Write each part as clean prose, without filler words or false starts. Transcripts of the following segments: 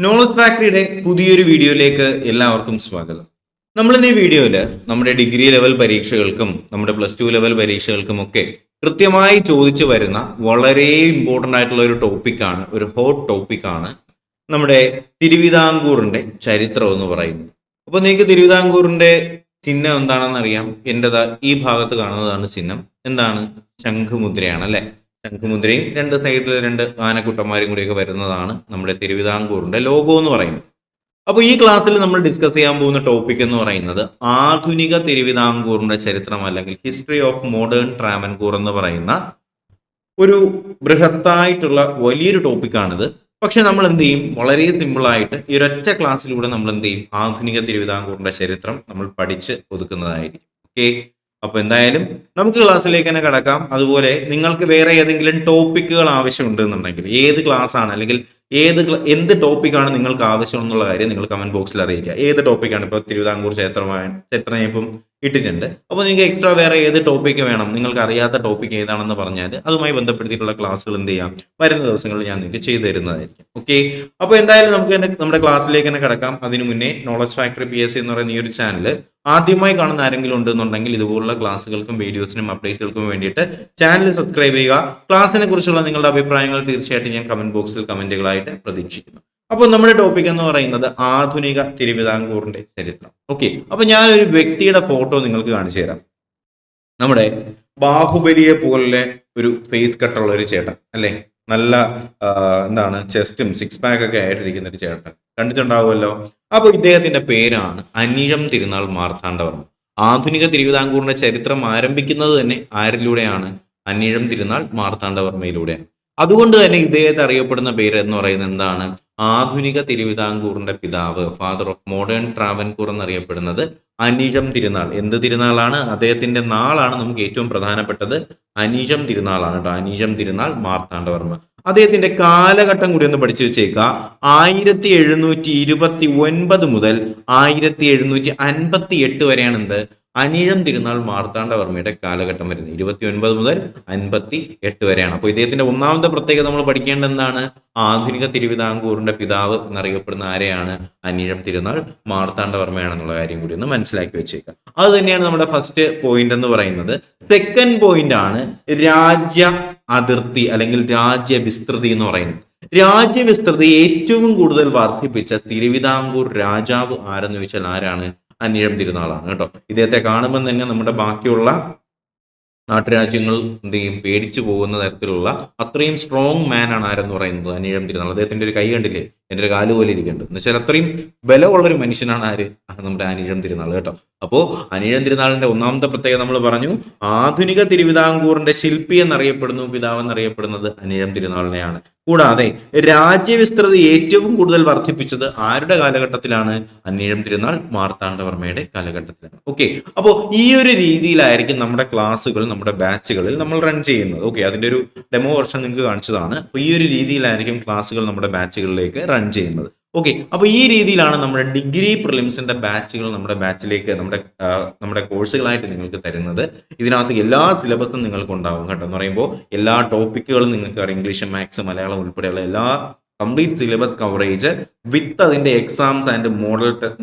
Knowledge ഫാക്ടറിയുടെ പുതിയൊരു വീഡിയോയിലേക്ക് എല്ലാവർക്കും സ്വാഗതം. നമ്മൾ ഇന്ന് ഈ വീഡിയോയിൽ നമ്മുടെ ഡിഗ്രി ലെവൽ പരീക്ഷകൾക്കും നമ്മുടെ പ്ലസ് ടു ലെവൽ പരീക്ഷകൾക്കും ഒക്കെ കൃത്യമായി ചോദിച്ചു വരുന്ന വളരെ ഇമ്പോർട്ടൻ്റ് ആയിട്ടുള്ള ഒരു ടോപ്പിക്കാണ്, ഒരു ഹോട്ട് ടോപ്പിക്കാണ് നമ്മുടെ തിരുവിതാംകൂറിന്റെ ചരിത്രം എന്ന് പറയുന്നത്. അപ്പോൾ നിങ്ങൾക്ക് തിരുവിതാംകൂറിന്റെ ചിഹ്നം എന്താണെന്ന് അറിയാം. എൻ്റെതാ ഈ ഭാഗത്ത് കാണുന്നതാണ് ചിഹ്നം. എന്താണ്? ശംഖുമുദ്രയാണ് അല്ലെ. ശംഖുമുദ്രയും രണ്ട് സൈഡിൽ രണ്ട് ആനക്കുട്ടന്മാരും കൂടിയൊക്കെ വരുന്നതാണ് നമ്മുടെ തിരുവിതാംകൂറിന്റെ ലോഗോ എന്ന് പറയുന്നത്. അപ്പോൾ ഈ ക്ലാസ്സിൽ നമ്മൾ ഡിസ്കസ് ചെയ്യാൻ പോകുന്ന ടോപ്പിക് എന്ന് പറയുന്നത് ആധുനിക തിരുവിതാംകൂറിന്റെ ചരിത്രം, അല്ലെങ്കിൽ ഹിസ്റ്ററി ഓഫ് മോഡേൺ ട്രാവൻകൂർ എന്ന് പറയുന്ന ഒരു ബൃഹത്തായിട്ടുള്ള വലിയൊരു ടോപ്പിക്കാണിത്. പക്ഷെ നമ്മൾ എന്ത് ചെയ്യും, വളരെ സിമ്പിൾ ആയിട്ട് ഈ ഒരൊറ്റ ക്ലാസ്സിലൂടെ നമ്മൾ എന്ത് ചെയ്യും, ആധുനിക തിരുവിതാംകൂറിന്റെ ചരിത്രം നമ്മൾ പഠിച്ച് ഒതുക്കുന്നതായിരിക്കും. ഓക്കെ, അപ്പൊ എന്തായാലും നമുക്ക് ക്ലാസ്സിലേക്ക് തന്നെ കടക്കാം. അതുപോലെ നിങ്ങൾക്ക് വേറെ ഏതെങ്കിലും ടോപ്പിക്കുകൾ ആവശ്യമുണ്ടെന്നുണ്ടെങ്കിൽ, ഏത് ക്ലാസ് ആണ് അല്ലെങ്കിൽ എന്ത് ടോപ്പിക്കാണ് നിങ്ങൾക്ക് ആവശ്യം എന്നുള്ള കാര്യം നിങ്ങൾ കമന്റ് ബോക്സിൽ അറിയിക്കുക. ഏത് ടോപ്പിക്കാണ്, ഇപ്പോൾ തിരുവിതാംകൂർ ചരിത്രം ഇപ്പം ഇട്ടിട്ടുണ്ട്. അപ്പോൾ നിങ്ങൾക്ക് എക്സ്ട്രാ വേറെ ഏത് ടോപ്പിക്ക് വേണം, നിങ്ങൾക്ക് അറിയാത്ത ടോപ്പിക് ഏതാണെന്ന് പറഞ്ഞാൽ അതുമായി ബന്ധപ്പെടുത്തിയിട്ടുള്ള ക്ലാസ്സുകൾ എന്ത് ചെയ്യാം, വരുന്ന ദിവസങ്ങളിൽ ഞാൻ നിങ്ങൾക്ക് ചെയ്തു തരുന്നതായിരിക്കും. ഓക്കെ, അപ്പോൾ എന്തായാലും നമുക്ക് നമ്മുടെ ക്ലാസ്സിലേക്ക് തന്നെ കിടക്കാം. അതിനു മുന്നേ നോളജ് ഫാക്ടറി PSC എന്ന് പറയുന്ന ഈ ഒരു ചാനൽ ആദ്യമായി കാണുന്ന ആരെങ്കിലും ഉണ്ടെന്നുണ്ടെങ്കിൽ ഇതുപോലുള്ള ക്ലാസ്സുകൾക്കും വീഡിയോസിനും അപ്ഡേറ്റുകൾക്കും വേണ്ടിയിട്ട് ചാനൽ സബ്സ്ക്രൈബ് ചെയ്യുക. ക്ലാസ്സിനെ കുറിച്ചുള്ള നിങ്ങളുടെ അഭിപ്രായങ്ങൾ തീർച്ചയായിട്ടും ഞാൻ കമന്റ് ബോക്സിൽ കമന്റുകളായിട്ട് പ്രതീക്ഷിക്കുന്നു. അപ്പോൾ നമ്മുടെ ടോപ്പിക് എന്ന് പറയുന്നത് ആധുനിക തിരുവിതാംകൂറിന്റെ ചരിത്രം. ഓക്കെ, അപ്പൊ ഞാനൊരു വ്യക്തിയുടെ ഫോട്ടോ നിങ്ങൾക്ക് കാണിച്ചു തരാം. നമ്മുടെ ബാഹുബലിയെ പോലെ ഒരു ഫേസ് കട്ടുള്ള ഒരു ചേട്ടൻ അല്ലെ, നല്ല എന്താണ് ചെസ്റ്റും സിക്സ് പാക്ക് ഒക്കെ ആയിട്ടിരിക്കുന്ന ഒരു ചേട്ടൻ കണ്ടിട്ടുണ്ടാവുമല്ലോ. അപ്പൊ ഇദ്ദേഹത്തിന്റെ പേരാണ് അനിഴം തിരുനാൾ മാർത്താണ്ഡവർമ്മ. ആധുനിക തിരുവിതാംകൂറിന്റെ ചരിത്രം ആരംഭിക്കുന്നത് തന്നെ ആരിലൂടെയാണ്? അനിഴം തിരുനാൾ മാർത്താണ്ഡവർമ്മയിലൂടെയാണ്. അതുകൊണ്ട് തന്നെ ഇദ്ദേഹത്തെ അറിയപ്പെടുന്ന പേര് എന്ന് പറയുന്നത് എന്താണ്? ആധുനിക തിരുവിതാംകൂറിന്റെ പിതാവ്, ഫാദർ ഓഫ് മോഡേൺ ട്രാവൻകൂർ എന്നറിയപ്പെടുന്നത് അനിഴം തിരുനാൾ. എന്ത് തിരുനാളാണ്? അദ്ദേഹത്തിന്റെ നാളാണ് നമുക്ക് ഏറ്റവും പ്രധാനപ്പെട്ടത്. അനിഴം തിരുനാളാണ് കേട്ടോ. അനിഴം തിരുനാൾ മാർത്താണ്ഡവർമ്മ. അദ്ദേഹത്തിന്റെ കാലഘട്ടം കൂടി ഒന്ന് പഠിച്ചു വെച്ചേക്കുക. 1729 മുതൽ 1758 വരെയാണ് എന്ത്, അനിഴം തിരുനാൾ മാർത്താണ്ഡവർമ്മയുടെ കാലഘട്ടം വരുന്നത്. 29 മുതൽ 58 വരെയാണ്. അപ്പോൾ ഇദ്ദേഹത്തിന്റെ ഒന്നാമത്തെ പ്രത്യേകത നമ്മൾ പഠിക്കേണ്ട എന്താണ്? ആധുനിക തിരുവിതാംകൂറിന്റെ പിതാവ് എന്നറിയപ്പെടുന്ന ആരെയാണ്? അനിഴം തിരുനാൾ മാർത്താണ്ഡവർമ്മയാണെന്നുള്ള കാര്യം കൂടി ഒന്ന് മനസ്സിലാക്കി വെച്ചേക്കുക. അത് തന്നെയാണ് നമ്മുടെ ഫസ്റ്റ് പോയിന്റ് എന്ന് പറയുന്നത്. സെക്കൻഡ് പോയിന്റ് ആണ് രാജ്യ അതിർത്തി അല്ലെങ്കിൽ രാജ്യവിസ്തൃതി എന്ന് പറയുന്നത്. രാജ്യവിസ്തൃതി ഏറ്റവും കൂടുതൽ വർദ്ധിപ്പിച്ച തിരുവിതാംകൂർ രാജാവ് ആരെന്ന് ചോദിച്ചാൽ ആരാണ്? അനിഴം തിരുനാളാണ് കേട്ടോ. ഇദ്ദേഹത്തെ കാണുമ്പോൾ തന്നെ നമ്മുടെ ബാക്കിയുള്ള നാട്ടുരാജ്യങ്ങൾ എന്ത് ചെയ്യും, പേടിച്ചു പോകുന്ന തരത്തിലുള്ള അത്രയും സ്ട്രോങ് മാൻ ആണ് ആരെന്ന് പറയുന്നത് അനിഴം തിരുനാൾ. അദ്ദേഹത്തിന്റെ ഒരു കൈ കണ്ടില്ലേ, എൻ്റെ ഒരു കാല് പോലെ ഇരിക്കുന്നുണ്ട്. എന്ന് വെച്ചാൽ അത്രയും ബലമുള്ളൊരു മനുഷ്യനാണ് ആര്? നമ്മുടെ അനിഴം തിരുനാൾ കേട്ടോ. അപ്പോൾ അനിഴം തിരുനാളിന്റെ ഒന്നാമത്തെ പ്രത്യേകത നമ്മൾ പറഞ്ഞു, ആധുനിക തിരുവിതാംകൂറിന്റെ ശില്പി എന്നറിയപ്പെടുന്നു, പിതാവ് എന്നറിയപ്പെടുന്നത് അനിഴം തിരുനാളിനെയാണ്. കൂടാതെ രാജ്യവിസ്തൃതി ഏറ്റവും കൂടുതൽ വർദ്ധിപ്പിച്ചത് ആരുടെ കാലഘട്ടത്തിലാണ്? അനിഴം തിരുനാൾ മാർത്താണ്ഡവർമ്മയുടെ കാലഘട്ടത്തിലാണ്. ഓക്കെ, അപ്പോൾ ഈ ഒരു രീതിയിലായിരിക്കും നമ്മുടെ ക്ലാസ്സുകൾ, നമ്മുടെ ബാച്ചുകളിൽ നമ്മൾ റൺ ചെയ്യുന്നത്. ഓക്കെ, അതിന്റെ ഒരു ഡെമോ വെർഷൻ നിങ്ങൾക്ക് കാണിച്ചതാണ്. അപ്പോൾ ഈ ഒരു രീതിയിലായിരിക്കും ക്ലാസ്സുകൾ നമ്മുടെ ബാച്ചുകളിലേക്ക് റൺ ചെയ്യുന്നത്. ഓക്കെ, അപ്പൊ ഈ രീതിയിലാണ് നമ്മുടെ ഡിഗ്രി പ്രിലിംസിന്റെ ബാച്ചുകൾ നമ്മുടെ ബാച്ചിലേക്ക് നമ്മുടെ കോഴ്സുകളായിട്ട് നിങ്ങൾക്ക് തരുന്നത്. ഇതിനകത്ത് എല്ലാ സിലബസും നിങ്ങൾക്ക് ഉണ്ടാവും കേട്ടോ. എന്ന് പറയുമ്പോൾ എല്ലാ ടോപ്പിക്കുകളും നിങ്ങൾക്ക് അറിയാം. ഇംഗ്ലീഷ്, മാത്സ്, മലയാളം ഉൾപ്പെടെയുള്ള എല്ലാ കംപ്ലീറ്റ് സിലബസ് കവറേജ് വിത്ത് അതിന്റെ exams and model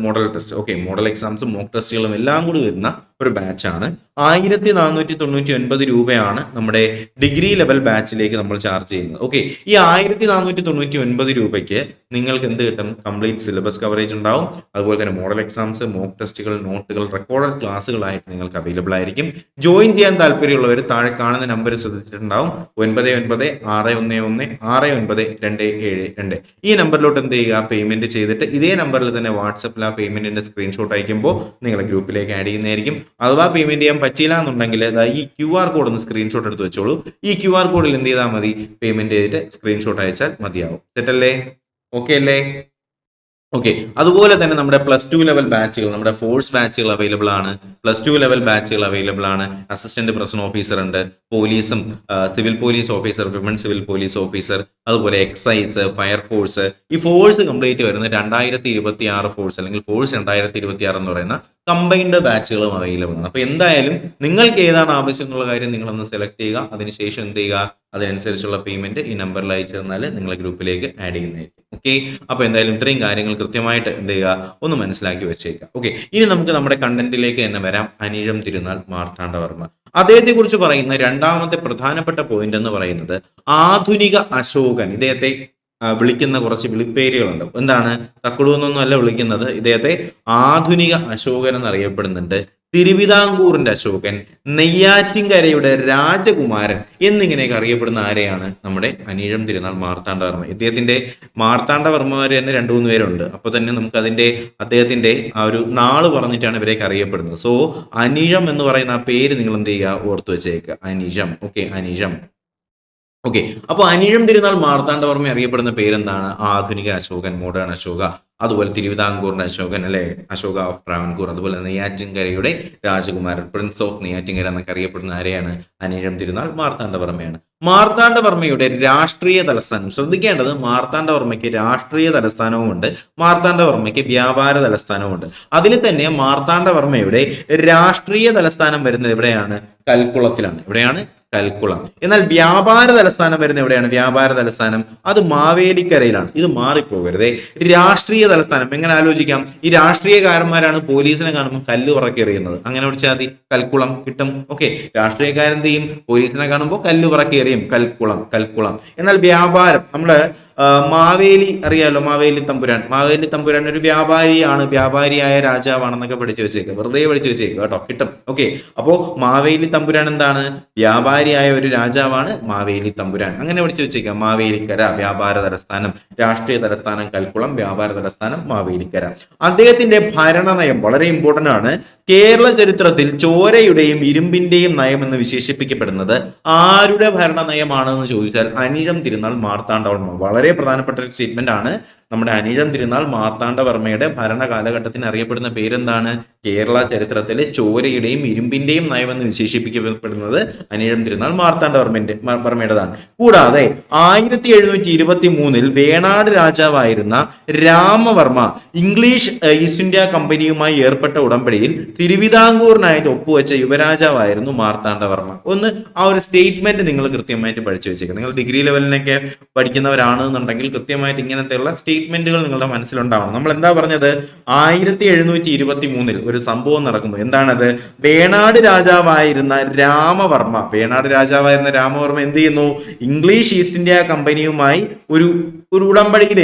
test. Okay, model എക്സാംസും മോക്ക് ടെസ്റ്റുകളും എല്ലാം കൂടി വരുന്ന ഒരു ബാച്ചാണ്. 1499 രൂപയാണ് നമ്മുടെ ഡിഗ്രി ലെവൽ ബാച്ചിലേക്ക് നമ്മൾ ചാർജ് ചെയ്യുന്നത്. ഓക്കെ, ഈ 1499 രൂപയ്ക്ക് നിങ്ങൾക്ക് എന്ത് കിട്ടും? കംപ്ലീറ്റ് സിലബസ് കവറേജ് ഉണ്ടാവും. അതുപോലെ തന്നെ മോഡൽ എക്സാംസ്, മോക്ക് ടെസ്റ്റുകൾ, നോട്ടുകൾ, റെക്കോർഡഡ് ക്ലാസ്സുകളായിട്ട് നിങ്ങൾക്ക് അവൈലബിൾ ആയിരിക്കും. ജോയിൻ ചെയ്യാൻ താല്പര്യമുള്ളവർ താഴെ കാണുന്ന നമ്പർ ശ്രദ്ധിച്ചിട്ടുണ്ടാവും. 9996169272. ഈ നമ്പറിലോട്ട് എന്ത് ചെയ്യുക, പേയ്മെന്റ് ചെയ്തിട്ട് ഇതേ നമ്പറിൽ തന്നെ വാട്സപ്പിൽ ആ പേയ്മെന്റിന്റെ സ്ക്രീൻഷോട്ട് അയക്കുമ്പോൾ നിങ്ങളെ ഗ്രൂപ്പിലേക്ക് ആഡ് ചെയ്യുന്നതായിരിക്കും. അഥവാ പേയ്മെന്റ് ചെയ്യാൻ പറ്റില്ല എന്നുണ്ടെങ്കിൽ ഈ QR കോഡ് ഒന്ന് സ്ക്രീൻഷോട്ട് എടുത്ത് വെച്ചോളൂ. ഈ QR കോഡിൽ എന്ത് ചെയ്താൽ മതി, പേയ്മെന്റ് ചെയ്തിട്ട് സ്ക്രീൻഷോട്ട് അയച്ചാൽ മതിയാവും. സെറ്റല്ലേ? ഓക്കെ അല്ലേ? ഓക്കെ, അതുപോലെ തന്നെ നമ്മുടെ പ്ലസ് ടു ലെവൽ ബാച്ചുകൾ, നമ്മുടെ ഫോഴ്സ് ബാച്ചുകൾ അവൈലബിൾ ആണ്. പ്ലസ് ടു ലെവൽ ബാച്ചുകൾ അവൈലബിൾ ആണ്. അസിസ്റ്റന്റ് പ്രസന്റ് ഓഫീസർ ഉണ്ട്, പോലീസും civil police officer, women civil police officer, അതുപോലെ എക്സൈസ്, ഫയർഫോഴ്സ്. ഈ ഫോഴ്സ് കംപ്ലീറ്റ് വരുന്നത് 2026 ഫോഴ്സ് അല്ലെങ്കിൽ ഫോഴ്സ് 2026 എന്ന് പറയുന്ന കമ്പൈൻഡ് ബാച്ചുകളും അവൈലബിൾ ആണ്. അപ്പൊ എന്തായാലും നിങ്ങൾക്ക് ഏതാണ് ആവശ്യം എന്നുള്ള കാര്യം നിങ്ങളൊന്ന് സെലക്ട് ചെയ്യുക. അതിനുശേഷം എന്ത് ചെയ്യുക, അതിനനുസരിച്ചുള്ള പേയ്മെന്റ് ഈ നമ്പറിൽ അയച്ചു തന്നാൽ നിങ്ങളെ ഗ്രൂപ്പിലേക്ക് ആഡ് ചെയ്യുന്നതായിരിക്കും. ഓക്കെ, അപ്പൊ എന്തായാലും ഇത്രയും കാര്യങ്ങൾ കൃത്യമായിട്ട് എന്ത് ചെയ്യുക, ഒന്ന് മനസ്സിലാക്കി വെച്ചേക്കുക. ഓക്കെ, ഇനി നമുക്ക് നമ്മുടെ കണ്ടന്റിലേക്ക് തന്നെ വരാം. അനിഴം തിരുനാൾ മാർത്താണ്ഡവർമ്മ അദ്ദേഹത്തെ കുറിച്ച് പറയുന്ന രണ്ടാമത്തെ പ്രധാനപ്പെട്ട പോയിന്റ് എന്ന് പറയുന്നത് ആധുനിക അശോകൻ. ഇദ്ദേഹത്തെ വിളിക്കുന്ന കുറച്ച് വിളിപ്പേരുകളുണ്ട്. എന്താണ്? തക്കുടു എന്നൊന്നും അല്ല വിളിക്കുന്നത്. ഇദ്ദേഹത്തെ ആധുനിക അശോകൻ എന്നറിയപ്പെടുന്നുണ്ട്, തിരുവിതാംകൂറിന്റെ അശോകൻ, നെയ്യാറ്റിൻകരയുടെ രാജകുമാരൻ എന്നിങ്ങനെയൊക്കെ അറിയപ്പെടുന്ന ആരെയാണ്? നമ്മുടെ അനിഴം തിരുനാൾ മാർത്താണ്ഡവർമ്മ. ഇദ്ദേഹത്തിന്റെ മാർത്താണ്ഡവർമ്മമാര് തന്നെ 2-3 പേരുണ്ട്. അപ്പൊ തന്നെ നമുക്ക് അദ്ദേഹത്തിന്റെ ആ ഒരു നാള് പറഞ്ഞിട്ടാണ് ഇവരെയൊക്കെ അറിയപ്പെടുന്നത്. സോ അനിഴം എന്ന് പറയുന്ന ആ പേര് നിങ്ങൾ എന്ത് ചെയ്യുക, ഓർത്തു വെച്ചേക്കുക. അനിഴം. ഓക്കെ, അനിഴം. ഓക്കെ, അപ്പൊ അനിഴം തിരുനാൾ മാർത്താണ്ഡവർമ്മ അറിയപ്പെടുന്ന പേരെന്താണ്? ആധുനിക അശോകൻ, മോഡേൺ അശോക, അതുപോലെ തിരുവിതാംകൂറിന്റെ അശോകൻ, അല്ലെ, അശോക ഓഫ് ട്രാവൻകൂർ, അതുപോലെ നെയ്യാറ്റിൻകരയുടെ രാജകുമാരൻ, പ്രിൻസ് ഓഫ് നെയ്യാറ്റിൻകര എന്നൊക്കെ അറിയപ്പെടുന്ന ആരെയാണ്? അനിഴം തിരുനാൾ മാർത്താണ്ഡവർമ്മയാണ്. മാർത്താണ്ഡവർമ്മയുടെ രാഷ്ട്രീയ തലസ്ഥാനം ശ്രദ്ധിക്കേണ്ടത്, മാർത്താണ്ഡവർമ്മയ്ക്ക് രാഷ്ട്രീയ തലസ്ഥാനവും ഉണ്ട്, മാർത്താണ്ഡവർമ്മയ്ക്ക് വ്യാപാര തലസ്ഥാനവും ഉണ്ട്. അതിൽ തന്നെ മാർത്താണ്ഡവർമ്മയുടെ രാഷ്ട്രീയ തലസ്ഥാനം വരുന്നത് എവിടെയാണ്? കൽക്കുളത്തിലാണ്. എവിടെയാണ്? കൽക്കുളം. എന്നാൽ വ്യാപാര തലസ്ഥാനം വരുന്ന എവിടെയാണ്? വ്യാപാര തലസ്ഥാനം അത് മാവേലിക്കരയിലാണ്. ഇത് മാറിപ്പോകരുതേ. രാഷ്ട്രീയ തലസ്ഥാനം എങ്ങനെ ആലോചിക്കാം? ഈ രാഷ്ട്രീയക്കാരന്മാരാണ് പോലീസിനെ കാണുമ്പോൾ കല്ല് പറക്കി എറിയുന്നത്. അങ്ങനെ വിളിച്ചാൽ മതി, കൽക്കുളം കിട്ടും. ഓക്കെ, രാഷ്ട്രീയക്കാരൻ ചെയ്യും, പോലീസിനെ കാണുമ്പോൾ കല്ല് പറക്കി എറിയും, കൽക്കുളം, കൽക്കുളം. എന്നാൽ വ്യാപാരം, നമ്മള് മാവേലി അറിയാലോ, മാവേലി തമ്പുരാൻ ഒരു വ്യാപാരിയാണ്, വ്യാപാരിയായ രാജാവാണെന്നൊക്കെ പഠിച്ചു വെച്ചേക്കുക, വെറുതെ പഠിച്ചു വെച്ചേക്കുക കേട്ടോ, കിട്ടും. ഓക്കെ, അപ്പോ മാവേലി തമ്പുരാൻ എന്താണ്? വ്യാപാരിയായ ഒരു രാജാവാണ് മാവേലി തമ്പുരാൻ. അങ്ങനെ പഠിച്ചു വെച്ചേക്കുക. മാവേലിക്കര വ്യാപാര തലസ്ഥാനം, രാഷ്ട്രീയ തലസ്ഥാനം കൽക്കുളം, വ്യാപാര തലസ്ഥാനം മാവേലിക്കര. അദ്ദേഹത്തിന്റെ ഭരണനയം വളരെ ഇമ്പോർട്ടന്റ് ആണ്. കേരള ചരിത്രത്തിൽ ചോരയുടെയും ഇരുമ്പിന്റെയും നയം എന്ന് വിശേഷിപ്പിക്കപ്പെടുന്നത് ആരുടെ ഭരണനയമാണെന്ന് ചോദിച്ചാൽ അനിഴം തിരുനാൾ മാർത്താണ്ഡവർമ്മ. വളരെ പ്രധാനപ്പെട്ട ഒരു സ്റ്റേറ്റ്മെന്റ് ആണ്. നമ്മുടെ അനിഴം തിരുനാൾ മാർത്താണ്ഡവർമ്മയുടെ ഭരണ കാലഘട്ടത്തിന് അറിയപ്പെടുന്ന പേരെന്താണ്? കേരള ചരിത്രത്തിലെ ചോരയുടെയും ഇരുമ്പിന്റെയും നയമെന്ന് വിശേഷിപ്പിക്കപ്പെടുന്നത് അനിഴം തിരുനാൾ മാർത്താണ്ഡവർമ്മയുടേതാണ്. കൂടാതെ 1723 വേണാട് രാജാവായിരുന്ന രാമവർമ്മ ഇംഗ്ലീഷ് ഈസ്റ്റ് ഇന്ത്യ കമ്പനിയുമായി ഏർപ്പെട്ട ഉടമ്പടിയിൽ തിരുവിതാംകൂറിനായിട്ട് ഒപ്പുവെച്ച യുവരാജാവായിരുന്നു മാർത്താണ്ഡവർമ്മ. ഒന്ന് ആ ഒരു സ്റ്റേറ്റ്മെന്റ് നിങ്ങൾ കൃത്യമായിട്ട് പഠിച്ചു വെച്ചേക്കുക. നിങ്ങൾ ഡിഗ്രി ലെവലിനൊക്കെ പഠിക്കുന്നവരാണെന്നുണ്ടെങ്കിൽ കൃത്യമായിട്ട് ഇങ്ങനത്തെയുള്ള സ്റ്റേറ്റ്മെന്റുകൾ നിങ്ങളുടെ മനസ്സിലുണ്ടാവണം. നമ്മൾ എന്താ പറഞ്ഞത്? 1723 ഒരു സംഭവം നടക്കുന്നു. എന്താണത്? വേണാട് രാജാവായിരുന്ന രാമവർമ്മ എന്ത് ചെയ്യുന്നു? ഇംഗ്ലീഷ് ഈസ്റ്റ് ഇന്ത്യ കമ്പനിയുമായി ഒരു ഉടമ്പടിയിൽ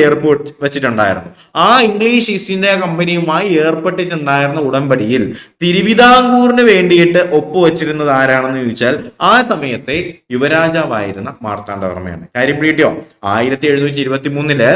വെച്ചിട്ടുണ്ടായിരുന്നു. ആ ഇംഗ്ലീഷ് ഈസ്റ്റ് ഇന്ത്യ കമ്പനിയുമായി ഏർപ്പെട്ടിട്ടുണ്ടായിരുന്ന ഉടമ്പടിയിൽ തിരുവിതാംകൂറിന് വേണ്ടിയിട്ട് ഒപ്പുവെച്ചിരുന്നത് ആരാണെന്ന് ചോദിച്ചാൽ ആ സമയത്തെ യുവരാജാവായിരുന്ന മാർത്താണ്ഡവർമ്മയാണ്. കാര്യം പിടിയോ? 1723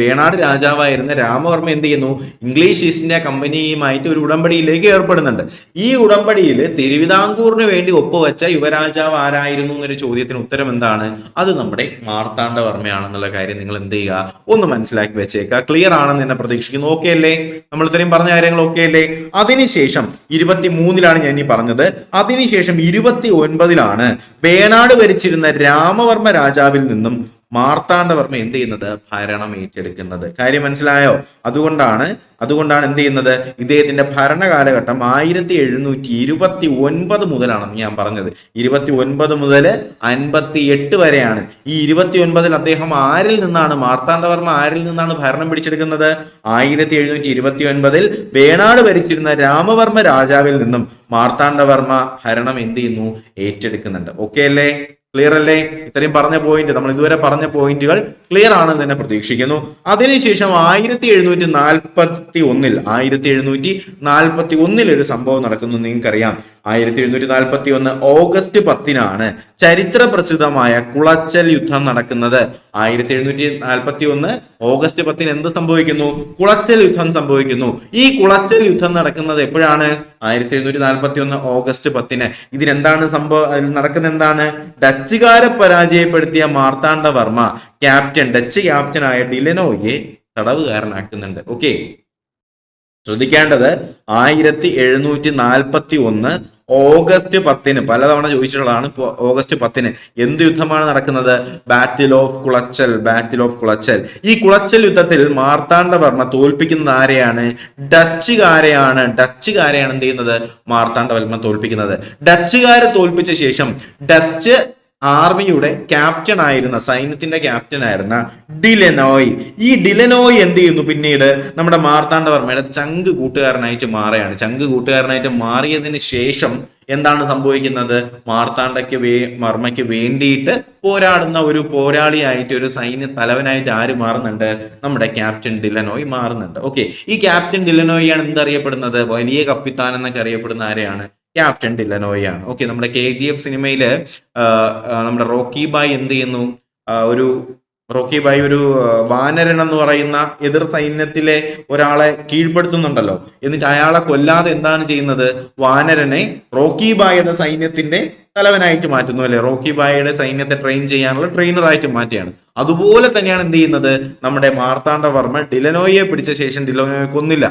വേണാട് രാജാവായിരുന്ന രാമവർമ്മ എന്ത് ചെയ്യുന്നു? ഇംഗ്ലീഷ് ഈസ്റ്റ് ഇന്ത്യ കമ്പനിയുമായിട്ട് ഒരു ഉടമ്പടിയിലേക്ക് ഏർപ്പെടുന്നുണ്ട്. ഈ ഉടമ്പടിയിൽ തിരുവിതാംകൂറിന് വേണ്ടി ഒപ്പുവെച്ച യുവരാജാവ് ആരായിരുന്നു എന്നൊരു ചോദ്യത്തിന് ഉത്തരം എന്താണ്? അത് നമ്മുടെ മാർത്താണ്ഡവർമ്മയാണെന്നുള്ള കാര്യം നിങ്ങൾ എന്ത് ചെയ്യുക? ഒന്ന് മനസ്സിലാക്കി വെച്ചേക്കുക. ക്ലിയർ ആണെന്ന് തന്നെ പ്രതീക്ഷിക്കുന്നു. ഓക്കെ അല്ലേ? നമ്മൾ ഇത്രയും പറഞ്ഞ കാര്യങ്ങൾ ഓക്കെ അല്ലേ? അതിനുശേഷം 23 ഞാൻ ഈ പറഞ്ഞത്. അതിനുശേഷം 29 വേണാട് ഭരിച്ചിരുന്ന രാമവർമ്മ രാജാവിൽ നിന്നും മാർത്താണ്ഡവർമ്മ എന്ത് ചെയ്യുന്നത്? ഭരണം ഏറ്റെടുക്കുന്നത്. കാര്യം മനസ്സിലായോ? അതുകൊണ്ടാണ് എന്ത് ചെയ്യുന്നത്? ഇദ്ദേഹത്തിന്റെ ഭരണകാലഘട്ടം 1729 മുതലാണെന്ന് ഞാൻ പറഞ്ഞത്. 29 മുതൽ 58 വരെയാണ്. ഈ 29 അദ്ദേഹം മാർത്താണ്ഡവർമ്മ ആരിൽ നിന്നാണ് ഭരണം പിടിച്ചെടുക്കുന്നത്? 1729 വേണാട് ഭരിച്ചിരുന്ന രാമവർമ്മ രാജാവിൽ നിന്നും മാർത്താണ്ഡവർമ്മ ഭരണം എന്ത് ചെയ്യുന്നു? ഏറ്റെടുക്കുന്നുണ്ട്. ഓക്കെ അല്ലേ? ക്ലിയർ അല്ലേ? ഇത്രയും പറഞ്ഞ പോയിന്റ്, നമ്മൾ ഇതുവരെ പറഞ്ഞ പോയിന്റുകൾ ക്ലിയർ ആണെന്ന് തന്നെ പ്രതീക്ഷിക്കുന്നു. അതിനുശേഷം 1741 ഒരു സംഭവം നടക്കുന്നു. നിങ്ങൾക്കറിയാം, 1741 ഓഗസ്റ്റ് 10 ചരിത്ര പ്രസിദ്ധമായ കുളച്ചൽ യുദ്ധം നടക്കുന്നത്. 1741 ഓഗസ്റ്റ് 10 എന്ത് സംഭവിക്കുന്നു? കുളച്ചൽ യുദ്ധം സംഭവിക്കുന്നു. ഈ കുളച്ചൽ യുദ്ധം നടക്കുന്നത് എപ്പോഴാണ്? 1741 ഓഗസ്റ്റ് 10. ഇതിനെന്താണ് സംഭവം നടക്കുന്നത്? എന്താണ്? ഡച്ചുകാരെ പരാജയപ്പെടുത്തിയ മാർത്താണ്ഡവർമ്മ ഡച്ച് ക്യാപ്റ്റനായ ഡിലനോയെ തടവുകാരനാക്കുന്നുണ്ട്. ഓക്കെ, ശ്രദ്ധിക്കേണ്ടത് 1741 ഓഗസ്റ്റ് 10 പലതവണ ചോദിച്ചിട്ടുള്ളതാണ്. ഓഗസ്റ്റ് 10 എന്ത് യുദ്ധമാണ് നടക്കുന്നത്? Battle of Colachel. ഈ കുളച്ചൽ യുദ്ധത്തിൽ മാർത്താണ്ഡവർമ്മ തോൽപ്പിക്കുന്നത് ആരെയാണ്? ഡച്ചുകാരെയാണ് എന്ത് ചെയ്യുന്നത്? മാർത്താണ്ഡവർമ്മ തോൽപ്പിക്കുന്നത്. ഡച്ചുകാരെ തോൽപ്പിച്ച ശേഷം ഡച്ച് ആർമിയുടെ ക്യാപ്റ്റൻ ആയിരുന്ന, സൈന്യത്തിന്റെ ക്യാപ്റ്റൻ ആയിരുന്ന ഡിലനോയ്. ഈ ഡിലനോയ് എന്ത് ചെയ്യുന്നു, പിന്നീട് നമ്മുടെ മാർത്താണ്ഡവർമ്മയുടെ ചങ്ക് കൂട്ടുകാരനായിട്ട് മാറുകയാണ്. ചങ്ക് കൂട്ടുകാരനായിട്ട് മാറിയതിന് ശേഷം എന്താണ് സംഭവിക്കുന്നത്, വർമ്മയ്ക്ക് വേണ്ടിയിട്ട് പോരാടുന്ന ഒരു പോരാളിയായിട്ട്, ഒരു സൈന്യ തലവനായിട്ട് ആര് മാറുന്നുണ്ട്, നമ്മുടെ ക്യാപ്റ്റൻ ഡിലനോയ് മാറുന്നുണ്ട്. ഓക്കെ, ഈ ക്യാപ്റ്റൻ ഡിലനോയ് ആണ് എന്തറിയപ്പെടുന്നത്, വലിയ കപ്പിത്താൻ എന്നൊക്കെ അറിയപ്പെടുന്ന ആരെയാണ്, ക്യാപ്റ്റൻ ഡിലനോയ് ആണ്. ഓക്കെ, നമ്മുടെ KGF സിനിമയില് നമ്മുടെ റോക്കി ബായ് എന്ത് ചെയ്യുന്നു, റോക്കി ബായ് ഒരു വാനരൻ എന്ന് പറയുന്ന എതിർ സൈന്യത്തിലെ ഒരാളെ കീഴ്പ്പെടുത്തുന്നുണ്ടല്ലോ. എന്നിട്ട് അയാളെ കൊല്ലാതെ എന്താണ് ചെയ്യുന്നത്, വാനരനെ റോക്കി ബായുടെ സൈന്യത്തിന്റെ തലവനായിട്ട് മാറ്റുന്നു, അല്ലെ, റോക്കി ബായുടെ സൈന്യത്തെ ട്രെയിൻ ചെയ്യാനുള്ള ട്രെയിനറായിട്ട് മാറ്റിയാണ്. അതുപോലെ തന്നെയാണ് എന്ത് ചെയ്യുന്നത്, നമ്മുടെ മാർത്താണ്ഡവർമ്മ ഡിലനോയെ പിടിച്ച ശേഷം ഡിലനോയെ കൊന്നില്ല.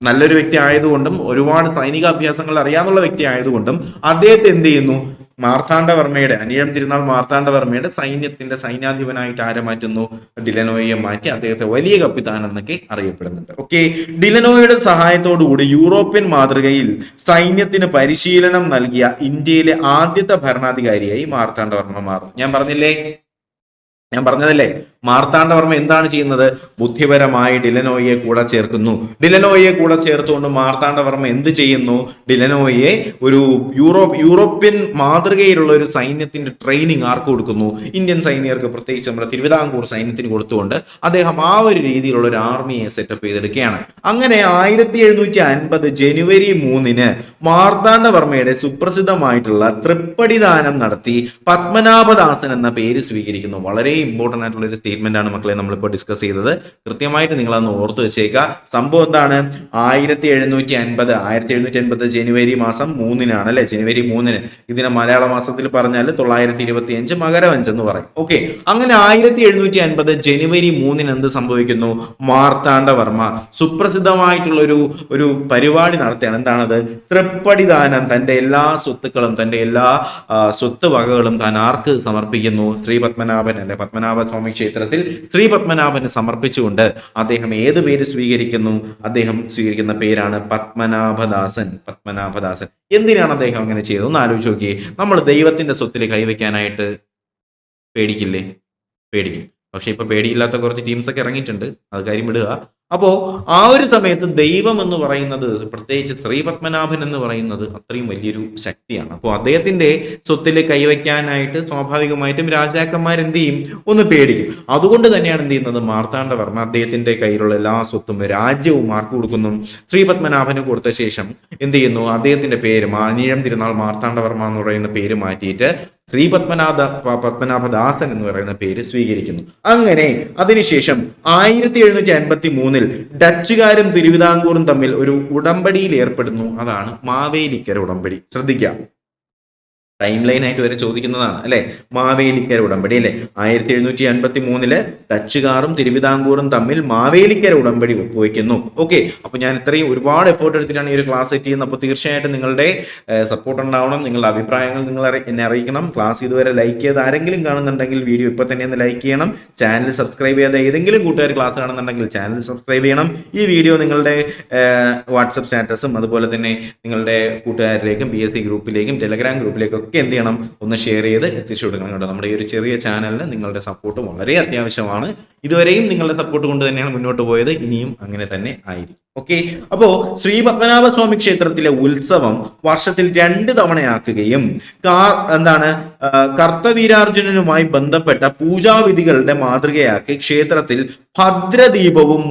നല്ലൊരു വ്യക്തി ആയതുകൊണ്ടും ഒരുപാട് സൈനിക അഭ്യാസങ്ങൾ അറിയാവുന്ന വ്യക്തി ആയതുകൊണ്ടും അദ്ദേഹത്തെ എന്ത് ചെയ്യുന്നു, മാർത്താണ്ഡവർമ്മയുടെ, അനിഴം തിരുനാൾ മാർത്താണ്ഡവർമ്മയുടെ സൈന്യത്തിന്റെ സൈന്യാധിപനായിട്ട് ആരെ മാറ്റുന്നു, ഡിലനോയെ മാറ്റി അദ്ദേഹത്തെ വലിയ കപ്പിത്താൻ എന്നൊക്കെ അറിയപ്പെടുന്നുണ്ട്. ഓക്കെ, ഡിലനോയുടെ സഹായത്തോടുകൂടി യൂറോപ്യൻ മാതൃകയിൽ സൈന്യത്തിന് പരിശീലനം നൽകിയ ഇന്ത്യയിലെ ആദ്യത്തെ ഭരണാധികാരിയായി മാർത്താണ്ഡവർമ്മ മാറും. ഞാൻ പറഞ്ഞതല്ലേ, മാർത്താണ്ഡവർമ്മ എന്താണ് ചെയ്യുന്നത്, ബുദ്ധിപരമായി ഡിലനോയെ കൂടെ ചേർക്കുന്നു. ഡിലനോയെ കൂടെ ചേർത്തുകൊണ്ട് മാർത്താണ്ഡവർമ്മ എന്ത് ചെയ്യുന്നു, ഡിലനോയെ ഒരു യൂറോപ്യൻ മാതൃകയിലുള്ള ഒരു സൈന്യത്തിന്റെ ട്രെയിനിങ് ആർക്ക് കൊടുക്കുന്നു, ഇന്ത്യൻ സൈനികർക്ക്, പ്രത്യേകിച്ച് നമ്മുടെ തിരുവിതാംകൂർ സൈന്യത്തിന് കൊടുത്തുകൊണ്ട് അദ്ദേഹം ആ ഒരു രീതിയിലുള്ള ഒരു ആർമിയെ സെറ്റപ്പ് ചെയ്തെടുക്കുകയാണ്. അങ്ങനെ 1750 ജനുവരി 3 മാർത്താണ്ഡവർമ്മയുടെ സുപ്രസിദ്ധമായിട്ടുള്ള തൃപ്പടിദാനം നടത്തി പത്മനാഭദാസൻ എന്ന പേര് സ്വീകരിക്കുന്നു. വളരെ ഇമ്പോർട്ടന്റ് ആയിട്ടുള്ള ഒരു സ്റ്റേറ്റ്മെന്റ് ആണ് മക്കളെ നമ്മളിപ്പോൾ ഡിസ്കസ് ചെയ്തത്. കൃത്യമായിട്ട് നിങ്ങൾ അന്ന് ഓർത്ത് വെച്ചേക്കുക. സംഭവം എന്താണ്, 1750 ജനുവരി മാസം 3 അല്ലെ, ജനുവരി 3. ഇതിനെ മലയാള മാസത്തിൽ പറഞ്ഞാൽ 925 മകരവഞ്ച് എന്ന് പറയും. ഓക്കെ, അങ്ങനെ 1750 ജനുവരി 3 എന്ത് സംഭവിക്കുന്നു, മാർത്താണ്ഡവർമ്മ സുപ്രസിദ്ധമായിട്ടുള്ള ഒരു പരിപാടി നടത്തുകയാണ്. എന്താണത്, തൃപ്പടിദാനം. തന്റെ എല്ലാ സ്വത്തുക്കളും, തന്റെ എല്ലാ സ്വത്ത് വകകളും താൻ ആർക്ക് സമർപ്പിക്കുന്നു, ശ്രീ പത്മനാഭൻ, അല്ലെ, പത്മനാഭ സ്വാമി ക്ഷേത്രത്തിൽ ശ്രീ പത്മനാഭന് സമർപ്പിച്ചുകൊണ്ട് അദ്ദേഹം ഏത് പേര് സ്വീകരിക്കുന്നു, അദ്ദേഹം സ്വീകരിക്കുന്ന പേരാണ് പത്മനാഭദാസൻ. എന്തിനാണ് അദ്ദേഹം അങ്ങനെ ചെയ്തത് ഒന്ന് ആലോചിച്ച് നോക്കിയേ. നമ്മൾ ദൈവത്തിന്റെ സ്വത്തിൽ കൈവയ്ക്കാനായിട്ട് പേടിക്കില്ലേ? പേടിക്കും. പക്ഷെ ഇപ്പൊ പേടിയില്ലാത്ത കുറച്ച് ടീംസ് ഒക്കെ ഇറങ്ങിയിട്ടുണ്ട്, അത് കാര്യം വിടുക. അപ്പോ ആ ഒരു സമയത്ത് ദൈവം എന്ന് പറയുന്നത്, പ്രത്യേകിച്ച് ശ്രീ പത്മനാഭൻ എന്ന് പറയുന്നത് അത്രയും വലിയൊരു ശക്തിയാണ്. അപ്പോൾ അദ്ദേഹത്തിന്റെ സ്വത്തിൽ കൈവയ്ക്കാനായിട്ട് സ്വാഭാവികമായിട്ടും രാജാക്കന്മാർ എന്ത് ചെയ്യും, ഒന്ന് പേടിക്കും. അതുകൊണ്ട് തന്നെയാണ് എന്ത് ചെയ്യുന്നത്, മാർത്താണ്ഡവർമ്മ അദ്ദേഹത്തിന്റെ കയ്യിലുള്ള എല്ലാ സ്വത്തും രാജ്യവും ആർക്ക് കൊടുക്കുന്നു, ശ്രീ പത്മനാഭന് കൊടുത്ത ശേഷം എന്ത് ചെയ്യുന്നു, അദ്ദേഹത്തിന്റെ പേര് അനിഴം തിരുനാൾ മാർത്താണ്ഡവർമ്മ എന്ന് പറയുന്ന പേര് മാറ്റിയിട്ട് ശ്രീ പത്മനാഭദാസൻ എന്ന് പറയുന്ന പേര് സ്വീകരിക്കുന്നു. അങ്ങനെ അതിനുശേഷം 1753 ഡച്ചുകാരും തിരുവിതാംകൂറും തമ്മിൽ ഒരു ഉടമ്പടിയിൽ ഏർപ്പെടുന്നു. അതാണ് മാവേലിക്കര ഉടമ്പടി. ശ്രദ്ധിക്കുക, ടൈം ലൈൻ ആയിട്ട് വരെ ചോദിക്കുന്നതാണ് അല്ലെ, മാവേലിക്കര ഉടമ്പടി അല്ലെ. 1753 ഡച്ചുകാരും തിരുവിതാംകൂറും തമ്മിൽ മാവേലിക്കര ഉടമ്പടി ഒപ്പുവെക്കുന്നു. ഓക്കെ, അപ്പൊ ഞാൻ ഇത്രയും ഒരുപാട് എഫേർട്ട് എടുത്തിട്ടാണ് ഈ ഒരു ക്ലാസ് സെറ്റ് ചെയ്യുന്നത്. അപ്പോൾ തീർച്ചയായിട്ടും നിങ്ങളുടെ സപ്പോർട്ട് ഉണ്ടാവണം, നിങ്ങളുടെ അഭിപ്രായങ്ങൾ നിങ്ങൾ എന്നെ അറിയിക്കണം. ക്ലാസ് ഇതുവരെ ലൈക്ക് ചെയ്ത് ആരെങ്കിലും കാണുന്നുണ്ടെങ്കിൽ വീഡിയോ ഇപ്പൊ തന്നെ ഒന്ന് ലൈക്ക് ചെയ്യണം. ചാനൽ സബ്സ്ക്രൈബ് ചെയ്ത ഏതെങ്കിലും കൂട്ടുകാർ ക്ലാസ് കാണുന്നുണ്ടെങ്കിൽ ചാനൽ സബ്സ്ക്രൈബ് ചെയ്യണം. ഈ വീഡിയോ നിങ്ങളുടെ വാട്സപ്പ് സ്റ്റാറ്റസും അതുപോലെ തന്നെ നിങ്ങളുടെ കൂട്ടുകാരിലേക്കും PSC ഗ്രൂപ്പിലേക്കും ടെലഗ്രാം ഗ്രൂപ്പിലേക്കും ഒക്കെ എന്ത് ചെയ്യണം, ഒന്ന് ഷെയർ ചെയ്ത് എത്തിച്ചു കൊടുക്കണം കേട്ടോ. നമ്മുടെ ഈ ഒരു ചെറിയ ചാനലിന് നിങ്ങളുടെ സപ്പോർട്ട് വളരെ അത്യാവശ്യമാണ്. ഇതുവരെയും നിങ്ങളുടെ സപ്പോർട്ട് കൊണ്ട് തന്നെയാണ് മുന്നോട്ട് പോയത്, ഇനിയും അങ്ങനെ തന്നെ ആയിരിക്കും. ഓക്കെ, അപ്പോ ശ്രീ പത്മനാഭ സ്വാമി ക്ഷേത്രത്തിലെ ഉത്സവം വർഷത്തിൽ 2 തവണയാക്കുകയും കർത്തവീരാർജുനനുമായി ബന്ധപ്പെട്ട പൂജാവിധികളുടെ മാതൃകയാക്കി ക്ഷേത്രത്തിൽ ഭദ്രദീപവും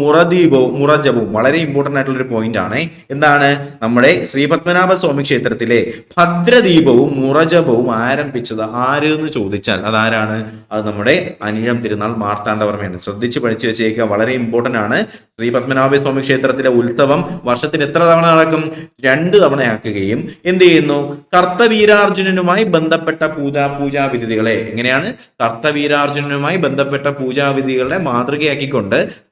മുറജവും വളരെ ഇമ്പോർട്ടന്റ് ആയിട്ടുള്ള ഒരു പോയിന്റ് ആണ്. എന്താണ്, നമ്മുടെ ശ്രീ പത്മനാഭ സ്വാമി ക്ഷേത്രത്തിലെ ഭദ്രദീപവും മുറജവും ആരംഭിച്ചത് ആര് എന്ന് ചോദിച്ചാൽ അതാരാണ്, അത് നമ്മുടെ അനിഴം തിരുനാൾ മാർത്താണ്ഡവർമ്മയാണ്. ശ്രദ്ധിച്ച് പഠിച്ചു വെച്ചേക്കുക, വളരെ ഇമ്പോർട്ടന്റ് ആണ്. ശ്രീ പത്മനാഭ സ്വാമി ക്ഷേത്രത്തിലെ ഉത്സവം വർഷത്തിൽ എത്ര തവണ നടക്കും, 2 തവണയാക്കുകയും എന്ത് ചെയ്യുന്നു, കർത്തവീരാർജുനനുമായി ബന്ധപ്പെട്ട പൂജാവിധികളെ എങ്ങനെയാണ്, കർത്തവീരാർജുനനുമായി ബന്ധപ്പെട്ട പൂജാവിധികളെ മാതൃകയാക്കിക്കൊണ്ട്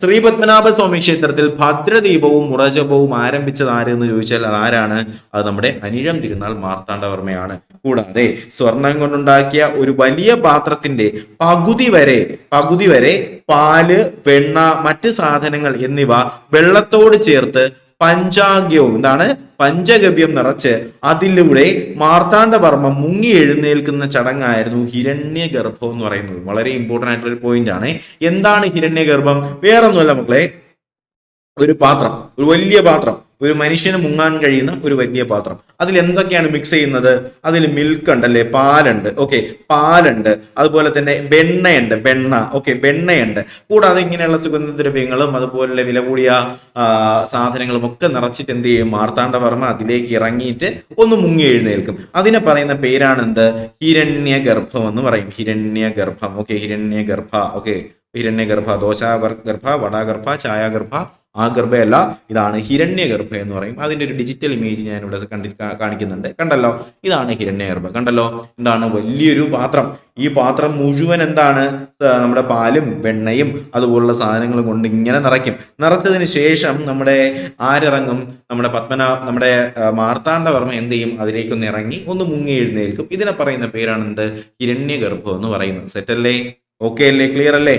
ശ്രീ പത്മനാഭ സ്വാമി ക്ഷേത്രത്തിൽ ഭദ്രദീപവും മുറജപവും ആരംഭിച്ചത് ആര് എന്ന് ചോദിച്ചാൽ ആരാണ്, അത് നമ്മുടെ അനിഴം തിരുനാൾ മാർത്താണ്ഡവർമ്മയാണ്. കൂടാതെ സ്വർണം കൊണ്ടുണ്ടാക്കിയ ഒരു വലിയ പാത്രത്തിന്റെ പകുതി വരെ പാല്, വെണ്ണ, മറ്റ് സാധനങ്ങൾ എന്നിവ വെള്ളത്തോട് ചേർത്ത് പഞ്ചാഗ്യവും എന്താണ് പഞ്ചഗവ്യം നിറച്ച് അതിലൂടെ മാർത്താണ്ഡവർമ്മ മുങ്ങി എഴുന്നേൽക്കുന്ന ചടങ്ങായിരുന്നു ഹിരണ്യഗർഭം എന്ന് പറയുന്നത്. വളരെ ഇമ്പോർട്ടന്റ് ആയിട്ടുള്ള ഒരു പോയിന്റ് ആണ്. എന്താണ് ഹിരണ്യഗർഭം? വേറൊന്നുമല്ല മക്കളെ, ഒരു പാത്രം, ഒരു വലിയ പാത്രം, ഒരു മനുഷ്യന് മുങ്ങാൻ കഴിയുന്ന ഒരു വലിയ പാത്രം. അതിൽ എന്തൊക്കെയാണ് മിക്സ് ചെയ്യുന്നത്? അതിൽ മിൽക്ക് ഉണ്ട് അല്ലെ, പാലുണ്ട്, ഓക്കെ, പാലുണ്ട്, അതുപോലെ തന്നെ വെണ്ണയുണ്ട്, വെണ്ണയുണ്ട്, കൂടാതെ ഇങ്ങനെയുള്ള സുഗന്ധദ്രവ്യങ്ങളും അതുപോലെ വില കൂടിയ സാധനങ്ങളും ഒക്കെ നിറച്ചിട്ട് എന്ത് ചെയ്യും? മാർത്താണ്ഡവർമ്മ അതിലേക്ക് ഇറങ്ങിയിട്ട് ഒന്ന് മുങ്ങി എഴുന്നേൽക്കും. അതിനെ പറയുന്ന പേരാണ് എന്ത്? ഹിരണ്യഗർഭം എന്ന് പറയും. ഹിരണ്യഗർഭം, ഹിരണ്യഗർഭ, ഹിരണ്യഗർഭ, ദോശാഗർഭ, വടാഗർഭ, ഛായാഗർഭ, ആ ഗർഭയല്ല, ഇതാണ് ഹിരണ്യഗർഭ എന്ന് പറയും. അതിന്റെ ഒരു ഡിജിറ്റൽ ഇമേജ് ഞാൻ ഇവിടെ കാണിക്കുന്നുണ്ട്. കണ്ടല്ലോ, ഇതാണ് ഹിരണ്യഗർഭ. കണ്ടല്ലോ, എന്താണ്? വലിയൊരു പാത്രം. ഈ പാത്രം മുഴുവൻ എന്താണ്? നമ്മുടെ പാലും വെണ്ണയും അതുപോലുള്ള സാധനങ്ങളും കൊണ്ട് ഇങ്ങനെ നിറയ്ക്കും. നിറച്ചതിന് ശേഷം നമ്മുടെ ആരിറങ്ങും? നമ്മുടെ മാർത്താണ്ഡവർമ്മ എന്ത് ചെയ്യും? അതിലേക്കൊന്ന് ഇറങ്ങി ഒന്ന് മുങ്ങി എഴുന്നേൽക്കും. ഇതിനെ പറയുന്ന പേരാണ് എന്ത്? ഹിരണ്യഗർഭം എന്ന് പറയുന്നത്. സെറ്റല്ലേ? ഓക്കെ അല്ലേ? ക്ലിയർ അല്ലേ?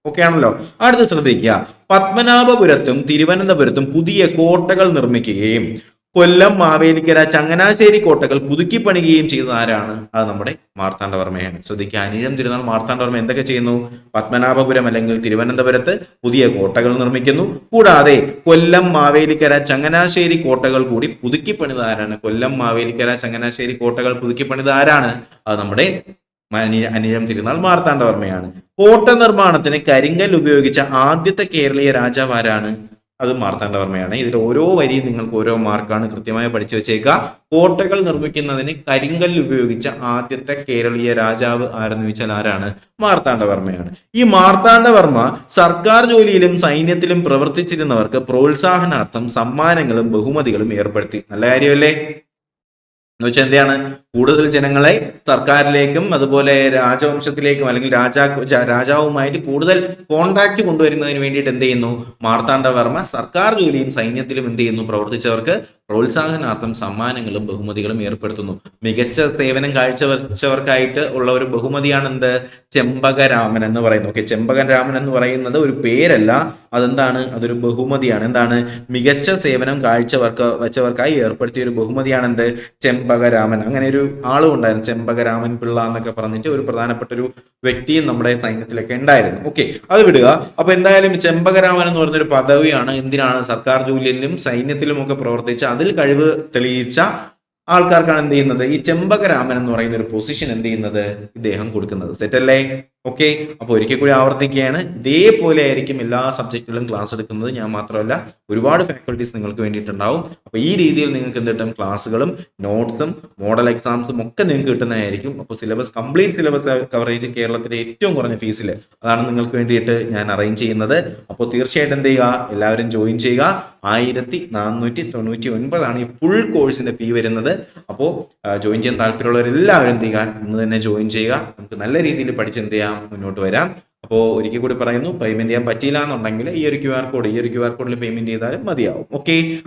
ഓക്കെ ആണല്ലോ. അടുത്ത് ശ്രദ്ധിക്കുക, പത്മനാഭപുരത്തും തിരുവനന്തപുരത്തും പുതിയ കോട്ടകൾ നിർമ്മിക്കുകയും കൊല്ലം, മാവേലിക്കര, ചങ്ങനാശ്ശേരി കോട്ടകൾ പുതുക്കി പണിയുകയും ചെയ്തത് ആരാണ്? അത് നമ്മുടെ മാർത്താണ്ഡവർമ്മയാണ്. ശ്രദ്ധിക്കുക, അനിഴം തിരുനാൾ മാർത്താണ്ഡവർമ്മ എന്തൊക്കെ ചെയ്യുന്നു? പത്മനാഭപുരം അല്ലെങ്കിൽ തിരുവനന്തപുരത്ത് പുതിയ കോട്ടകൾ നിർമ്മിക്കുന്നു. കൂടാതെ കൊല്ലം, മാവേലിക്കര, ചങ്ങനാശ്ശേരി കോട്ടകൾ കൂടി പുതുക്കി പണിത് ആരാണ്? കൊല്ലം, മാവേലിക്കര, ചങ്ങനാശ്ശേരി കോട്ടകൾ പുതുക്കി പണിത് ആരാണ്? അത് നമ്മുടെ അനിഴം തിരുനാൾ മാർത്താണ്ഡവർമ്മയാണ്. കോട്ട നിർമ്മാണത്തിന് കരിങ്കൽ ഉപയോഗിച്ച ആദ്യത്തെ കേരളീയ രാജാവ് ആരാണ്? അത് മാർത്താണ്ഡവർമ്മയാണ്. ഇതിൽ ഓരോ വരിയും നിങ്ങൾക്ക് ഓരോ മാർക്കാണ്, കൃത്യമായി പഠിച്ചു വെച്ചേക്കുക. കോട്ടകൾ നിർമ്മിക്കുന്നതിന് കരിങ്കല്ല് ഉപയോഗിച്ച ആദ്യത്തെ കേരളീയ രാജാവ് ആരെന്ന് ചോദിച്ചാൽ ആരാണ്? മാർത്താണ്ഡവർമ്മയാണ്. ഈ മാർത്താണ്ഡവർമ്മ സർക്കാർ ജോലിയിലും സൈന്യത്തിലും പ്രവർത്തിച്ചിരുന്നവർക്ക് പ്രോത്സാഹനാർത്ഥം സമ്മാനങ്ങളും ബഹുമതികളും ഏർപ്പെടുത്തി. നല്ല കാര്യമല്ലേ? എന്ന് വെച്ചാൽ എന്താണ്? കൂടുതൽ ജനങ്ങളെ സർക്കാരിലേക്കും അതുപോലെ രാജവംശത്തിലേക്കും അല്ലെങ്കിൽ രാജാവുമായിട്ട് കൂടുതൽ കോണ്ടാക്ട് കൊണ്ടുവരുന്നതിന് വേണ്ടിയിട്ട് എന്ത് ചെയ്യുന്നു? മാർത്താണ്ഡവർമ്മ സർക്കാർ ജോലിയും സൈന്യത്തിലും എന്ത് ചെയ്യുന്നു? പ്രവർത്തിച്ചവർക്ക് പ്രോത്സാഹനാർത്ഥം സമ്മാനങ്ങളും ബഹുമതികളും ഏർപ്പെടുത്തുന്നു. മികച്ച സേവനം കാഴ്ചവെച്ചവർക്കായിട്ട് ഉള്ള ഒരു ബഹുമതിയാണ് എന്ത്? ചെമ്പകരാമൻ എന്ന് പറയുന്നത്. ചെമ്പകരാമൻ എന്ന് പറയുന്നത് ഒരു പേരല്ല, അതെന്താണ്? അതൊരു ബഹുമതിയാണ്. എന്താണ്? മികച്ച സേവനം വെച്ചവർക്കായി ഏർപ്പെടുത്തിയ ഒരു ബഹുമതിയാണ് എന്ത്? ചെമ്പകരാമൻ. അങ്ങനെ ഒരു ആളും ഉണ്ടായിരുന്നു, ചെമ്പകരാമൻ പിള്ള എന്നൊക്കെ പറഞ്ഞിട്ട് ഒരു പ്രധാനപ്പെട്ട ഒരു വ്യക്തിയും നമ്മുടെ സൈന്യത്തിലൊക്കെ ഉണ്ടായിരുന്നു. അത് വിടുക. അപ്പൊ എന്തായാലും ചെമ്പകരാമൻ എന്ന് പറഞ്ഞൊരു പദവിയാണ് എന്തിനാണ്? സർക്കാർ ജോലിയിലും സൈന്യത്തിലും ഒക്കെ പ്രവർത്തിച്ച് അതിൽ കഴിവ് തെളിയിച്ച ആൾക്കാർക്കാണ് എന്ത് ചെയ്യുന്നത്? ഈ ചെമ്പകരാമൻ എന്ന് പറയുന്ന ഒരു പൊസിഷൻ എന്ത് ചെയ്യുന്നത്? ഇദ്ദേഹം കൊടുക്കുന്നത്. സെറ്റല്ലേ? അപ്പൊ ഒരിക്കൽ കൂടി ആവർത്തിക്കുകയാണ്, ഇതേപോലെ ആയിരിക്കും എല്ലാ സബ്ജക്റ്റുകളും ക്ലാസ് എടുക്കുന്നത്. ഞാൻ മാത്രമല്ല, ഒരുപാട് ഫാക്കൽറ്റീസ് നിങ്ങൾക്ക് വേണ്ടിയിട്ടുണ്ടാവും. അപ്പൊ ഈ രീതിയിൽ നിങ്ങൾക്ക് എന്ത് കിട്ടും? ക്ലാസ്സുകളും നോട്ട്സും മോഡൽ എക്സാംസും ഒക്കെ നിങ്ങൾക്ക് കിട്ടുന്നതായിരിക്കും. അപ്പോൾ കംപ്ലീറ്റ് സിലബസ് കവറേജ് കേരളത്തിലെ ഏറ്റവും കുറഞ്ഞ ഫീസിൽ അതാണ് നിങ്ങൾക്ക് വേണ്ടിയിട്ട് ഞാൻ അറേഞ്ച് ചെയ്യുന്നത്. അപ്പോൾ തീർച്ചയായിട്ടും എന്ത് ചെയ്യുക? എല്ലാവരും ജോയിൻ ചെയ്യുക. 1499 ഈ ഫുൾ കോഴ്സിന്റെ ഫീ വരുന്നത്. അപ്പോൾ ജോയിൻ ചെയ്യാൻ താല്പര്യമുള്ളവരെല്ലാവരും എന്ത് ചെയ്യുക? ഇന്ന് തന്നെ ജോയിൻ ചെയ്യുക. നമുക്ക് നല്ല രീതിയിൽ പഠിച്ച് എന്ത് ചെയ്യാം? മുന്നോട്ട് വരാം. അപ്പോൾ ഒരിക്കൽ കൂടി പറയുന്നു, പേയ്മെന്റ് ചെയ്യാൻ പറ്റിയില്ല എന്നുണ്ടെങ്കിൽ ഈ ഒരു QR കോഡിൽ പേയ്മെന്റ് ചെയ്താലും മതിയാവും.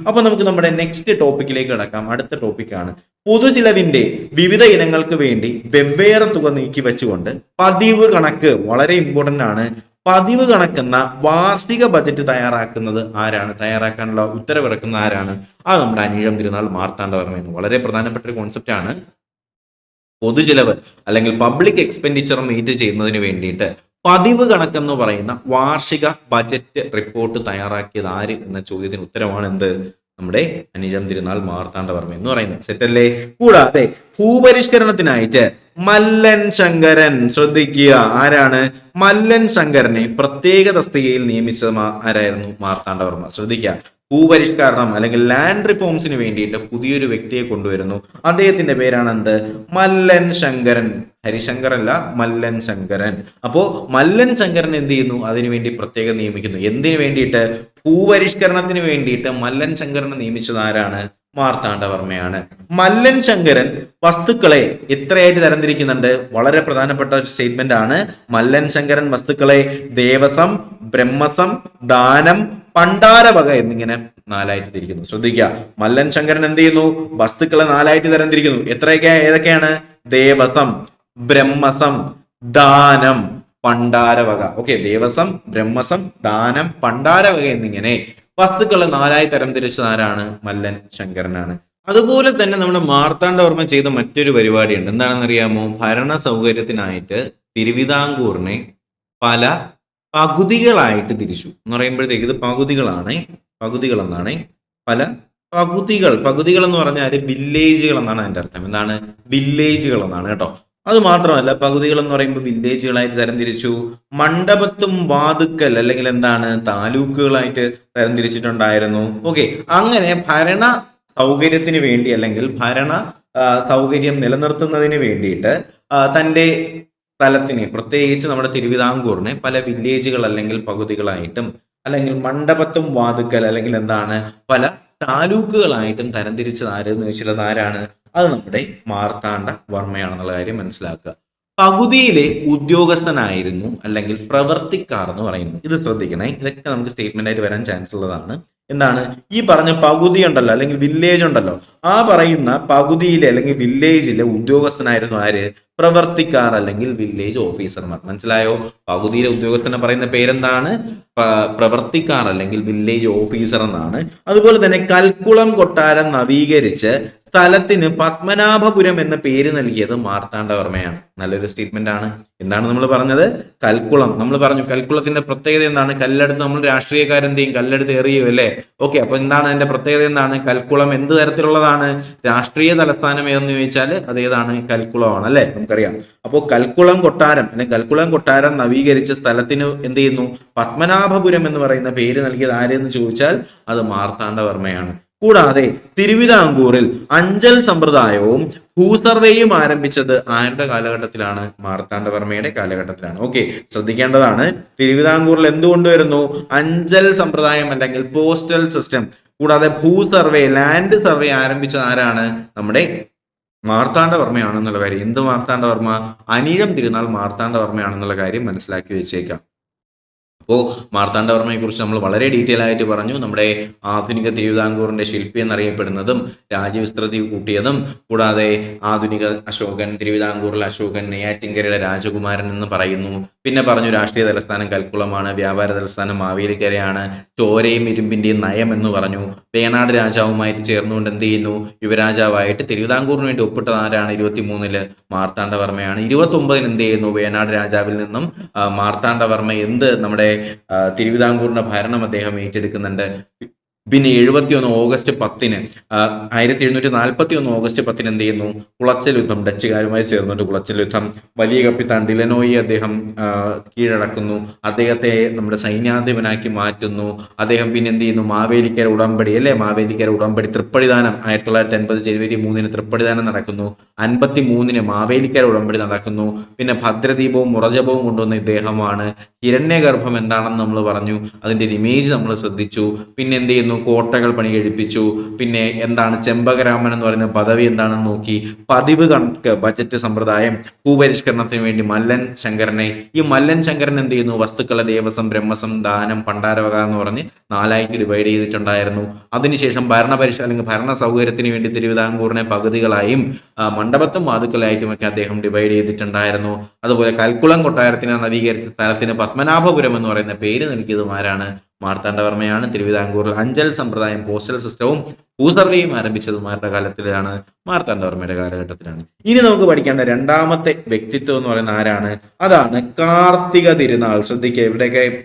അപ്പോൾ നമുക്ക് നമ്മുടെ നെക്സ്റ്റ് ടോപ്പിക്കിലേക്ക് കിടക്കാം. അടുത്ത ടോപ്പിക്കാണ് പൊതുചിലവിന്റെ വിവിധ ഇനങ്ങൾക്ക് വേണ്ടി വെവ്വേറെ തുക നീക്കി വെച്ചുകൊണ്ട് പതിവ് കണക്ക്. വളരെ ഇമ്പോർട്ടന്റ് ആണ്. പതിവ് കണക്കെന്ന വാർഷിക ബജറ്റ് തയ്യാറാക്കുന്നത് ആരാണ്? തയ്യാറാക്കാനുള്ള ഉത്തരവിറക്കുന്ന ആരാണ്? അത് നമ്മുടെ അനിഴം തിരുനാൾ മാർത്താണ്ഡവർമ്മ. വളരെ പ്രധാനപ്പെട്ട ഒരു കോൺസെപ്റ്റ് ആണ്. പൊതുചിലവ് അല്ലെങ്കിൽ പബ്ലിക് എക്സ്പെൻഡിച്ചർ മീറ്റ് ചെയ്യുന്നതിന് വേണ്ടിയിട്ട് പതിവ് കണക്കെന്ന് പറയുന്ന വാർഷിക ബജറ്റ് റിപ്പോർട്ട് തയ്യാറാക്കിയത് ആര് എന്ന ചോദ്യത്തിന് ഉത്തരമാണ് എന്ത്? നമ്മുടെ അനിഴം തിരുനാൾ മാർത്താണ്ഡവർമ്മ എന്ന് പറയുന്നത്. സെറ്റല്ലേ? കൂടാതെ ഭൂപരിഷ്കരണത്തിനായിട്ട് മല്ലൻ ശങ്കരൻ, ശ്രദ്ധിക്കുക, ആരാണ്? മല്ലൻ ശങ്കരനെ പ്രത്യേക തസ്തികയിൽ നിയമിച്ചത് ആരായിരുന്നു? മാർത്താണ്ഡവർമ്മ. ശ്രദ്ധിക്കുക, ഭൂപരിഷ്കരണം അല്ലെങ്കിൽ ലാൻഡ് റിഫോംസിന് വേണ്ടിയിട്ട് പുതിയൊരു വ്യക്തിയെ കൊണ്ടുവരുന്നു. അദ്ദേഹത്തിന്റെ പേരാണ് എന്ത്? മല്ലൻ ശങ്കരൻ. ഹരിശങ്കർ അല്ല, മല്ലൻ ശങ്കരൻ. അപ്പോ മല്ലൻ ശങ്കരൻ എന്ത് ചെയ്യുന്നു? അതിനുവേണ്ടി പ്രത്യേകം നിയമിക്കുന്നു. എന്തിനു വേണ്ടിയിട്ട്? ഭൂപരിഷ്കരണത്തിന് വേണ്ടിയിട്ട് മല്ലൻ ശങ്കരനെ നിയമിച്ചത് ആരാണ്? മാർത്താണ്ഡവർമ്മയാണ്. മല്ലൻ ശങ്കരൻ വസ്തുക്കളെ എത്രയായിട്ട് തരംതിരിക്കുന്നുണ്ട്? വളരെ പ്രധാനപ്പെട്ട ഒരു സ്റ്റേറ്റ്മെന്റ് ആണ്. മല്ലൻ ശങ്കരൻ വസ്തുക്കളെ ദേവസം, ബ്രഹ്മസം, ദാനം, പണ്ടാരവക എന്നിങ്ങനെ 4ആയിട്ട് തിരിക്കുന്നു. ശ്രദ്ധിക്കുക, മല്ലൻ ശങ്കരൻ എന്ത് ചെയ്യുന്നു? വസ്തുക്കളെ 4ആയിട്ട് തരംതിരിക്കുന്നു. ഏതൊക്കെയാണ്? ദേവസം, ബ്രഹ്മസം, ദാനം, പണ്ടാരവക. ദേവസം, ബ്രഹ്മസം, ദാനം, പണ്ടാരവക എന്നിങ്ങനെ വസ്തുക്കളെ 4ആയി തരംതിരിച്ചത് ആരാണ്? മല്ലൻ ശങ്കരനാണ്. അതുപോലെ തന്നെ നമ്മുടെ മാർത്താണ്ഡവർമ്മ ചെയ്ത മറ്റൊരു പരിപാടിയുണ്ട്. എന്താണെന്ന് അറിയാമോ? ഭരണ സൗകര്യത്തിനായിട്ട് തിരുവിതാംകൂറിനെ പല പകുതികളായിട്ട് തിരിച്ചു എന്ന് പറയുമ്പോഴത്തേക്ക് ഇത് പകുതികൾ എന്നാണ്. പല പകുതികൾ എന്ന് പറഞ്ഞാൽ വില്ലേജുകൾ എന്നാണ് അതിന്റെ അർത്ഥം. എന്താണ്? വില്ലേജുകൾ എന്നാണ് കേട്ടോ. അത് മാത്രമല്ല, പകുതികൾ എന്ന് പറയുമ്പോൾ വില്ലേജുകളായിട്ട് തരംതിരിച്ചു. മണ്ഡപത്തും വാതുക്കൽ അല്ലെങ്കിൽ എന്താണ് താലൂക്കുകളായിട്ട് തരംതിരിച്ചിട്ടുണ്ടായിരുന്നു. ഓക്കെ, അങ്ങനെ ഭരണ സൗകര്യത്തിന് വേണ്ടി അല്ലെങ്കിൽ ഭരണ സൗകര്യം നിലനിർത്തുന്നതിന് വേണ്ടിയിട്ട് തന്റെ സ്ഥലത്തിന്, പ്രത്യേകിച്ച് നമ്മുടെ തിരുവിതാംകൂറിനെ പല വില്ലേജുകൾ അല്ലെങ്കിൽ പകുതികളായിട്ടും അല്ലെങ്കിൽ മണ്ഡപത്തും വാതുക്കൽ അല്ലെങ്കിൽ എന്താണ് പല താലൂക്കുകളായിട്ടും തരംതിരിച്ചത് ആരെന്ന് ചോദിച്ചുള്ളത് ആരാണ്? അത് നമ്മുടെ മാർത്താണ്ഡ വർമ്മയാണെന്നുള്ള കാര്യം മനസ്സിലാക്കുക. പകുതിയിലെ ഉദ്യോഗസ്ഥനായിരുന്നു അല്ലെങ്കിൽ പ്രവർത്തിക്കാർ എന്ന് പറയുന്നത്. ഇത് ശ്രദ്ധിക്കണേ, ഇതൊക്കെ നമുക്ക് സ്റ്റേറ്റ്മെന്റ് ആയിട്ട് വരാൻ ചാൻസ് ഉള്ളതാണ്. എന്താണ് ഈ പറഞ്ഞ പകുതി ഉണ്ടല്ലോ അല്ലെങ്കിൽ വില്ലേജ് ഉണ്ടല്ലോ, ആ പറയുന്ന പകുതിയിലെ അല്ലെങ്കിൽ വില്ലേജിലെ ഉദ്യോഗസ്ഥനായിരുന്നു ആര്? പ്രവർത്തിക്കാർ അല്ലെങ്കിൽ വില്ലേജ് ഓഫീസർമാർ. മനസ്സിലായോ? പകുതിയിലെ ഉദ്യോഗസ്ഥനെ പറയുന്ന പേരെന്താണ്? പ്രവർത്തിക്കാർ അല്ലെങ്കിൽ വില്ലേജ് ഓഫീസർ എന്നാണ്. അതുപോലെ തന്നെ കൽക്കുളം കൊട്ടാരം നവീകരിച്ച് സ്ഥലത്തിന് പത്മനാഭപുരം എന്ന പേര് നൽകിയത് മാർത്താണ്ഡവർമ്മയാണ്. നല്ലൊരു സ്റ്റേറ്റ്മെന്റ് ആണ്. എന്താണ് നമ്മൾ പറഞ്ഞത്? കൽക്കുളം. നമ്മൾ പറഞ്ഞു കൽക്കുളത്തിന്റെ പ്രത്യേകത എന്താണ്? കല്ലെടുത്ത് നമ്മൾ രാഷ്ട്രീയക്കാരെന്ത് ചെയ്യും? കല്ലെടുത്ത് എറിയും അല്ലേ? ഓക്കെ, അപ്പൊ എന്താണ് അതിന്റെ പ്രത്യേകത? എന്താണ്? കൽക്കുളം എന്ത് തരത്തിലുള്ളതാണ്? രാഷ്ട്രീയ തലസ്ഥാനം ഏതെന്ന് ചോദിച്ചാൽ അത് ഏതാണ്? കൽക്കുളമാണ് അല്ലെ? നമുക്കറിയാം. അപ്പോൾ കൽക്കുളം കൊട്ടാരം അല്ലെങ്കിൽ കൽക്കുളം കൊട്ടാരം നവീകരിച്ച സ്ഥലത്തിന് എന്ത് ചെയ്യുന്നു? പത്മനാഭപുരം എന്ന് പറയുന്ന പേര് നൽകിയത് ആരെന്ന് ചോദിച്ചാൽ അത് മാർത്താണ്ഡവർമ്മയാണ്. കൂടാതെ തിരുവിതാംകൂറിൽ അഞ്ചൽ സമ്പ്രദായവും ഭൂസർവേയും ആരംഭിച്ചത് ആരുടെ കാലഘട്ടത്തിലാണ്? മാർത്താണ്ഡവർമ്മയുടെ കാലഘട്ടത്തിലാണ്. ഓക്കെ, ശ്രദ്ധിക്കേണ്ടതാണ്. തിരുവിതാംകൂറിൽ എന്തുകൊണ്ടുവരുന്നു? അഞ്ചൽ സമ്പ്രദായം അല്ലെങ്കിൽ പോസ്റ്റൽ സിസ്റ്റം. കൂടാതെ ഭൂസർവേ, ലാൻഡ് സർവേ ആരംഭിച്ചത് ആരാണ്? നമ്മുടെ മാർത്താണ്ഡവർമ്മയാണെന്നുള്ള കാര്യം. എന്ത് മാർത്താണ്ഡവർമ്മ? അനിഴം തിരുനാൾ മാർത്താണ്ഡവർമ്മയാണെന്നുള്ള കാര്യം മനസ്സിലാക്കി വെച്ചേക്കാം. അപ്പോൾ മാർത്താണ്ഡവർമ്മയെ കുറിച്ച് നമ്മൾ വളരെ ഡീറ്റെയിൽ ആയിട്ട് പറഞ്ഞു. നമ്മുടെ ആധുനിക തിരുവിതാംകൂറിന്റെ ശില്പി എന്നറിയപ്പെടുന്നതും രാജ്യവിസ്തൃതി കൂട്ടിയതും, കൂടാതെ ആധുനിക അശോകൻ, തിരുവിതാംകൂറിൽ അശോകൻ, നെയ്യാറ്റിൻകരയുടെ രാജകുമാരൻ എന്ന് പറയുന്നു. പിന്നെ പറഞ്ഞു രാഷ്ട്രീയ തലസ്ഥാനം കൽക്കുളമാണ്, വ്യാപാര തലസ്ഥാനം മാവേലിക്കരയാണ്, ചോരയും ഇരുമ്പിന്റെയും നയം എന്ന് പറഞ്ഞു. വേണാട് രാജാവുമായിട്ട് ചേർന്നുകൊണ്ട് എന്ത് ചെയ്യുന്നു? യുവരാജാവായിട്ട് തിരുവിതാംകൂറിന് വേണ്ടി ഒപ്പിട്ടത് ആരാണ്? 23 മാർത്താണ്ഡവർമ്മയാണ്. 29 എന്ത് ചെയ്യുന്നു? വേണാട് രാജാവിൽ നിന്നും മാർത്താണ്ഡവർമ്മ നമ്മുടെ തിരുവിതാംകൂറിന്റെ ഭരണം അദ്ദേഹം ഏറ്റെടുക്കുന്നുണ്ട്. പിന്നെ 71 ഓഗസ്റ്റ് 10 1741 ഓഗസ്റ്റ് 10 എന്ത് ചെയ്യുന്നു? കുളച്ചൽ യുദ്ധം, ഡച്ചുകാരുമായി ചേർന്നുകൊണ്ട് കുളച്ചൽ യുദ്ധം. വലിയ കപ്പിത്താൻ ഡിലനോയെ അദ്ദേഹം കീഴടക്കുന്നു. അദ്ദേഹത്തെ നമ്മുടെ സൈന്യാധിപനാക്കി മാറ്റുന്നു. അദ്ദേഹം പിന്നെ എന്ത് ചെയ്യുന്നു? മാവേലിക്കര ഉടമ്പടി അല്ലെ? മാവേലിക്കര ഉടമ്പടി, തൃപ്പടിദാനം 1950 ജനുവരി 3 തൃപ്പടിദാനം നടക്കുന്നു. 53 മാവേലിക്കര ഉടമ്പടി നടക്കുന്നു. പിന്നെ ഭദ്രദീപവും മുറജപവും കൊണ്ടുവന്ന ഇദ്ദേഹമാണ്. ഹിരണ്യഗർഭം എന്താണെന്ന് നമ്മൾ പറഞ്ഞു, അതിന്റെ ഒരു ഇമേജ് നമ്മൾ ശ്രദ്ധിച്ചു. പിന്നെ എന്ത് ചെയ്യുന്നു? കോട്ടകൾ പണി കഴിപ്പിച്ചു. പിന്നെ എന്താണ് ചെമ്പകരാമൻ എന്ന് പറയുന്ന പദവി എന്താണെന്ന് നോക്കി. പതിവ് കണക്ക്, ബജറ്റ് സമ്പ്രദായം, ഭൂപരിഷ്കരണത്തിന് വേണ്ടി മല്ലൻ ശങ്കരനെ, ഈ മല്ലൻ ശങ്കരൻ എന്ത് ചെയ്യുന്നു? വസ്തുക്കളെ ദേവസം, ബ്രഹ്മസം, ദാനം, പണ്ടാരവക എന്ന് പറഞ്ഞ് 4ആയിട്ട് ഡിവൈഡ് ചെയ്തിട്ടുണ്ടായിരുന്നു. അതിനുശേഷം അല്ലെങ്കിൽ ഭരണ സൗകര്യത്തിന് വേണ്ടി തിരുവിതാംകൂറിനെ പകുതികളായും മണ്ഡപത്തും വാതുക്കളായിട്ടും ഒക്കെ അദ്ദേഹം ഡിവൈഡ് ചെയ്തിട്ടുണ്ടായിരുന്നു. അതുപോലെ കൽക്കുളം കൊട്ടാരത്തിനെ നവീകരിച്ച സ്ഥലത്തിന് പത്മനാഭപുരം എന്ന് പറയുന്ന പേര് നൽകിയതും ആരാണ്? മാർത്താണ്ഡവർമ്മയാണ്. തിരുവിതാംകൂറിൽ അഞ്ചൽ സമ്പ്രദായം, പോസ്റ്റൽ സിസ്റ്റവും ഭൂസർവേയും ആരംഭിച്ചതും ആരുടെ കാലത്തിലാണ്? മാർത്താണ്ഡവർമ്മയുടെ കാലഘട്ടത്തിലാണ്. ഇനി നമുക്ക് പഠിക്കേണ്ട രണ്ടാമത്തെ വ്യക്തിത്വം എന്ന് പറയുന്ന ആരാണ്? അതാണ് കാർത്തിക തിരുനാൾ. ശ്രദ്ധിക്കുക,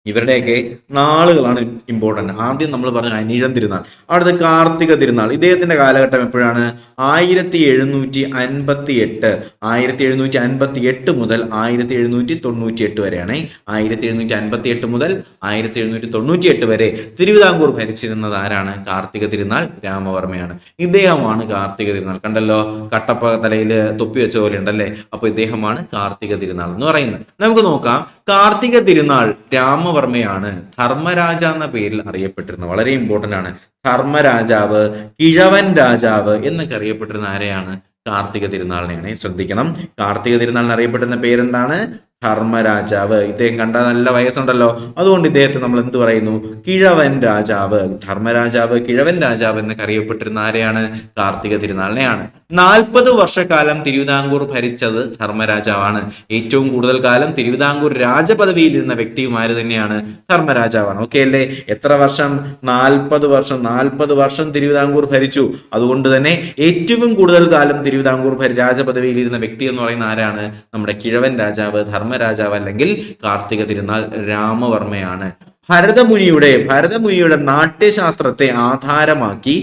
ഇവരുടെയൊക്കെ നാളുകളാണ് ഇമ്പോർട്ടന്റ്. ആദ്യം നമ്മൾ പറഞ്ഞ അനിഴം തിരുനാൾ, അടുത്ത കാർത്തിക തിരുനാൾ. ഇദ്ദേഹത്തിന്റെ കാലഘട്ടം എപ്പോഴാണ്? 1758 1758 മുതൽ 1798 വരെയാണ്. 1758 മുതൽ 1798 വരെ തിരുവിതാംകൂർ ഭരിച്ചിരുന്നത് ആരാണ്? കാർത്തിക തിരുനാൾ രാമവർമ്മയാണ്. ഇദ്ദേഹമാണ് കാർത്തിക തിരുനാൾ. കണ്ടല്ലോ, കട്ടപ്പ തലയിൽ തൊപ്പി വെച്ച പോലെ ഉണ്ടല്ലേ? അപ്പൊ ഇദ്ദേഹമാണ് കാർത്തിക തിരുനാൾ എന്ന് പറയുന്നത്. നമുക്ക് നോക്കാം. കാർത്തിക തിരുനാൾ രാമവർമ്മയാണ് ധർമ്മരാജ എന്ന പേരിൽ അറിയപ്പെട്ടിരുന്നത്. വളരെ ഇമ്പോർട്ടന്റ് ആണ്. ധർമ്മരാജാവ്, കിഴവൻ രാജാവ് എന്നൊക്കെ അറിയപ്പെട്ടിരുന്ന ആരെയാണ്? കാർത്തിക തിരുനാളിനെയാണ്. ശ്രദ്ധിക്കണം, കാർത്തിക തിരുനാളിന് അറിയപ്പെടുന്ന പേരെന്താണ്? ധർമ്മരാജാവ്. ഇദ്ദേഹം കണ്ട നല്ല വയസ്സുണ്ടല്ലോ, അതുകൊണ്ട് ഇദ്ദേഹത്തെ നമ്മൾ എന്ത് പറയുന്നു? കിഴവൻ രാജാവ്. ധർമ്മരാജാവ്, കിഴവൻ രാജാവ് എന്നൊക്കെ അറിയപ്പെട്ടിരുന്ന ആരെയാണ്? കാർത്തിക തിരുനാളിനെയാണ്. 40 വർഷക്കാലം തിരുവിതാംകൂർ ഭരിച്ചത് ധർമ്മരാജാവാണ്. ഏറ്റവും കൂടുതൽ കാലം തിരുവിതാംകൂർ രാജപദവിയിലിരുന്ന വ്യക്തിയും ആര് തന്നെയാണ്? ധർമ്മരാജാവാണ്. ഓക്കെ അല്ലേ? എത്ര വർഷം? 40 വർഷം. 40 വർഷം തിരുവിതാംകൂർ ഭരിച്ചു. അതുകൊണ്ട് തന്നെ ഏറ്റവും കൂടുതൽ കാലം തിരുവിതാംകൂർ രാജപദവിയിലിരുന്ന വ്യക്തി എന്ന് പറയുന്ന ആരാണ്? നമ്മുടെ കിഴവൻ രാജാവ്, ധർമ്മരാജാവ് അല്ലെങ്കിൽ കാർത്തിക തിരുനാൾ രാമവർമ്മയാണ്. ഭരതമുനിയുടെ നാട്യശാസ്ത്രത്തെ ആധാരമാക്കി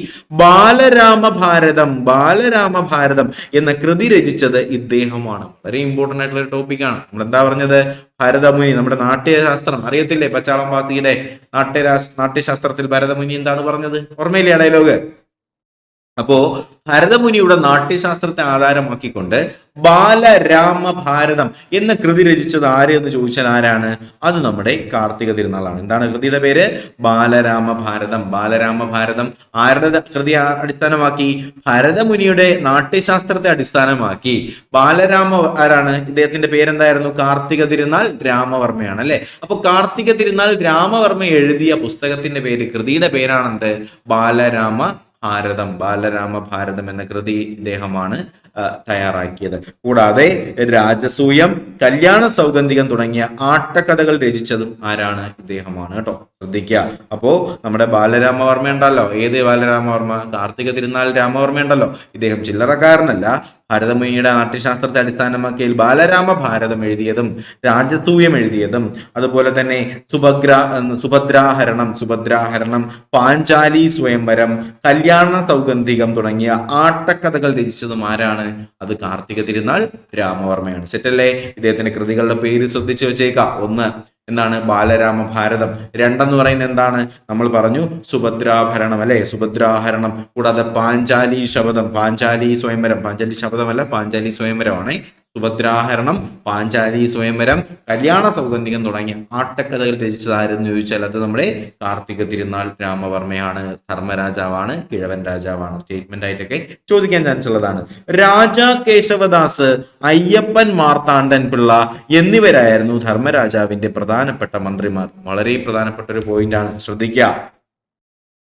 ബാലരാമഭാരതം എന്ന കൃതി രചിച്ചത് ഇദ്ദേഹമാണ്. വളരെ ഇമ്പോർട്ടന്റ് ആയിട്ടുള്ള ഒരു ടോപ്പിക്കാണ്. നമ്മൾ എന്താ പറഞ്ഞത്? ഭരതമുനി, നമ്മുടെ നാട്യശാസ്ത്രം അറിയത്തില്ലേ? പച്ചാളം വാസിയുടെ നാട്യശാസ്ത്രത്തിൽ ഭരതമുനി എന്താണ് പറഞ്ഞത്? ഓർമ്മയില്ലേ ഡയലോഗ്? അപ്പോ ഭരതമുനിയുടെ നാട്യശാസ്ത്രത്തെ ആധാരമാക്കിക്കൊണ്ട് ബാലരാമഭാരതം എന്ന കൃതി രചിച്ചത് ആര് എന്ന് ചോദിച്ചാൽ ആരാണ്? അത് നമ്മുടെ കാർത്തിക തിരുനാളാണ്. എന്താണ് കൃതിയുടെ പേര്? ബാലരാമഭാരതം ആരുടെ കൃതി അടിസ്ഥാനമാക്കി? ഭരതമുനിയുടെ നാട്യശാസ്ത്രത്തെ അടിസ്ഥാനമാക്കി. ആരാണ്? ഇദ്ദേഹത്തിന്റെ പേരെന്തായിരുന്നു? കാർത്തിക തിരുനാൾ രാമവർമ്മയാണ് അല്ലെ? അപ്പൊ കാർത്തിക തിരുനാൾ രാമവർമ്മ എഴുതിയ പുസ്തകത്തിന്റെ പേര്, കൃതിയുടെ പേരാണെന്ത്? ബാലരാമഭാരതം എന്ന കൃതി ഇദ്ദേഹമാണ് തയ്യാറാക്കിയത്. കൂടാതെ രാജസൂയം, കല്യാണ സൗഗന്ധികം തുടങ്ങിയ ആട്ടക്കഥകൾ രചിച്ചതും ആരാണ്? ഇദ്ദേഹമാണ് കേട്ടോ. ശ്രദ്ധിക്കുക. അപ്പോ നമ്മുടെ ബാലരാമവർമ്മ ഉണ്ടല്ലോ. ഏത് ബാലരാമവർമ്മ? കാർത്തിക തിരുനാൾ രാമവർമ്മ ഉണ്ടല്ലോ. ഇദ്ദേഹം ചില്ലറക്കാരനല്ല. ഭരതമുനിയുടെ നാട്യശാസ്ത്രത്തെ അടിസ്ഥാനമാക്കിയിൽ ബാലരാമഭാരതം എഴുതിയതും രാജസൂയം എഴുതിയതും അതുപോലെ തന്നെ സുഭദ്രാഹരണം, പാഞ്ചാലി സ്വയംവരം, കല്യാണ സൗഗന്ധികം തുടങ്ങിയ ആട്ടക്കഥകൾ രചിച്ചതും ആരാണ്? അത് കാർത്തിക തിരുനാൾ രാമവർമ്മയാണ്. സെറ്റല്ലേ? ഇദ്ദേഹത്തിന്റെ കൃതികളുടെ പേര് ശ്രദ്ധിച്ചു വെച്ചേക്കാം. ഒന്ന് എന്താണ്? ബാലരാമഭാരതം. രണ്ടെന്ന് പറയുന്നത് എന്താണ്? നമ്മൾ പറഞ്ഞു സുഭദ്രാഭരണം അല്ലെ? സുഭദ്രാഹരണം. കൂടാതെ പാഞ്ചാലി സ്വയംവരം. പാഞ്ചാലി ശബദമല്ല, പാഞ്ചാലി സ്വയംവരമാണ്. സുഭദ്രാഹരണം, പാഞ്ചാലി സ്വയംവരം, കല്യാണ സൗഗന്ധികം തുടങ്ങിയ ആട്ടക്കഥകൾ രചിച്ചത് ആരെന്ന് ചോദിച്ചാൽ അത് നമ്മുടെ കാർത്തിക തിരുനാൾ രാമവർമ്മയാണ്. ധർമ്മരാജാവാണ്, കിഴവൻ രാജാവാണ്. സ്റ്റേറ്റ്മെന്റ് ആയിട്ടൊക്കെ ചോദിക്കാൻ ചാൻസ് ഉള്ളതാണ്. രാജാ കേശവദാസ്, അയ്യപ്പൻ മാർത്താണ്ഡൻ പിള്ള എന്നിവരായിരുന്നു ധർമ്മരാജാവിന്റെ പ്രധാനപ്പെട്ട മന്ത്രിമാർ. വളരെ പ്രധാനപ്പെട്ട ഒരു പോയിന്റ് ആണ്, ശ്രദ്ധിക്കുക.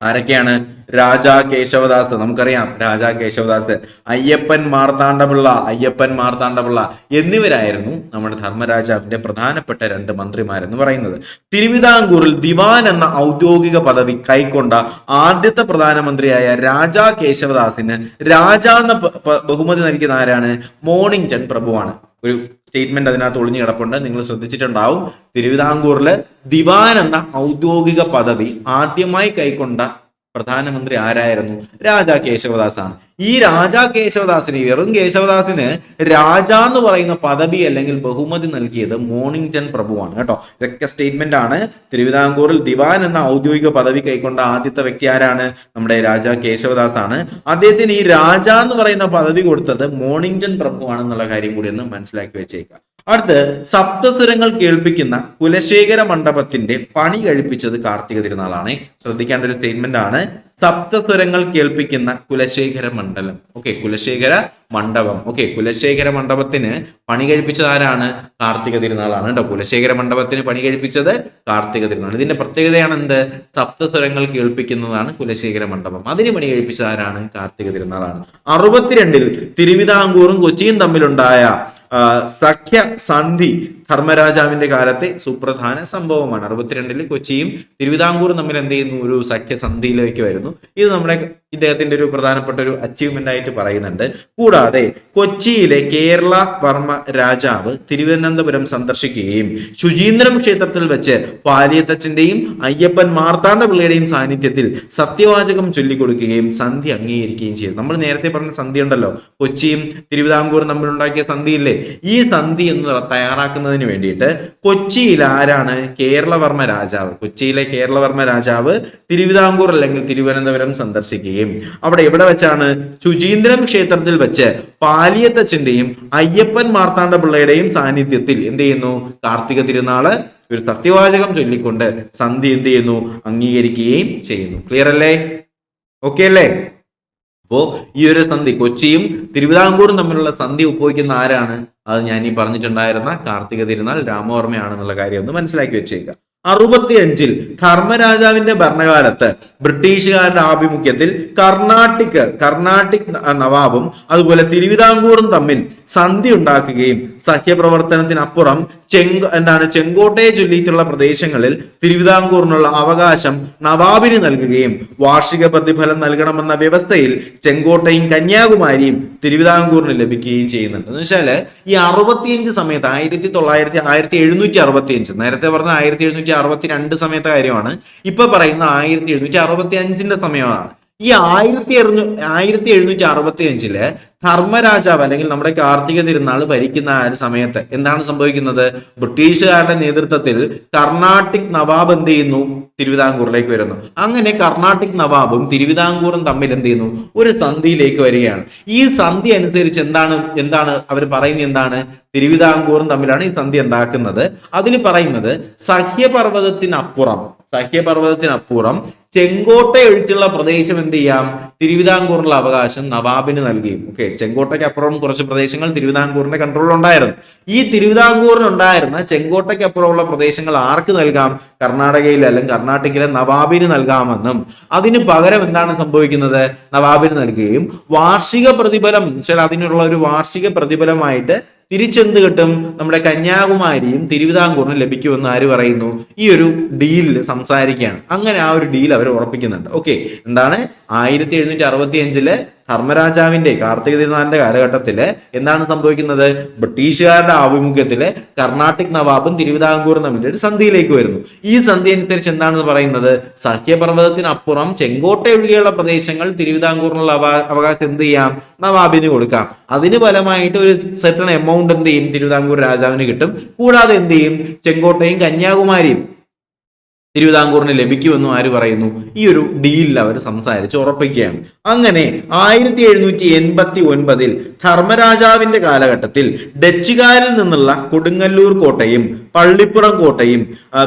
ആരൊക്കെയാണ്? രാജാ കേശവദാസ്, നമുക്കറിയാം രാജാ കേശവദാസ്. അയ്യപ്പൻ മാർത്താണ്ഡപിള്ള എന്നിവരായിരുന്നു നമ്മുടെ ധർമ്മരാജാവിന്റെ പ്രധാനപ്പെട്ട 2 മന്ത്രിമാരെന്ന് പറയുന്നത്. തിരുവിതാംകൂറിൽ ദിവാൻ എന്ന ഔദ്യോഗിക പദവി കൈക്കൊണ്ട ആദ്യത്തെ പ്രധാനമന്ത്രിയായ രാജാ കേശവദാസിന് രാജാ എന്ന ബഹുമതി നൽകിയത് ആരാണ്? മോണിങ്ടൺ പ്രഭുവാണ്. ഒരു സ്റ്റേറ്റ്മെന്റ് അതിനകത്ത് ഒളിഞ്ഞു കിടപ്പുണ്ട്, നിങ്ങൾ ശ്രദ്ധിച്ചിട്ടുണ്ടാവും. തിരുവിതാംകൂറില് ദിവാൻ എന്ന ഔദ്യോഗിക പദവി ആദ്യമായി കൈക്കൊണ്ട പ്രധാനമന്ത്രി ആരായിരുന്നു? രാജാ കേശവദാസ് ആണ്. ഈ രാജാ കേശവദാസിന്, വെറും കേശവദാസിന് രാജാ എന്ന് പറയുന്ന പദവി അല്ലെങ്കിൽ ബഹുമതി നൽകിയത് മോണിങ്ടൺ പ്രഭുവാണ് കേട്ടോ. ഇതൊക്കെ സ്റ്റേറ്റ്മെന്റ് ആണ്. തിരുവിതാംകൂറിൽ ദിവാൻ എന്ന ഔദ്യോഗിക പദവി കൈക്കൊണ്ട ആദ്യത്തെ വ്യക്തി ആരാണ്? നമ്മുടെ രാജാ കേശവദാസ് ആണ്. അദ്ദേഹത്തിന് ഈ രാജാ എന്ന് പറയുന്ന പദവി കൊടുത്തത് മോണിങ്ടൺ പ്രഭുവാണെന്നുള്ള കാര്യം കൂടി ഒന്ന് മനസ്സിലാക്കി വെച്ചേക്കാം. അടുത്ത് സപ്തസ്വരങ്ങൾ കേൾപ്പിക്കുന്ന കുലശേഖര മണ്ഡപത്തിന്റെ പണി കഴിപ്പിച്ചത് കാർത്തിക തിരുനാളാണ്. ശ്രദ്ധിക്കേണ്ട ഒരു സ്റ്റേറ്റ്മെന്റ് ആണ്. സപ്തസ്വരങ്ങൾ കേൾപ്പിക്കുന്ന കുലശേഖര മണ്ഡലം. കുലശേഖര മണ്ഡപം. കുലശേഖര മണ്ഡപത്തിന് പണി കഴിപ്പിച്ചത് ആരാണ്? കാർത്തിക തിരുനാളാണ് കേട്ടോ. കുലശേഖര മണ്ഡപത്തിന് പണി കഴിപ്പിച്ചത് കാർത്തിക തിരുനാൾ. ഇതിന്റെ പ്രത്യേകതയാണ് എന്ത്? സപ്തസ്വരങ്ങൾ കേൾപ്പിക്കുന്നതാണ് കുലശേഖര മണ്ഡപം. അതിന് പണി കഴിപ്പിച്ചത് ആരാണ്? കാർത്തിക തിരുനാളാണ്. 62 തിരുവിതാംകൂറും കൊച്ചിയും തമ്മിലുണ്ടായ സഖ്യ സന്ധി ധർമ്മരാജാവിന്റെ കാലത്തെ സുപ്രധാന സംഭവമാണ്. 62 കൊച്ചിയും തിരുവിതാംകൂറും തമ്മിൽ എന്ത് ചെയ്യുന്നു? ഒരു സഖ്യസന്ധിയിലേക്ക് വരുന്നു. ഇത് നമ്മുടെ ഇദ്ദേഹത്തിന്റെ ഒരു പ്രധാനപ്പെട്ട ഒരു അച്ചീവ്മെന്റ് ആയിട്ട് പറയുന്നുണ്ട്. കൂടാതെ കൊച്ചിയിലെ കേരള വർമ്മ രാജാവ് തിരുവനന്തപുരം സന്ദർശിക്കുകയും ശുചീന്ദ്രം ക്ഷേത്രത്തിൽ വെച്ച് പാലിയത്തച്ഛന്റെയും അയ്യപ്പൻ മാർത്താണ്ഡപിള്ളയുടെയും സാന്നിധ്യത്തിൽ സത്യവാചകം ചൊല്ലിക്കൊടുക്കുകയും സന്ധി അംഗീകരിക്കുകയും ചെയ്തു. നമ്മൾ നേരത്തെ പറഞ്ഞ സന്ധി ഉണ്ടല്ലോ, കൊച്ചിയും തിരുവിതാംകൂറും തമ്മിലുണ്ടാക്കിയ സന്ധിയില്ലേ? ഈ സന്ധി എന്ന് തയ്യാറാക്കുന്നതിന് വേണ്ടിയിട്ട് കൊച്ചിയിൽ ആരാണ്? കേരളവർമ്മ രാജാവ്. കൊച്ചിയിലെ കേരളവർമ്മ രാജാവ് തിരുവിതാംകൂർ അല്ലെങ്കിൽ തിരുവനന്തപുരം സന്ദർശിക്കുകയും അവിടെ എവിടെ വെച്ചാണ്? ശുചീന്ദ്രം ക്ഷേത്രത്തിൽ വെച്ച് പാലിയത്തച്ഛന്റെയും അയ്യപ്പൻ മാർത്താണ്ഡപിള്ളയുടെയും സാന്നിധ്യത്തിൽ എന്ത് ചെയ്യുന്നു? കാർത്തിക തിരുനാള് ഒരു സത്യവാചകം ചൊല്ലിക്കൊണ്ട് സന്ധി എന്ത് ചെയ്യുന്നു? അംഗീകരിക്കുകയും ചെയ്യുന്നു. ക്ലിയർ അല്ലേ? ഓക്കെ അല്ലേ? അപ്പോൾ ഈ ഒരു സന്ധി കൊച്ചിയും തിരുവിതാംകൂറും തമ്മിലുള്ള സന്ധി ഒപ്പുവയ്ക്കുന്ന ആരാണ്? അത് ഞാൻ ഈ പറഞ്ഞിട്ടുണ്ടായിരുന്ന കാർത്തിക തിരുനാൾ രാമവർമ്മയാണെന്നുള്ള കാര്യം ഒന്ന് മനസ്സിലാക്കി വെച്ചേക്കുക. 65 ധർമ്മരാജാവിന്റെ ഭരണകാലത്ത് ബ്രിട്ടീഷുകാരുടെ ആഭിമുഖ്യത്തിൽ കർണാട്ടിക് നവാബും അതുപോലെ തിരുവിതാംകൂറും തമ്മിൽ സന്ധി ഉണ്ടാക്കുകയും സഖ്യപ്രവർത്തനത്തിനപ്പുറം ചെങ്കോട്ടയെ ചൊല്ലിയിട്ടുള്ള പ്രദേശങ്ങളിൽ തിരുവിതാംകൂറിനുള്ള അവകാശം നവാബിന് നൽകുകയും വാർഷിക പ്രതിഫലം നൽകണമെന്ന വ്യവസ്ഥയിൽ ചെങ്കോട്ടയും കന്യാകുമാരിയും തിരുവിതാംകൂറിന് ലഭിക്കുകയും ചെയ്യുന്നുണ്ട്. എന്ന് വെച്ചാല് ഈ 65 സമയത്ത് 1765 നേരത്തെ പറഞ്ഞ 1762 സമയത്തെ കാര്യമാണ്. ഇപ്പൊ പറയുന്ന 1765 സമയമാണ്. ഈ 1765 ധർമ്മരാജാവ് അല്ലെങ്കിൽ നമ്മുടെ കാർത്തിക തിരുനാൾ ഭരിക്കുന്ന ആ ഒരു സമയത്ത് എന്താണ് സംഭവിക്കുന്നത്? ബ്രിട്ടീഷുകാരുടെ നേതൃത്വത്തിൽ കർണാട്ടിക് നവാബ് എന്ത് ചെയ്യുന്നു? തിരുവിതാംകൂറിലേക്ക് വരുന്നു. അങ്ങനെ കർണാട്ടിക് നവാബും തിരുവിതാംകൂറും തമ്മിൽ എന്ത് ചെയ്യുന്നു? ഒരു സന്ധിയിലേക്ക് വരികയാണ്. ഈ സന്ധി അനുസരിച്ച് എന്താണ് അവർ പറയുന്നത്? എന്താണ്? തിരുവിതാംകൂറും തമ്മിലാണ് ഈ സന്ധി ഉണ്ടാക്കുന്നത്. അതിൽ പറയുന്നത് സഹ്യപർവ്വതത്തിനപ്പുറം ചെങ്കോട്ട ഒഴിച്ചുള്ള പ്രദേശം എന്ത് ചെയ്യാം? തിരുവിതാംകൂറിനുള്ള അവകാശം നവാബിന് നൽകുകയും. ഓക്കെ, ചെങ്കോട്ടയ്ക്ക് അപ്പുറം കുറച്ച് പ്രദേശങ്ങൾ തിരുവിതാംകൂറിന്റെ കൺട്രോളിൽ ഉണ്ടായിരുന്നു. ഈ തിരുവിതാംകൂറിനുണ്ടായിരുന്ന ചെങ്കോട്ടയ്ക്ക് അപ്പുറമുള്ള പ്രദേശങ്ങൾ ആർക്ക് നൽകാം? കർണാടകയിലെ അല്ലെങ്കിൽ കർണാടകയിലെ നവാബിന് നൽകാമെന്നും അതിന് പകരം എന്താണ് സംഭവിക്കുന്നത്? നവാബിന് നൽകുകയും വാർഷിക പ്രതിഫലം അതിനുള്ള ഒരു വാർഷിക പ്രതിഫലമായിട്ട് തിരിച്ചെന്ത് കിട്ടും? നമ്മുടെ കന്യാകുമാരിയും തിരുവിതാംകൂറിനും ലഭിക്കുമെന്ന് ആര് പറയുന്നു? ഈ ഒരു ഡീലിൽ സംസാരിക്കുകയാണ്. അങ്ങനെ ആ ഒരു ഡീൽ അവർ ഉറപ്പിക്കുന്നുണ്ട്. ഓക്കെ, എന്താണ് 1765 ധർമ്മരാജാവിന്റെ കാർത്തിക തിരുനാളിന്റെ കാലഘട്ടത്തില് എന്താണ് സംഭവിക്കുന്നത്? ബ്രിട്ടീഷുകാരുടെ ആഭിമുഖ്യത്തില് കർണാട്ടിക് നവാബും തിരുവിതാംകൂറും തമ്മിൽ ഒരു സന്ധിയിലേക്ക് വരുന്നു. ഈ സന്ധി അനുസരിച്ച് എന്താണെന്ന് പറയുന്നത്? സഖ്യപർവ്വതത്തിനപ്പുറം ചെങ്കോട്ട ഒഴികെയുള്ള പ്രദേശങ്ങൾ തിരുവിതാംകൂറിനുള്ള അവകാശം എന്ത് ചെയ്യാം? നവാബിന് കൊടുക്കാം. അതിന് ഫലമായിട്ട് ഒരു സെർട്ടൺ എമൗണ്ട് എന്ത് ചെയ്യും? തിരുവിതാംകൂർ രാജാവിന് കിട്ടും. കൂടാതെ എന്ത് ചെയ്യും? ചെങ്കോട്ടയും കന്യാകുമാരിയും തിരുവിതാംകൂറിന് ലഭിക്കുമെന്നും ആര് പറയുന്നു? ഈ ഒരു ഡീലിൽ അവർ സംസാരിച്ച് ഉറപ്പിക്കുകയാണ്. അങ്ങനെ 1789 ധർമ്മരാജാവിന്റെ കാലഘട്ടത്തിൽ ഡച്ചുകാരിൽ നിന്നുള്ള കൊടുങ്ങല്ലൂർ കോട്ടയും പള്ളിപ്പുറം കോട്ടയും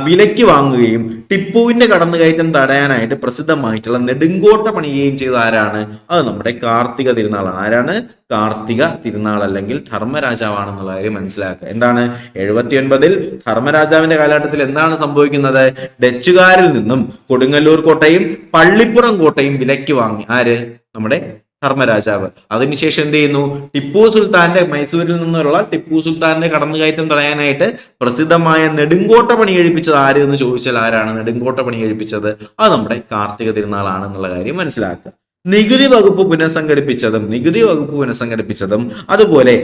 വിലയ്ക്ക് വാങ്ങുകയും ടിപ്പുവിന്റെ കടന്നുകയറ്റം തടയാനായിട്ട് പ്രസിദ്ധമായിട്ടുള്ള നെടുങ്കോട്ട പണിയുകയും ചെയ്ത ആരാണ്? അത് നമ്മുടെ കാർത്തിക തിരുനാളാണ്. ആരാണ്? കാർത്തിക തിരുനാൾ അല്ലെങ്കിൽ ധർമ്മരാജാവാണെന്നുള്ള കാര്യം മനസ്സിലാക്കുക. എന്താണ് 79 ധർമ്മരാജാവിന്റെ കാലഘട്ടത്തിൽ എന്താണ് സംഭവിക്കുന്നത്? ഡച്ചുകാരിൽ നിന്നും കൊടുങ്ങല്ലൂർ കോട്ടയും പള്ളിപ്പുറം കോട്ടയും വിലയ്ക്ക് വാങ്ങി. ആര്? നമ്മുടെ ധർമ്മരാജാവ്. അതിനുശേഷം എന്ത് ചെയ്യുന്നു? ടിപ്പു സുൽത്താന്റെ മൈസൂരിൽ നിന്നുള്ള ടിപ്പു സുൽത്താന്റെ കടന്നുകയറ്റം തടയാനായിട്ട് പ്രസിദ്ധമായ നെടുങ്കോട്ട പണി കഴിപ്പിച്ചത് ആര് എന്ന് ചോദിച്ചാൽ ആരാണ് നെടുങ്കോട്ട പണി കഴിപ്പിച്ചത്? അത് നമ്മുടെ കാർത്തിക തിരുനാളാണെന്നുള്ള കാര്യം മനസ്സിലാക്കുക. നികുതി വകുപ്പ് പുനഃസംഘടിപ്പിച്ചതും അതുപോലെ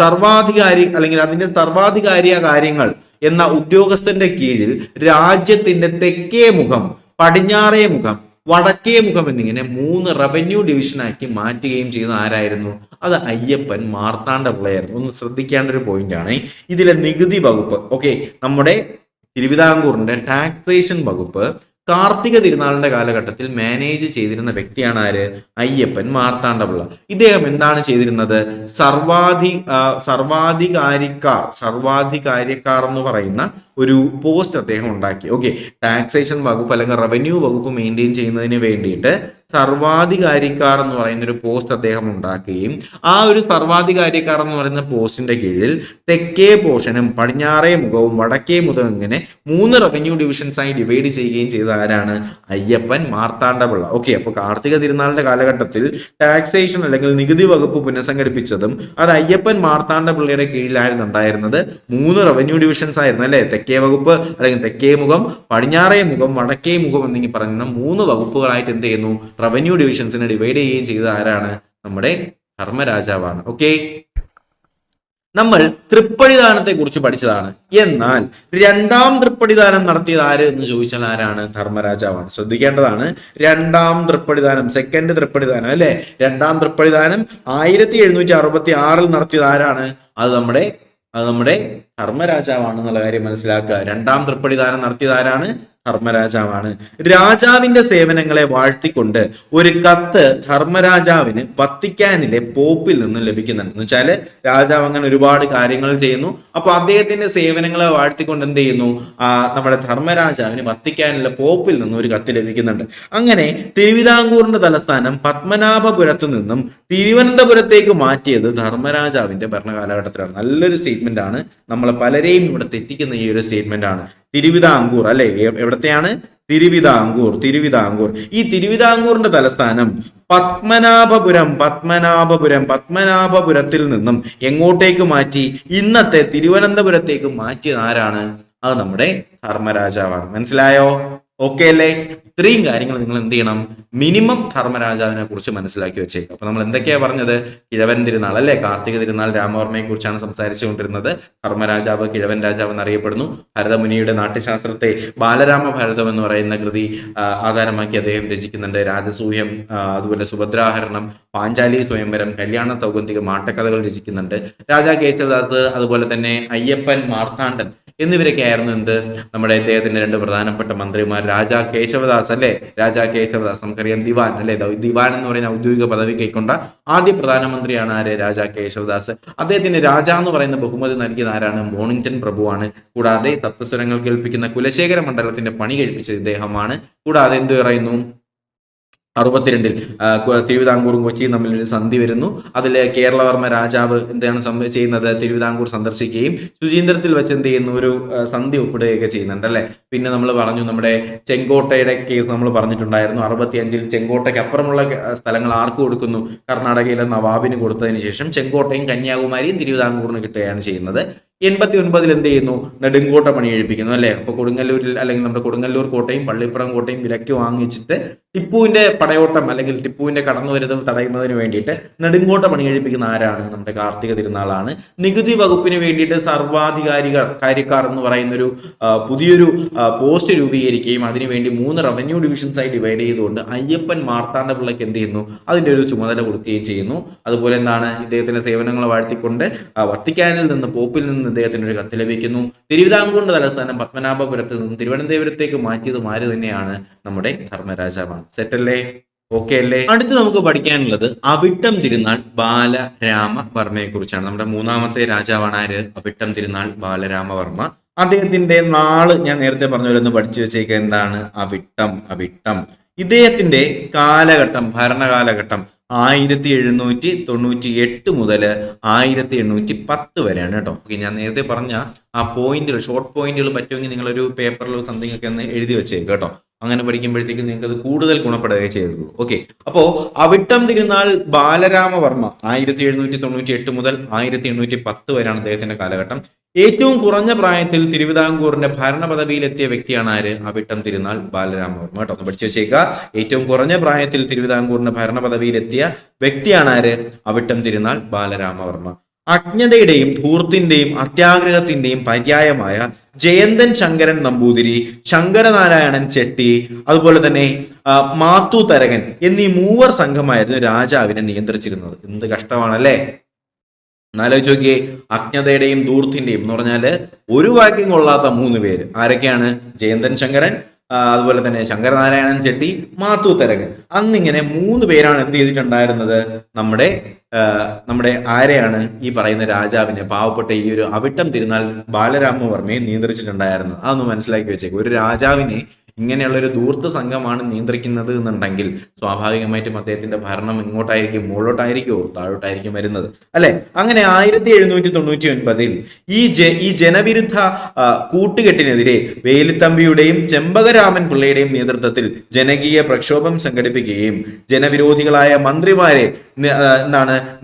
സർവാധികാരി അല്ലെങ്കിൽ അതിന്റെ സർവാധികാരിയ കാര്യങ്ങൾ എന്ന ഉദ്യോഗസ്ഥന്റെ കീഴിൽ രാജ്യത്തിന്റെ തെക്കേ മുഖം, പടിഞ്ഞാറേ മുഖം, വടക്കേ മുഖം എന്നിങ്ങനെ 3 റവന്യൂ ഡിവിഷനാക്കി മാറ്റുകയും ചെയ്യുന്ന ആരായിരുന്നു? അത് അയ്യപ്പൻ മാർത്താണ്ഡപിള്ളയായിരുന്നു. ഒന്ന് ശ്രദ്ധിക്കേണ്ട ഒരു പോയിന്റ് ആണ് ഇതിലെ നികുതി വകുപ്പ്. ഓക്കെ, നമ്മുടെ തിരുവിതാംകൂറിന്റെ ടാക്സേഷൻ വകുപ്പ് കാർത്തിക തിരുനാളിന്റെ കാലഘട്ടത്തിൽ മാനേജ് ചെയ്തിരുന്ന വ്യക്തിയാണ് ആര്? അയ്യപ്പൻ മാർത്താണ്ഡപിള്ള. ഇദ്ദേഹം എന്താണ് ചെയ്തിരുന്നത്? സർവാധികാരിക്കാർ എന്ന് പറയുന്ന ഒരു പോസ്റ്റ് അദ്ദേഹം ഉണ്ടാക്കി. ഓക്കെ, ടാക്സേഷൻ വകുപ്പ് അല്ലെങ്കിൽ റവന്യൂ വകുപ്പ് മെയിൻറ്റെയിൻ ചെയ്യുന്നതിന് വേണ്ടിയിട്ട് സർവാധികാരിക്കാർ എന്ന് പറയുന്ന ഒരു പോസ്റ്റ് അദ്ദേഹം ഉണ്ടാക്കുകയും ആ ഒരു സർവാധികാരിക്കാർ എന്ന് പറയുന്ന പോസ്റ്റിന്റെ കീഴിൽ തെക്കേ പോർഷനും പടിഞ്ഞാറേ മുഖവും വടക്കേ മുഖവും ഇങ്ങനെ 3 റവന്യൂ ഡിവിഷൻസ് ആയി ഡിവൈഡ് ചെയ്യുകയും ചെയ്ത ആരാണ്? അയ്യപ്പൻ മാർത്താണ്ഡപിള്ള. ഓക്കെ, അപ്പോൾ കാർത്തിക തിരുനാളിന്റെ കാലഘട്ടത്തിൽ ടാക്സേഷൻ അല്ലെങ്കിൽ നികുതി വകുപ്പ് പുനഃസംഘടിപ്പിച്ചതും അത് അയ്യപ്പൻ മാർത്താണ്ഡപിള്ളയുടെ കീഴിലായിരുന്നു ഉണ്ടായിരുന്നത്. 3 റവന്യൂ ഡിവിഷൻസ് ആയിരുന്നു അല്ലെ? തെക്കേ വകുപ്പ് അല്ലെങ്കിൽ തെക്കേ മുഖം, പടിഞ്ഞാറേ മുഖം, വടക്കേ മുഖം എന്നിങ്ങനെ പറയുന്ന 3 വകുപ്പുകളായിട്ട് എന്ത് ചെയ്യുന്നു? റവന്യൂ ഡിവിഷൻസിനെ ഡിവൈഡ് ചെയ്യുകയും ചെയ്ത ആരാണ്? നമ്മുടെ ധർമ്മരാജാവാണ്. ഓക്കെ, നമ്മൾ തൃപ്പടിദാനത്തെ കുറിച്ച് പഠിച്ചതാണ്. എന്നാൽ 2ാം തൃപ്പടിദാനം നടത്തിയത് ആര് എന്ന് ചോദിച്ചാൽ ആരാണ്? ധർമ്മരാജാവാണ്. ശ്രദ്ധിക്കേണ്ടതാണ്. 2ാം തൃപ്പടിദാനം, സെക്കൻഡ് തൃപ്പടിദാനം അല്ലെ? 2ാം തൃപ്പടിദാനം 1766 നടത്തിയത് ആരാണ്? അത് നമ്മുടെ ധർമ്മരാജാവാണെന്നുള്ള കാര്യം മനസ്സിലാക്കുക. 2ാം തൃപ്പടിദാനം നടത്തിയത് ആരാണ്? ധർമ്മരാജാവാണ്. രാജാവിന്റെ സേവനങ്ങളെ വാഴ്ത്തിക്കൊണ്ട് ഒരു കത്ത് ധർമ്മരാജാവിന് വത്തിക്കാനിലെ പോപ്പിൽ നിന്നും ലഭിക്കുന്നുണ്ട്. എന്ന് വെച്ചാല് രാജാവ് അങ്ങനെ ഒരുപാട് കാര്യങ്ങൾ ചെയ്യുന്നു. അപ്പൊ അദ്ദേഹത്തിന്റെ സേവനങ്ങളെ വാഴ്ത്തിക്കൊണ്ട് എന്ത് ചെയ്യുന്നു, നമ്മുടെ ധർമ്മരാജാവിന് വത്തിക്കാനിലെ പോപ്പിൽ നിന്നും ഒരു കത്ത് ലഭിക്കുന്നുണ്ട്. അങ്ങനെ തിരുവിതാംകൂറിന്റെ തലസ്ഥാനം പത്മനാഭപുരത്തു നിന്നും തിരുവനന്തപുരത്തേക്ക് മാറ്റിയത് ധർമ്മരാജാവിന്റെ ഭരണകാലഘട്ടത്തിലാണ്. നല്ലൊരു സ്റ്റേറ്റ്മെന്റ് ആണ്. നമ്മളെ പലരെയും ഇവിടെ തെറ്റിക്കുന്ന ഈ ഒരു സ്റ്റേറ്റ്മെന്റ് ആണ്. തിരുവിതാംകൂർ അല്ലെ, എവിടത്തെയാണ്? തിരുവിതാംകൂർ. ഈ തിരുവിതാംകൂറിന്റെ തലസ്ഥാനം പത്മനാഭപുരത്തിൽ നിന്നും എങ്ങോട്ടേക്ക് മാറ്റി? ഇന്നത്തെ തിരുവനന്തപുരത്തേക്ക് മാറ്റിയത് ആരാണ്? അത് നമ്മുടെ ധർമ്മരാജാവാണ്. മനസ്സിലായോ? ഓക്കെ അല്ലേ? ഇത്രയും കാര്യങ്ങൾ നിങ്ങൾ എന്ത് ചെയ്യണം? മിനിമം ധർമ്മരാജാവിനെ കുറിച്ച് മനസ്സിലാക്കി വെച്ചേക്കും. അപ്പൊ നമ്മൾ എന്തൊക്കെയാ പറഞ്ഞത്? കിഴവൻ തിരുനാൾ അല്ലെ, കാർത്തിക തിരുനാൾ രാമവർമ്മയെ കുറിച്ചാണ് സംസാരിച്ചുകൊണ്ടിരുന്നത്. ധർമ്മരാജാവ് കിഴവൻ രാജാവ് എന്നറിയപ്പെടുന്നു. ഭരതമുനിയുടെ നാട്യശാസ്ത്രത്തെ ബാലരാമ ഭാരതം എന്ന് പറയുന്ന കൃതി ആധാരമാക്കി അദ്ദേഹം രചിക്കുന്നുണ്ട്. രാജസൂയം, അതുപോലെ സുഭദ്രാഹരണം, പാഞ്ചാലി സ്വയംവരം, കല്യാണ സൗഗന്ധികം, ആട്ടക്കഥകൾ രചിക്കുന്നുണ്ട്. രാജാ കേശവദാസ്, അതുപോലെ തന്നെ അയ്യപ്പൻ മാർത്താണ്ഡൻ എന്നിവരൊക്കെ ആയിരുന്നു നമ്മുടെ ഇദ്ദേഹത്തിന്റെ രണ്ട് പ്രധാനപ്പെട്ട മന്ത്രിമാർ. രാജാ കേശവദാസ് അല്ലെ, നമുക്കറിയാം ദിവാൻ അല്ലെ. ദിവാൻ എന്ന് പറയുന്ന ഔദ്യോഗിക പദവി കൈക്കൊണ്ട ആദ്യ പ്രധാനമന്ത്രിയാണ് ആര്? രാജാ കേശവദാസ്. അദ്ദേഹത്തിന് രാജ എന്ന് പറയുന്ന ബഹുമതി നൽകിയത് ആരാണ്? മോണിങ്ടൺ പ്രഭുവാണ്. കൂടാതെ സപ്തസ്വരങ്ങൾ കേൾപ്പിക്കുന്ന കുലശേഖര മണ്ഡലത്തിന്റെ പണി കഴിപ്പിച്ചത് ഇദ്ദേഹമാണ്. കൂടാതെ എന്ത് പറയുന്നു? 62 തിരുവിതാംകൂറും കൊച്ചിയും തമ്മിലൊരു സന്ധി വരുന്നു. അതിൽ കേരളവർമ്മ രാജാവ് എന്താണ് ചെയ്യുന്നത്? തിരുവിതാംകൂർ സന്ദർശിക്കുകയും ശുചീന്ദ്രത്തിൽ വെച്ച് എന്ത് ചെയ്യുന്നു? ഒരു സന്ധി ഒപ്പിടുകയൊക്കെ ചെയ്യുന്നുണ്ട് അല്ലെ. പിന്നെ നമ്മൾ പറഞ്ഞു നമ്മുടെ ചെങ്കോട്ടയുടെ കേസ് നമ്മൾ പറഞ്ഞിട്ടുണ്ടായിരുന്നു. 65 ചെങ്കോട്ടയ്ക്ക് അപ്പുറമുള്ള സ്ഥലങ്ങൾ ആർക്ക് കൊടുക്കുന്നു? കർണാടകയിലെ നവാബിന് കൊടുത്തതിന് ശേഷം ചെങ്കോട്ടയും കന്യാകുമാരിയും തിരുവിതാംകൂറിന് കിട്ടുകയാണ് ചെയ്യുന്നത്. 89 എന്ത് ചെയ്യുന്നു? നെടുങ്കോട്ട പണി കഴിപ്പിക്കുന്നു അല്ലെ. അപ്പൊ കൊടുങ്ങല്ലൂരിൽ അല്ലെങ്കിൽ നമ്മുടെ കൊടുങ്ങല്ലൂർ കോട്ടയും പള്ളിപ്പുറം കോട്ടയും വിലക്ക് വാങ്ങിച്ചിട്ട് ടിപ്പുവിന്റെ പടയോട്ടം അല്ലെങ്കിൽ ടിപ്പുവിന്റെ കടന്നുവരുന്നത് തടയുന്നതിന് വേണ്ടിയിട്ട് നെടുങ്കോട്ട പണി കഴിപ്പിക്കുന്ന ആരാണ്? നമ്മുടെ കാർത്തിക തിരുനാളാണ്. നികുതി വകുപ്പിന് വേണ്ടിയിട്ട് സർവാധികാരിക്കാർ എന്ന് പറയുന്ന ഒരു പുതിയൊരു പോസ്റ്റ് രൂപീകരിക്കുകയും അതിനുവേണ്ടി 3 റവന്യൂ ഡിവിഷൻസ് ആയി ഡിവൈഡ് ചെയ്തുകൊണ്ട് അയ്യപ്പൻ മാർത്താണ്ഡ പിള്ളയ്ക്ക് എന്ത് ചെയ്യുന്നു? അതിന്റെ ഒരു ചുമതല കൊടുക്കുകയും ചെയ്യുന്നു. അതുപോലെ എന്താണ്? ഇദ്ദേഹത്തിന്റെ സേവനങ്ങളെ വാഴ്ത്തിക്കൊണ്ട് വത്തിക്കാനിൽ നിന്ന്, പോപ്പിൽ നിന്ന് ഇദ്ദേഹത്തിന് ഒരു കത്ത് ലഭിക്കുന്നു. തിരുവിതാംകൂറിന്റെ തലസ്ഥാനം പത്മനാഭപുരത്ത് നിന്ന് തിരുവനന്തപുരത്തേക്ക് മാറ്റിയത് ആര് തന്നെയാണ്? നമ്മുടെ ധർമ്മരാജാവാണ്. സെറ്റല്ലേ? ഓക്കെ അല്ലേ? അടുത്ത് നമുക്ക് പഠിക്കാനുള്ളത് അവിട്ടം തിരുനാൾ ബാലരാമവർമ്മയെ കുറിച്ചാണ്. നമ്മുടെ 3ാമത്തെ രാജാവാണ് ആര്? അവിട്ടം തിരുനാൾ ബാലരാമവർമ്മ. അദ്ദേഹത്തിന്റെ നാള് ഞാൻ നേരത്തെ പറഞ്ഞ പഠിച്ചു വെച്ചേക്കുക. എന്താണ്? അവിട്ടം. ഇദ്ദേഹത്തിന്റെ ഭരണകാലഘട്ടം 1798 മുതൽ 1810 വരെയാണ് കേട്ടോ. ഓക്കെ, ഞാൻ നേരത്തെ പറഞ്ഞ ആ പോയിന്റുകൾ, ഷോർട്ട് പോയിന്റുകൾ പറ്റുമെങ്കിൽ നിങ്ങളൊരു പേപ്പറിലോ സംതിങ് ഒക്കെ ഒന്ന് എഴുതി വെച്ചേക്കും കേട്ടോ. അങ്ങനെ പഠിക്കുമ്പോഴത്തേക്കും നിങ്ങൾക്ക് അത് കൂടുതൽ ഗുണപ്പെടുകയും ചെയ്തുള്ളൂ. ഓക്കെ, അപ്പോ അവിട്ടം തിരുനാൾ ബാലരാമവർമ്മ 1798 മുതൽ 1810 വരെയാണ് അദ്ദേഹത്തിന്റെ കാലഘട്ടം. ഏറ്റവും കുറഞ്ഞ പ്രായത്തിൽ തിരുവിതാംകൂറിന്റെ ഭരണ പദവിയിലെത്തിയ വ്യക്തിയാണ് ആര്? അവിട്ടം തിരുനാൾ ബാലരാമവർമ്മ കേട്ടോ. ഒന്ന് പഠിച്ചു വെച്ചേക്കുക. ഏറ്റവും കുറഞ്ഞ പ്രായത്തിൽ തിരുവിതാംകൂറിന്റെ ഭരണ പദവിയിലെത്തിയ വ്യക്തിയാണ് ആര്? അവിട്ടം തിരുനാൾ ബാലരാമവർമ്മ. അജ്ഞതയുടെയും ധൂർത്തിന്റെയും അത്യാഗ്രഹത്തിന്റെയും പര്യായമായ ജയന്തൻ ശങ്കരൻ നമ്പൂതിരി, ശങ്കരനാരായണൻ ചെട്ടി, അതുപോലെ തന്നെ മാത്തു തരകൻ എന്നീ 3 സംഘമായിരുന്നു രാജാവിനെ നിയന്ത്രിച്ചിരുന്നത്. എന്ത് കഷ്ടമാണല്ലേ? എന്നാലോചിച്ച് നോക്കിയേ. അജ്ഞതയുടെയും ധൂർത്തിന്റെയും എന്ന് പറഞ്ഞാല് ഒരു വാക്യം കൊള്ളാത്ത 3 പേര്. ആരൊക്കെയാണ്? ജയന്തൻ ശങ്കരൻ, അതുപോലെ തന്നെ ശങ്കരനാരായണൻ ചെട്ടി, മാത്തു തരകൻ. അന്നിങ്ങനെ 3 പേരാണ് എന്ത് ചെയ്തിട്ടുണ്ടായിരുന്നത്? നമ്മുടെ ആരെയാണ്? ഈ പറയുന്ന രാജാവിനെ, പാവപ്പെട്ട ഈ ഒരു അവിട്ടം തിരുനാൾ ബാലരാമവർമ്മയെ നിയന്ത്രിച്ചിട്ടുണ്ടായിരുന്നത്. അതൊന്ന് മനസ്സിലാക്കി വെച്ചേക്കും. ഒരു രാജാവിനെ ഇങ്ങനെയുള്ള ഒരു ധൂർത്ത് സംഘമാണ് നിയന്ത്രിക്കുന്നത് എന്നുണ്ടെങ്കിൽ സ്വാഭാവികമായിട്ടും അദ്ദേഹത്തിന്റെ ഭരണം ഇങ്ങോട്ടായിരിക്കും, മുകളിലോട്ടായിരിക്കുമോ താഴോട്ടായിരിക്കും വരുന്നത് അല്ലെ. അങ്ങനെ 1799 ഈ ജനവിരുദ്ധ കൂട്ടുകെട്ടിനെതിരെ വേലുത്തമ്പിയുടെയും ചെമ്പകരാമൻ പിള്ളയുടെയും നേതൃത്വത്തിൽ ജനകീയ പ്രക്ഷോഭം സംഘടിപ്പിക്കുകയും ജനവിരോധികളായ മന്ത്രിമാരെ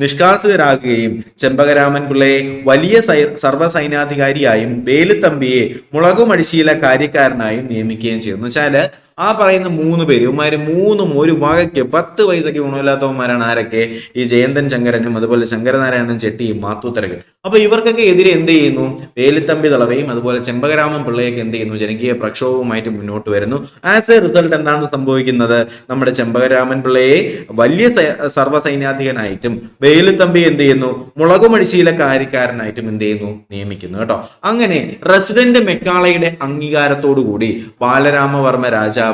നിഷ്കാസിതരാക്കുകയും ചെമ്പകരാമൻ പിള്ളയെ വലിയ സർവ്വസൈന്യാധികാരിയായും വേലുത്തമ്പിയെ മുളകുമടിശീല കാര്യക്കാരനായും നിയമിക്കുകയും ചെയ്തു. എന്ന് വെച്ചാല് ആ പറയുന്ന 3 പേര് ഇവന്മാര് മൂന്നും ഒരു വകയ്ക്ക് 10 പൈസയ്ക്ക് ഗുണമില്ലാത്തവന്മാരാണ്. ആരൊക്കെ? ഈ ജയന്തൻ ശങ്കരനും അതുപോലെ ശങ്കരനാരായണൻ ചെട്ടിയും മാത്തൂത്തരകൻ. അപ്പൊ ഇവർക്കൊക്കെ എതിരെ എന്ത് ചെയ്യുന്നു? വേലുത്തമ്പി ദളവയും അതുപോലെ ചെമ്പകരാമൻ പിള്ളയൊക്കെ എന്ത് ചെയ്യുന്നു? ജനകീയ പ്രക്ഷോഭവുമായിട്ട് മുന്നോട്ട് വരുന്നു. ആസ് എ റിസൾട്ട് എന്താണ് സംഭവിക്കുന്നത്? നമ്മുടെ ചെമ്പകരാമൻ പിള്ളയെ വലിയ സർവ്വസൈന്യാധികനായിട്ടും വേലുത്തമ്പി എന്ത് ചെയ്യുന്നു? മുളകുമഴിശീല കാര്യക്കാരനായിട്ടും എന്ത് ചെയ്യുന്നു? നിയമിക്കുന്നു കേട്ടോ. അങ്ങനെ റെസിഡന്റ് മെക്കാളയുടെ അംഗീകാരത്തോടു കൂടി ബാലരാമവർമ്മ രാജാവ്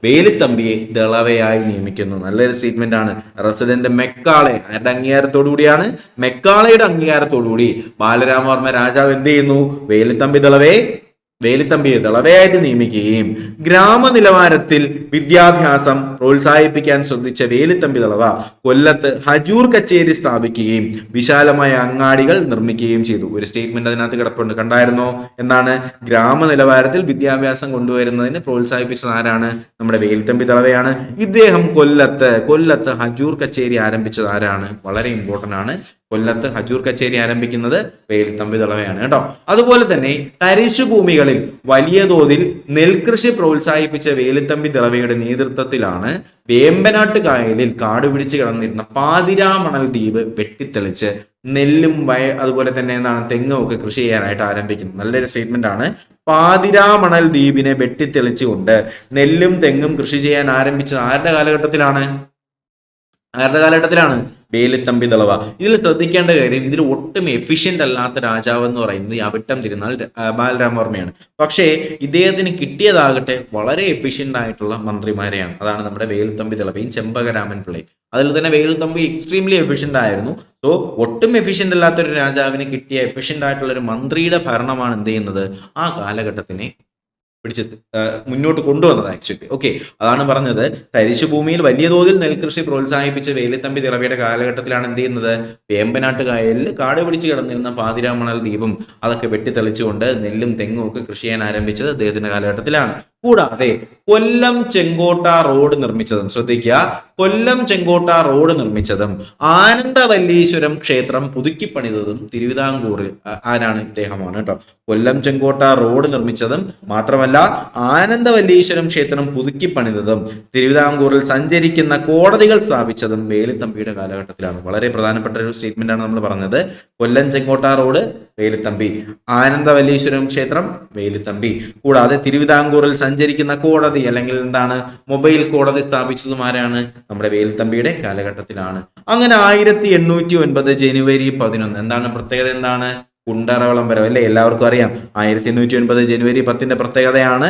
വേലുത്തമ്പിയെ ദളവയായി നിയമിക്കുന്നു. നല്ലൊരു സ്റ്റേറ്റ്മെന്റ് ആണ്. റെസിഡന്റ് മെക്കാളെ ആരുടെ അംഗീകാരത്തോടു കൂടിയാണ്? മെക്കാളയുടെ അംഗീകാരത്തോടു കൂടി ബാലരാമവർമ്മ രാജാവ് എന്ത് ചെയ്യുന്നു? വേലുത്തമ്പിയെ ദളവയായിട്ട് നിയമിക്കുകയും ഗ്രാമനിലവാരത്തിൽ വിദ്യാഭ്യാസം പ്രോത്സാഹിപ്പിക്കാൻ ശ്രദ്ധിച്ച വേലുത്തമ്പി ദളവ കൊല്ലത്ത് ഹജൂർ കച്ചേരി സ്ഥാപിക്കുകയും വിശാലമായ അങ്ങാടികൾ നിർമ്മിക്കുകയും ചെയ്തു. ഒരു സ്റ്റേറ്റ്മെന്റ് അതിനകത്ത് കിടപ്പുണ്ട്, കണ്ടായിരുന്നോ? എന്താണ്? ഗ്രാമനിലവാരത്തിൽ വിദ്യാഭ്യാസം കൊണ്ടുവരുന്നതിന് പ്രോത്സാഹിപ്പിച്ചത് ആരാണ്? നമ്മുടെ വേലുത്തമ്പി ദളവയാണ്. ഇദ്ദേഹം കൊല്ലത്ത് ഹജൂർ കച്ചേരി ആരംഭിച്ചത് ആരാണ്? വളരെ ഇമ്പോർട്ടന്റ് ആണ്. കൊല്ലത്ത് ഹജൂർ കച്ചേരി ആരംഭിക്കുന്നത് വേലുത്തമ്പി ദളവയാണ് കേട്ടോ. അതുപോലെ തന്നെ തരിശു ഭൂമികളിൽ വലിയ തോതിൽ നെൽകൃഷി പ്രോത്സാഹിപ്പിച്ച വേലുത്തമ്പി ദളവയുടെ നേതൃത്വത്തിലാണ് വേമ്പനാട്ട് കായലിൽ കാട് പിടിച്ച് കിടന്നിരുന്ന പാതിരാമണൽ ദ്വീപ് വെട്ടിത്തെളിച്ച് നെല്ലും അതുപോലെ തന്നെ എന്താണ് തെങ്ങും ഒക്കെ കൃഷി ചെയ്യാനായിട്ട് ആരംഭിക്കുന്നത്. നല്ലൊരു സ്റ്റേറ്റ്മെന്റ് ആണ്. പാതിരാമണൽ ദ്വീപിനെ വെട്ടിത്തെളിച്ചുകൊണ്ട് നെല്ലും തെങ്ങും കൃഷി ചെയ്യാൻ ആരംഭിച്ചത് ആരുടെ കാലഘട്ടത്തിലാണ്? വേലുത്തമ്പി ദളവ. ഇതിൽ ശ്രദ്ധിക്കേണ്ട കാര്യം, ഇതിൽ ഒട്ടും എഫിഷ്യന്റ് അല്ലാത്ത രാജാവ് എന്ന് പറയുന്നത് ഈ അവിട്ടം തിരുനാൾ ബാലരാമവർമ്മയാണ്. പക്ഷേ ഇദ്ദേഹത്തിന് കിട്ടിയതാകട്ടെ വളരെ എഫിഷ്യന്റ് ആയിട്ടുള്ള മന്ത്രിമാരെയാണ്. അതാണ് നമ്മുടെ വേലുത്തമ്പി ദളവയും ചെമ്പകരാമൻ പിള്ളയും. അതിൽ തന്നെ വേലുത്തമ്പി എക്സ്ട്രീംലി എഫിഷ്യന്റ് ആയിരുന്നു. സോ ഒട്ടും എഫിഷ്യന്റ് അല്ലാത്ത ഒരു രാജാവിന് കിട്ടിയ എഫിഷ്യന്റ് ആയിട്ടുള്ള ഒരു മന്ത്രിയുടെ ഭരണമാണ് എന്ത് ചെയ്യുന്നത്? ആ കാലഘട്ടത്തിനെ പിടിച്ച് മുന്നോട്ട് കൊണ്ടുവന്നത് ആക്ച്വലി. ഓക്കെ, അതാണ് പറഞ്ഞത്. തരിശുഭൂമിയിൽ വലിയ തോതിൽ നെൽകൃഷി പ്രോത്സാഹിപ്പിച്ച വേലുത്തമ്പി ദളവയുടെ കാലഘട്ടത്തിലാണ് എന്ത് ചെയ്യുന്നത്? വേമ്പനാട്ട് കായലിൽ കാട് പിടിച്ച് കിടന്നിരുന്ന പാതിരാമണൽ ദ്വീപും അതൊക്കെ വെട്ടിത്തെളിച്ചുകൊണ്ട് നെല്ലും തെങ്ങും ഒക്കെ കൃഷി ചെയ്യാൻ ആരംഭിച്ചത് അദ്ദേഹത്തിന്റെ കാലഘട്ടത്തിലാണ്. കൂടാതെ കൊല്ലം ചെങ്കോട്ട റോഡ് നിർമ്മിച്ചതും, ശ്രദ്ധിക്കുക, കൊല്ലം ചെങ്കോട്ട റോഡ് നിർമ്മിച്ചതും ആനന്ദവല്ലീശ്വരം ക്ഷേത്രം പുതുക്കിപ്പണിതതും തിരുവിതാംകൂറിൽ ആരാണ്? ഇദ്ദേഹമാണ് കേട്ടോ. കൊല്ലം ചെങ്കോട്ട റോഡ് നിർമ്മിച്ചതും മാത്രമല്ല ആനന്ദവല്ലീശ്വരം ക്ഷേത്രം പുതുക്കിപ്പണിതതും തിരുവിതാംകൂറിൽ സഞ്ചരിക്കുന്ന കോടതികൾ സ്ഥാപിച്ചതും വേലുത്തമ്പിയുടെ കാലഘട്ടത്തിലാണ്. വളരെ പ്രധാനപ്പെട്ട ഒരു സ്റ്റേറ്റ്മെന്റ് ആണ് നമ്മൾ പറഞ്ഞത്. കൊല്ലം ചെങ്കോട്ട റോഡ് വേലുത്തമ്പി, ആനന്ദവല്ലീശ്വരം ക്ഷേത്രം വേലുത്തമ്പി, കൂടാതെ തിരുവിതാംകൂറിൽ സഞ്ചരിക്കുന്ന കോടതി അല്ലെങ്കിൽ എന്താണ് മൊബൈൽ കോടതി സ്ഥാപിച്ചതും ആരാണ്? നമ്മുടെ വേലുത്തമ്പിയുടെ കാലഘട്ടത്തിലാണ്. അങ്ങനെ 1809 ജനുവരി 11 എന്താണ് പ്രത്യേകത? എന്താണ്? കുണ്ടറ വിളംബരം അല്ലെ, എല്ലാവർക്കും അറിയാം. 1809 ജനുവരി 10 പ്രത്യേകതയാണ്,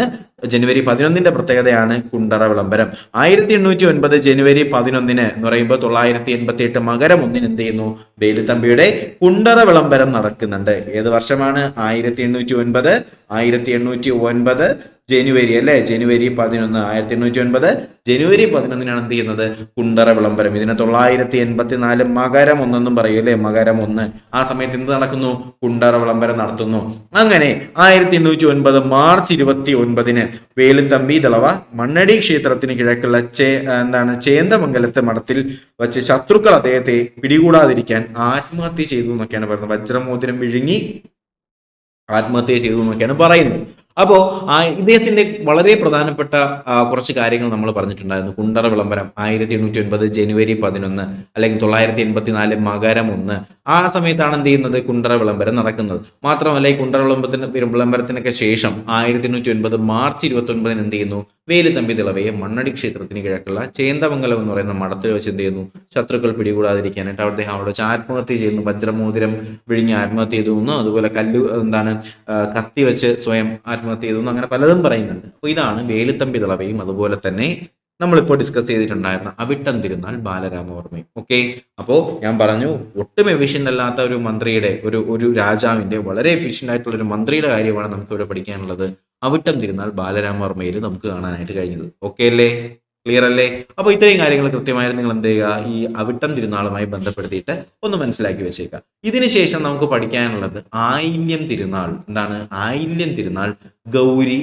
ജനുവരി 11 പ്രത്യേകതയാണ് കുണ്ടറ വിളംബരം. 1809 ജനുവരി 11 എന്ന് പറയുമ്പോൾ 988 മകരം 1 എന്ത് ചെയ്യുന്നു? വേലുത്തമ്പിയുടെ കുണ്ടറ വിളംബരം നടക്കുന്നുണ്ട്. ഏത് വർഷമാണ്? 1809 ജനുവരി അല്ലെ, ജനുവരി 11, 1809 ജനുവരി 11 എന്ത് ചെയ്യുന്നത്? കുണ്ടറ വിളംബരം. ഇതിനെ 984 മകരം 1 എന്നും പറയും അല്ലെ, മകരം 1. ആ സമയത്ത് എന്ത് നടക്കുന്നു? കുണ്ടറ വിളംബരം നടത്തുന്നു. അങ്ങനെ 1809 മാർച്ച് 29 വേലുത്തമ്പി ദളവ മണ്ണടി ക്ഷേത്രത്തിന് കിഴക്കുള്ള ചേന്ദമംഗലത്ത് മഠത്തിൽ വച്ച് ശത്രുക്കൾ അദ്ദേഹത്തെ പിടികൂടാതിരിക്കാൻ ആത്മഹത്യ ചെയ്തു എന്നൊക്കെയാണ് പറയുന്നത്. വജ്രമോതിരം വിഴുങ്ങി ആത്മഹത്യ ചെയ്തു എന്നൊക്കെയാണ് പറയുന്നത്. അപ്പോൾ ഇദ്ദേഹത്തിന്റെ വളരെ പ്രധാനപ്പെട്ട കുറച്ച് കാര്യങ്ങൾ നമ്മൾ പറഞ്ഞിട്ടുണ്ടായിരുന്നു. കുണ്ടറ വിളംബരം 1809 ജനുവരി 11 അല്ലെങ്കിൽ 984 മകരം 1 ആ സമയത്താണ് എന്ത് ചെയ്യുന്നത്? കുണ്ടറ വിളംബരം നടക്കുന്നത്. മാത്രമല്ല ഈ കുണ്ടറ വിളംബരത്തിനൊക്കെ ശേഷം 1809 മാർച്ച് 29 എന്ത് ചെയ്യുന്നു? വേലുത്തമ്പി ദളവയെ മണ്ണടി ക്ഷേത്രത്തിന് കിഴക്കുള്ള ചേന്ദമംഗലം എന്ന് പറയുന്ന മഠത്തിൽ വെച്ച് എന്ത് ചെയ്യുന്നു? ശത്രുക്കൾ പിടികൂടാതിരിക്കാനായിട്ട് അവിടെ വെച്ച് ആത്മഹത്യ ചെയ്യുന്നു. വജ്രമോതിരം വിഴിഞ്ഞ് ആത്മഹത്യ ചെയ്തു എന്നും അതുപോലെ കത്തി വെച്ച് സ്വയം ആത്മഹത്യ ചെയ്തു, അങ്ങനെ പലതും പറയുന്നുണ്ട്. അപ്പോൾ ഇതാണ് വേലുത്തമ്പി ദളവയും അതുപോലെ തന്നെ നമ്മളിപ്പോൾ ഡിസ്കസ് ചെയ്തിട്ടുണ്ടായിരുന്ന അവിട്ടം തിരുനാൾ ബാലരാമവർമ്മയും. ഓക്കെ, അപ്പോൾ ഞാൻ പറഞ്ഞു ഒട്ടും എഫിഷ്യന്റ് അല്ലാത്ത ഒരു മന്ത്രിയുടെ ഒരു രാജാവിന്റെ വളരെ എഫിഷ്യന്റ് ആയിട്ടുള്ള ഒരു മന്ത്രിയുടെ കാര്യമാണ് നമുക്ക് ഇവിടെ പഠിക്കാനുള്ളത്. അവിട്ടം തിരുനാൾ ബാലരാമവർമ്മയിൽ നമുക്ക് കാണാനായിട്ട് കഴിഞ്ഞത്. ഓക്കെ അല്ലേ? ക്ലിയർ അല്ലേ? അപ്പോൾ ഇത്രയും കാര്യങ്ങൾ കൃത്യമായിട്ട് നിങ്ങൾ എന്ത് ചെയ്യുക? ഈ അവിട്ടം തിരുനാളുമായി ബന്ധപ്പെടുത്തിയിട്ട് ഒന്ന് മനസ്സിലാക്കി വെച്ചേക്കുക. ഇതിനുശേഷം നമുക്ക് പഠിക്കാനുള്ളത് ആയില്യം തിരുനാൾ. എന്താണ് ആയില്യം തിരുനാൾ? ഗൗരി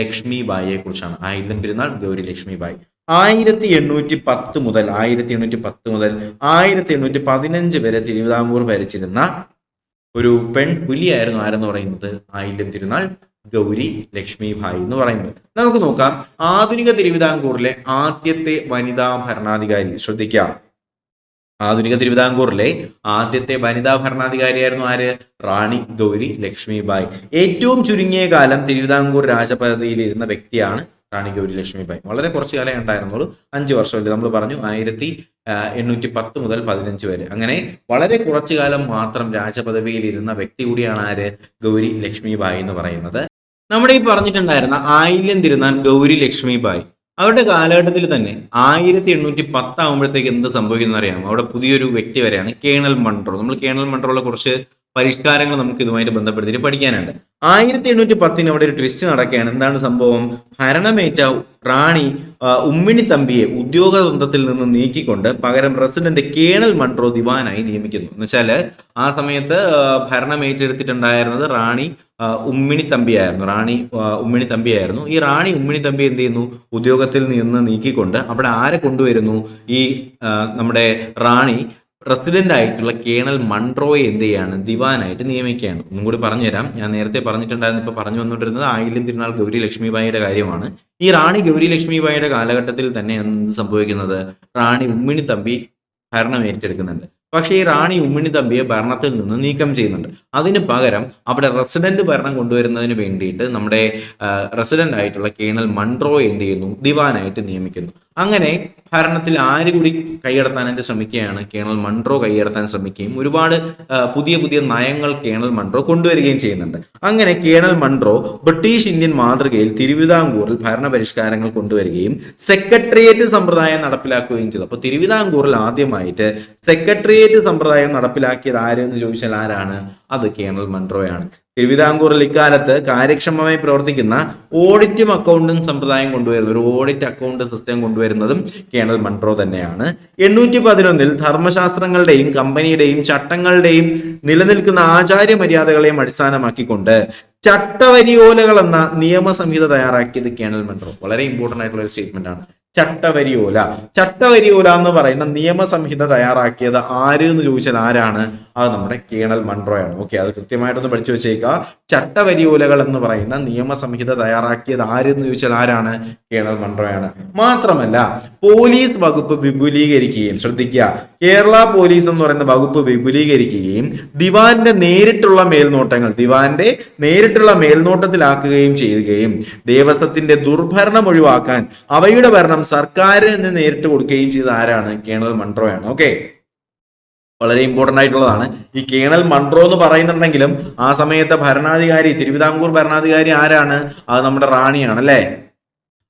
ലക്ഷ്മി ബായിയെ കുറിച്ചാണ്. ആയില്യം തിരുനാൾ ഗൗരി ലക്ഷ്മി ബായി 1810 മുതൽ 1815 വരെ തിരുവിതാംകൂർ ഭരിച്ചിരുന്ന ഒരു പെൺപുലിയായിരുന്നു ആരെന്ന് പറയുന്നത്? ആയില്യം തിരുനാൾ ഗൗരി ലക്ഷ്മിഭായ് എന്ന് പറയുന്നത്. നമുക്ക് നോക്കാം, ആധുനിക തിരുവിതാംകൂറിലെ ആദ്യത്തെ വനിതാ ഭരണാധികാരി. ശ്രദ്ധിക്കാം, ആധുനിക തിരുവിതാംകൂറിലെ ആദ്യത്തെ വനിതാ ഭരണാധികാരിയായിരുന്നു ആര്? റാണി ഗൗരി ലക്ഷ്മിഭായ്. ഏറ്റവും ചുരുങ്ങിയ കാലം തിരുവിതാംകൂർ രാജപദവിയിലിരുന്ന വ്യക്തിയാണ് റാണി ഗൗരി ലക്ഷ്മിഭായ്. വളരെ കുറച്ചു കാലം ഉണ്ടായിരുന്നുള്ളൂ, 5 വർഷമല്ലേ നമ്മൾ പറഞ്ഞു, 1810 മുതൽ 15 വരെ. അങ്ങനെ വളരെ കുറച്ചു കാലം മാത്രം രാജപദവിയിൽ ഇരുന്ന വ്യക്തി കൂടിയാണ് ആര്? ഗൗരി ലക്ഷ്മിഭായ് എന്ന് പറയുന്നത്. നമ്മുടെ ഈ പറഞ്ഞിട്ടുണ്ടായിരുന്ന ആയില്യം തിരുനാൾ ഗൗരി ലക്ഷ്മിഭായ്, അവരുടെ കാലഘട്ടത്തിൽ തന്നെ 1810 ആകുമ്പോഴത്തേക്ക് എന്ത് സംഭവിക്കുന്ന അറിയാം? അവിടെ പുതിയൊരു വ്യക്തി വരെയാണ്, കേണൽ മൺട്രോ. നമ്മൾ കേണൽ മൺട്രോയെ കുറിച്ച് പരിഷ്കാരങ്ങൾ നമുക്ക് ഇതുമായിട്ട് ബന്ധപ്പെടുത്തിയിട്ട് പഠിക്കാനുണ്ട്. 1810 അവിടെ ഒരു ട്വിസ്റ്റ് നടക്കുകയാണ്. എന്താണ് സംഭവം? ഭരണമേറ്റ റാണി ഉമ്മിണി തമ്പിയെ ഉദ്യോഗബന്ധത്തിൽ നിന്ന് നീക്കിക്കൊണ്ട് പകരം റെസിഡന്റ് കേണൽ മൺട്രോ ദിവാനായി നിയമിക്കുന്നു. എന്ന് വെച്ചാല് ആ സമയത്ത് ഭരണം ഏറ്റെടുത്തിട്ടുണ്ടായിരുന്നത് റാണി ഉമ്മിണി തമ്പിയായിരുന്നു. ഈ റാണി ഉമ്മിണി തമ്പി എന്ത് ചെയ്യുന്നു? ഉദ്യോഗത്തിൽ നിന്ന് നീക്കിക്കൊണ്ട് അവിടെ ആരെ കൊണ്ടുവരുന്നു? ഈ നമ്മുടെ റാണി പ്രസിഡന്റ് ആയിട്ടുള്ള കേണൽ മൺട്രോയെ എന്ത് ചെയ്യാണ്? ദിവാനായിട്ട് നിയമിക്കുകയാണ്. ഒന്നും കൂടി പറഞ്ഞുതരാം. ഞാൻ നേരത്തെ പറഞ്ഞിട്ടുണ്ടായിരുന്നു, ഇപ്പൊ പറഞ്ഞു വന്നുകൊണ്ടിരുന്നത് ആയില്യം തിരുനാൾ ഗൗരി ലക്ഷ്മിഭായിയുടെ കാര്യമാണ്. ഈ റാണി ഗൗരി ലക്ഷ്മിഭായിയുടെ കാലഘട്ടത്തിൽ തന്നെ എന്ത് സംഭവിക്കുന്നത്? റാണി ഉമ്മിണി തമ്പി ഭരണം ഏറ്റെടുക്കുന്നുണ്ട്. പക്ഷേ ഈ റാണി ഉമ്മിണി തമ്പിയെ ഭരണത്തിൽ നിന്ന് നീക്കം ചെയ്യുന്നുണ്ട്. അതിന് പകരം അവിടെ റെസിഡന്റ് ഭരണം കൊണ്ടുവരുന്നതിന് വേണ്ടിയിട്ട് നമ്മുടെ റെസിഡന്റ് ആയിട്ടുള്ള കേണൽ മൺട്രോ എന്ത് ചെയ്യുന്നു? ദിവാനായിട്ട് നിയമിക്കുന്നു. അങ്ങനെ ഭരണത്തിൽ ആര് കൂടി കൈയടത്താനായിട്ട് ശ്രമിക്കുകയാണ്? കേണൽ മൺട്രോ കൈയടത്താൻ ശ്രമിക്കുകയും ഒരുപാട് പുതിയ പുതിയ നയങ്ങൾ കേണൽ മൺട്രോ കൊണ്ടുവരികയും ചെയ്യുന്നുണ്ട്. അങ്ങനെ കേണൽ മൺട്രോ ബ്രിട്ടീഷ് ഇന്ത്യൻ മാതൃകയിൽ തിരുവിതാംകൂറിൽ ഭരണപരിഷ്കാരങ്ങൾ കൊണ്ടുവരികയും സെക്രട്ടേറിയറ്റ് സമ്പ്രദായം നടപ്പിലാക്കുകയും ചെയ്തു. അപ്പൊ തിരുവിതാംകൂറിൽ ആദ്യമായിട്ട് സെക്രട്ടേറിയറ്റ് സമ്പ്രദായം നടപ്പിലാക്കിയത് ആരെന്ന് ചോദിച്ചാൽ ആരാണ്? അത് കേണൽ മൺട്രോയാണ്. തിരുവിതാംകൂറിൽ ഇക്കാലത്ത് കാര്യക്ഷമമായി പ്രവർത്തിക്കുന്ന ഓഡിറ്റും അക്കൗണ്ടും സമ്പ്രദായം കൊണ്ടുവരുന്നത്, ഒരു ഓഡിറ്റ് അക്കൗണ്ട് സിസ്റ്റം കൊണ്ടുവരുന്നതും കേണൽ മൺട്രോ തന്നെയാണ്. 811 ധർമ്മശാസ്ത്രങ്ങളുടെയും കമ്പനിയുടെയും ചട്ടങ്ങളുടെയും നിലനിൽക്കുന്ന ആചാര്യ മര്യാദകളെയും അടിസ്ഥാനമാക്കിക്കൊണ്ട് ചട്ടവരിയോലകൾ എന്ന നിയമസംഹിത തയ്യാറാക്കിയത് കേണൽ മൺട്രോ. വളരെ ഇമ്പോർട്ടന്റ് ആയിട്ടുള്ള ഒരു സ്റ്റേറ്റ്മെന്റ് ആണ്. ചട്ടവരിയോല എന്ന് പറയുന്ന നിയമസംഹിത തയ്യാറാക്കിയത് ആര് എന്ന് ചോദിച്ചാൽ ആരാണ്? അത് നമ്മുടെ കേണൽ മൺട്രോയാണ്. ഓക്കെ, അത് കൃത്യമായിട്ടൊന്ന് പഠിച്ചു വെച്ചേക്കുക. ചട്ടവരിയോലകൾ എന്ന് പറയുന്ന നിയമസംഹിത തയ്യാറാക്കിയത് ആര് എന്ന് ചോദിച്ചാൽ ആരാണ്? കേണൽ മൺട്രോയാണ്. മാത്രമല്ല പോലീസ് വകുപ്പ് വിപുലീകരിക്കുകയും, ശ്രദ്ധിക്കുക, കേരള പോലീസ് എന്ന് പറയുന്ന വകുപ്പ് വിപുലീകരിക്കുകയും ദിവാന്റെ നേരിട്ടുള്ള മേൽനോട്ടത്തിലാക്കുകയും ചെയ്യുകയും ദേവസ്വത്തിന്റെ ദുർഭരണം ഒഴിവാക്കാൻ അവയുടെ ഭരണം സർക്കാരിന് നേരിട്ട് കൊടുക്കുകയും ചെയ്ത ആരാണ്? കേണൽ മൺട്രോയാണ്. ഓക്കെ, വളരെ ഇമ്പോർട്ടന്റ് ആയിട്ടുള്ളതാണ്. ഈ കേണൽ മൺട്രോ എന്ന് പറയുന്നുണ്ടെങ്കിലും ആ സമയത്തെ തിരുവിതാംകൂർ ഭരണാധികാരി ആരാണ്? അത് നമ്മുടെ റാണിയാണ് അല്ലെ.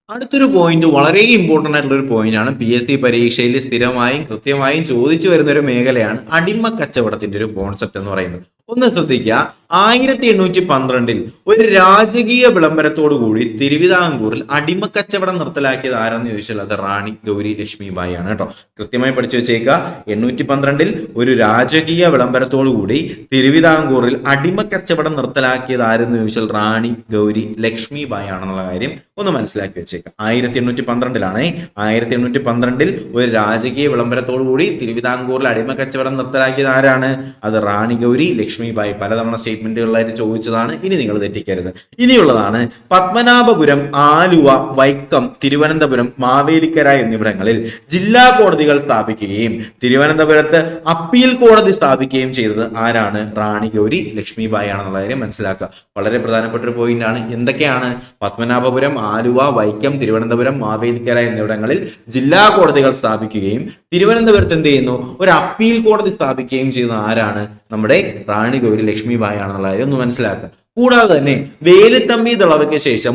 അടുത്തൊരു പോയിന്റ്, വളരെ ഇമ്പോർട്ടന്റ് ആയിട്ടുള്ള ഒരു പോയിന്റ് ആണ്. PSC പരീക്ഷയിൽ സ്ഥിരമായും കൃത്യമായും ചോദിച്ചു വരുന്ന ഒരു മേഖലയാണ് അടിമ കച്ചവടത്തിന്റെ ഒരു കോൺസെപ്റ്റ് എന്ന് പറയുന്നത്. ഒന്ന് ശ്രദ്ധിക്കുക, 1812 ഒരു രാജകീയ വിളംബരത്തോടു കൂടി തിരുവിതാംകൂറിൽ അടിമക്കച്ചവടം നിർത്തലാക്കിയത് ആരെന്ന് ചോദിച്ചാൽ അത് റാണി ഗൗരി ലക്ഷ്മിഭായ് ആണ് കേട്ടോ. കൃത്യമായി പഠിച്ചു വെച്ചേക്കുക. 812 ഒരു രാജകീയ വിളംബരത്തോടു കൂടി തിരുവിതാംകൂറിൽ അടിമക്കച്ചവടം നിർത്തലാക്കിയത് ആരെന്ന് ചോദിച്ചാൽ റാണി ഗൗരി ലക്ഷ്മിഭായ് ആണെന്നുള്ള കാര്യം ഒന്ന് മനസ്സിലാക്കി വെച്ചേക്കുക. 1812 1812 ഒരു രാജകീയ വിളംബരത്തോടു കൂടി തിരുവിതാംകൂറിൽ അടിമക്കച്ചവടം നിർത്തലാക്കിയത് ആരാണ്? അത് റാണി ഗൗരി ലക്ഷ്മിഭായ്. പലതവണ സ്റ്റേറ്റ്മെന്റുകളായിട്ട് ചോദിച്ചതാണ്, ഇനി നിങ്ങൾ തെറ്റിക്കരുത്. ഇനിയുള്ളതാണ് പത്മനാഭപുരം, ആലുവ, വൈക്കം, തിരുവനന്തപുരം, മാവേലിക്കര എന്നിവിടങ്ങളിൽ ജില്ലാ കോടതികൾ സ്ഥാപിക്കുകയും തിരുവനന്തപുരത്ത് അപ്പീൽ കോടതി സ്ഥാപിക്കുകയും ചെയ്തത് ആരാണ്? റാണി ഗൗരി ലക്ഷ്മിഭായ് ആണെന്നുള്ള കാര്യം മനസ്സിലാക്കുക. വളരെ പ്രധാനപ്പെട്ട ഒരു പോയിന്റ് ആണ്. എന്തൊക്കെയാണ്? പത്മനാഭപുരം, ആലുവ, വൈക്കം, തിരുവനന്തപുരം, മാവേലിക്കര എന്നിവിടങ്ങളിൽ ജില്ലാ കോടതികൾ സ്ഥാപിക്കുകയും തിരുവനന്തപുരത്ത് എന്ത് ചെയ്യുന്നു? ഒരു അപ്പീൽ കോടതി സ്ഥാപിക്കുകയും ചെയ്യുന്ന ആരാണ്? നമ്മുടെ റാണി ഗൗരി ലക്ഷ്മിഭായ് ആണെന്നുള്ള കാര്യം ഒന്ന് മനസ്സിലാക്കുക. കൂടാതെ തന്നെ വേലുത്തമ്പി ദളവയ്ക്ക് ശേഷം